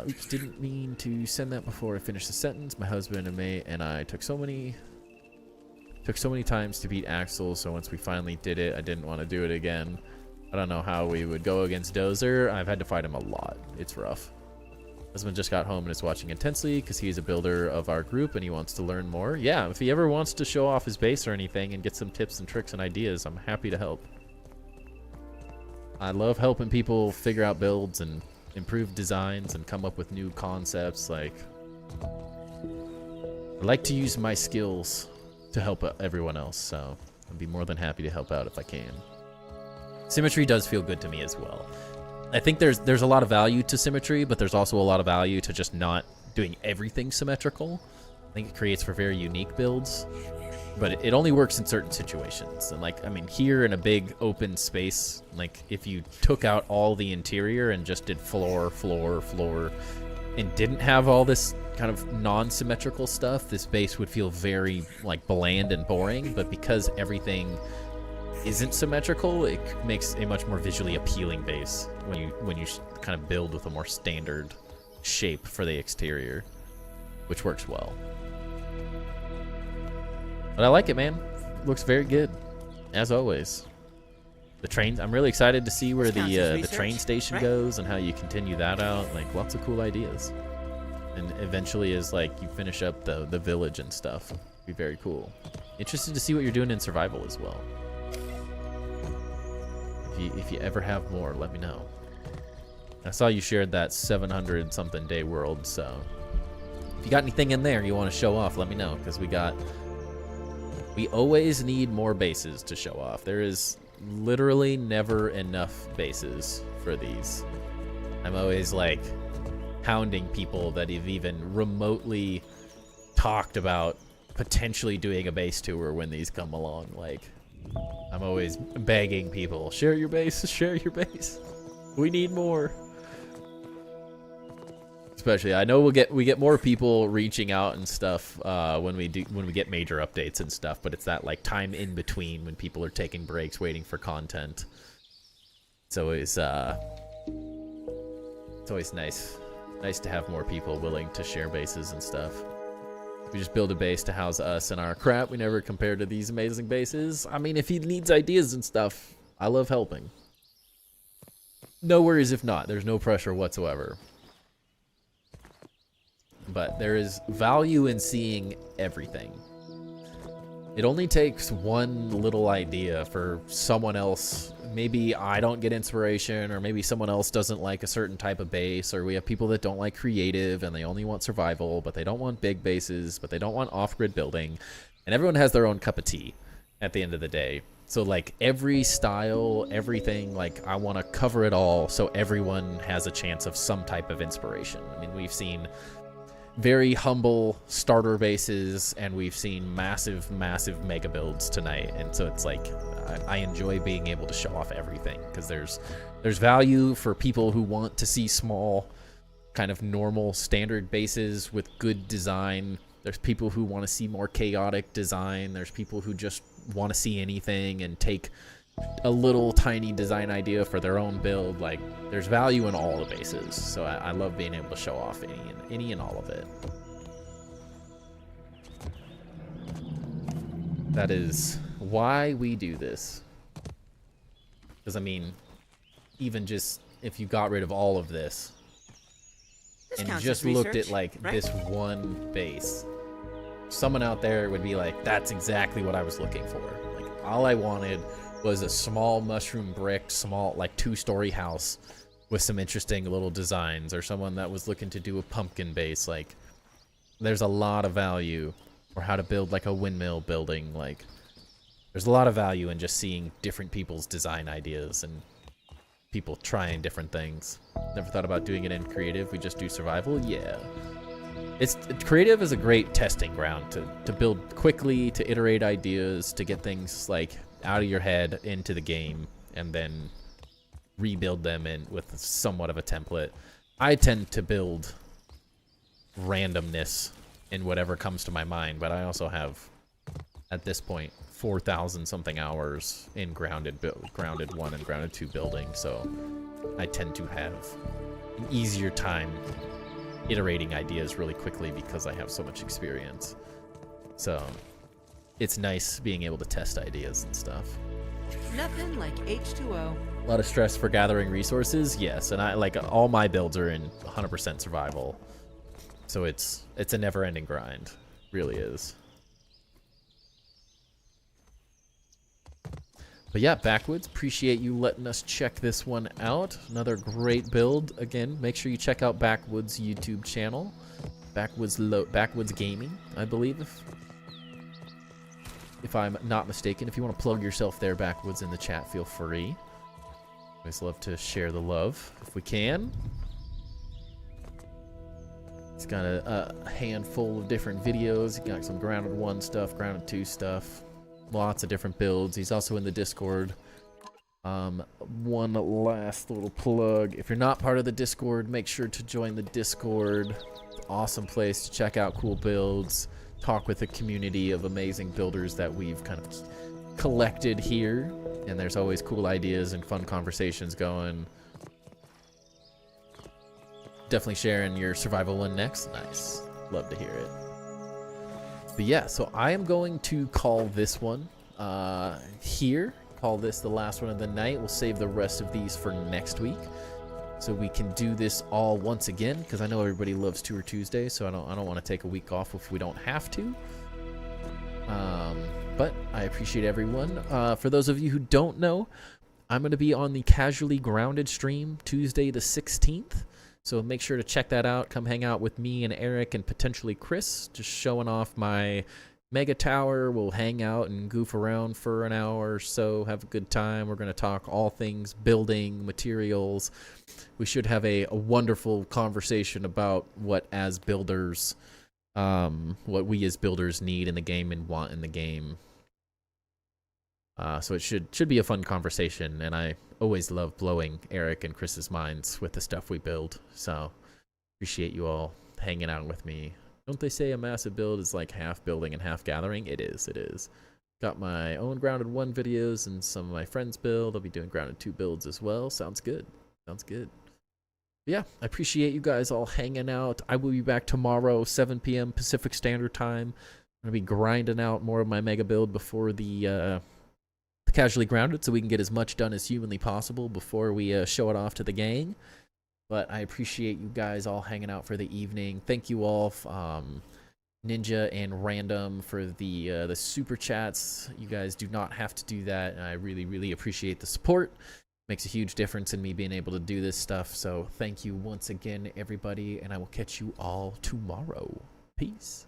Oops, didn't mean to send that before I finished the sentence. My husband and May and I took so many times to beat Axel, so once we finally did it, I didn't want to do it again. I don't know how we would go against Dozer. I've had to fight him a lot. It's rough. Husband just got home and is watching intensely because he's a builder of our group and he wants to learn more. Yeah, if he ever wants to show off his base or anything and get some tips and tricks and ideas, I'm happy to help. I love helping people figure out builds and improve designs and come up with new concepts. Like, I like to use my skills to help everyone else, so I'd be more than happy to help out if I can. Symmetry does feel good to me as well. I think there's a lot of value to symmetry, but there's also a lot of value to just not doing everything symmetrical. I think it creates for very unique builds, but it only works in certain situations. And like, I mean, here in a big open space, like if you took out all the interior and just did floor, floor, floor, and didn't have all this kind of non-symmetrical stuff, this base would feel very like bland and boring. But because everything isn't symmetrical, it makes a much more visually appealing base when you kind of build with a more standard shape for the exterior, which works well. But I like it, man. It looks very good, as always. The train, I'm really excited to see where the train station goes and how you continue that out. Like, lots of cool ideas. And eventually, as like you finish up the village and stuff, it'll be very cool. Interested to see what you're doing in survival as well. If you ever have more, let me know. I saw you shared that 700 something day world, so if you got anything in there you want to show off, let me know, because we always need more bases to show off. There is literally never enough bases for these. I'm always like hounding people that have even remotely talked about potentially doing a base tour when these come along. Like, I'm always begging people, share your base, share your base. We need more. Especially, I know we get more people reaching out and stuff when we get major updates and stuff, but it's that like time in between when people are taking breaks, waiting for content. It's always nice to have more people willing to share bases and stuff. We just build a base to house us and our crap. We never compare to these amazing bases. I mean, if he needs ideas and stuff, I love helping. No worries if not. There's no pressure whatsoever. But there is value in seeing everything. It only takes one little idea for someone else. Maybe I don't get inspiration, or maybe someone else doesn't like a certain type of base, or we have people that don't like creative and they only want survival, but they don't want big bases, but they don't want off-grid building. And everyone has their own cup of tea at the end of the day. So like every style, everything, like I want to cover it all so everyone has a chance of some type of inspiration. I mean, we've seen very humble starter bases, and we've seen massive mega builds tonight, and so it's like I enjoy being able to show off everything, because there's value for people who want to see small kind of normal standard bases with good design. There's people who want to see more chaotic design. There's people who just want to see anything and take a little tiny design idea for their own build. Like, there's value in all the bases, so I love being able to show off any and all of it. That is why we do this. Because I mean, even just if you got rid of all of this and just looked at like this one base, someone out there would be like, that's exactly what I was looking for. Like, all I wanted was a small mushroom brick, small like 2-story house with some interesting little designs, or someone that was looking to do a pumpkin base. Like, there's a lot of value, or how to build like a windmill building. Like, there's a lot of value in just seeing different people's design ideas and people trying different things. Never thought about doing it in creative. We just do survival. Yeah. Creative is a great testing ground to build quickly, to iterate ideas, to get things like out of your head into the game, and then rebuild them in with somewhat of a template. I tend to build randomness in whatever comes to my mind, but I also have, at this point, 4,000 something hours in grounded 1 and grounded 2 building, so I tend to have an easier time iterating ideas really quickly because I have so much experience. So it's nice being able to test ideas and stuff. Nothing like H2O. A lot of stress for gathering resources, yes, and I like all my builds are in 100% survival, so it's a never-ending grind, really is. But yeah, Backwoods, appreciate you letting us check this one out. Another great build. Again, make sure you check out Backwoods' YouTube channel, Backwoods Gaming, I believe, if I'm not mistaken. If you want to plug yourself there, Backwoods, in the chat, feel free. Always love to share the love if we can. He's got a handful of different videos. He's got some Grounded 1 stuff, Grounded 2 stuff. Lots of different builds. He's also in the Discord. One last little plug. If you're not part of the Discord, make sure to join the Discord. It's an awesome place to check out cool builds, talk with a community of amazing builders that we've kind of collected here. And there's always cool ideas and fun conversations going. Definitely sharing your survival one next. Nice. Love to hear it. But yeah, so I am going to call this one here. Call this the last one of the night. We'll save the rest of these for next week, so we can do this all once again. Because I know everybody loves Tour Tuesday, so I don't want to take a week off if we don't have to. But I appreciate everyone. For those of you who don't know, I'm going to be on the Casually Grounded stream Tuesday the 16th. So make sure to check that out. Come hang out with me and Eric and potentially Chris. Just showing off my mega tower. We'll hang out and goof around for an hour or so. Have a good time. We're going to talk all things building, materials. We should have a wonderful conversation about what as builders, what we as builders need in the game and want in the game. So it should be a fun conversation, and I always love blowing Eric and Chris's minds with the stuff we build. So appreciate you all hanging out with me. Don't they say a massive build is like half building and half gathering? It is, it is. Got my own Grounded 1 videos and some of my friends' build. I'll be doing Grounded 2 builds as well. Sounds good. Sounds good. Yeah, I appreciate you guys all hanging out. I will be back tomorrow, 7 p.m. Pacific Standard Time. I'm going to be grinding out more of my mega build before the Casually Grounded, so we can get as much done as humanly possible before we show it off to the gang. But I appreciate you guys all hanging out for the evening. Thank you all, Ninja and Random, for the super chats. You guys do not have to do that, and I really, really appreciate the support. Makes a huge difference in me being able to do this stuff. So thank you once again, everybody, and I will catch you all tomorrow. Peace.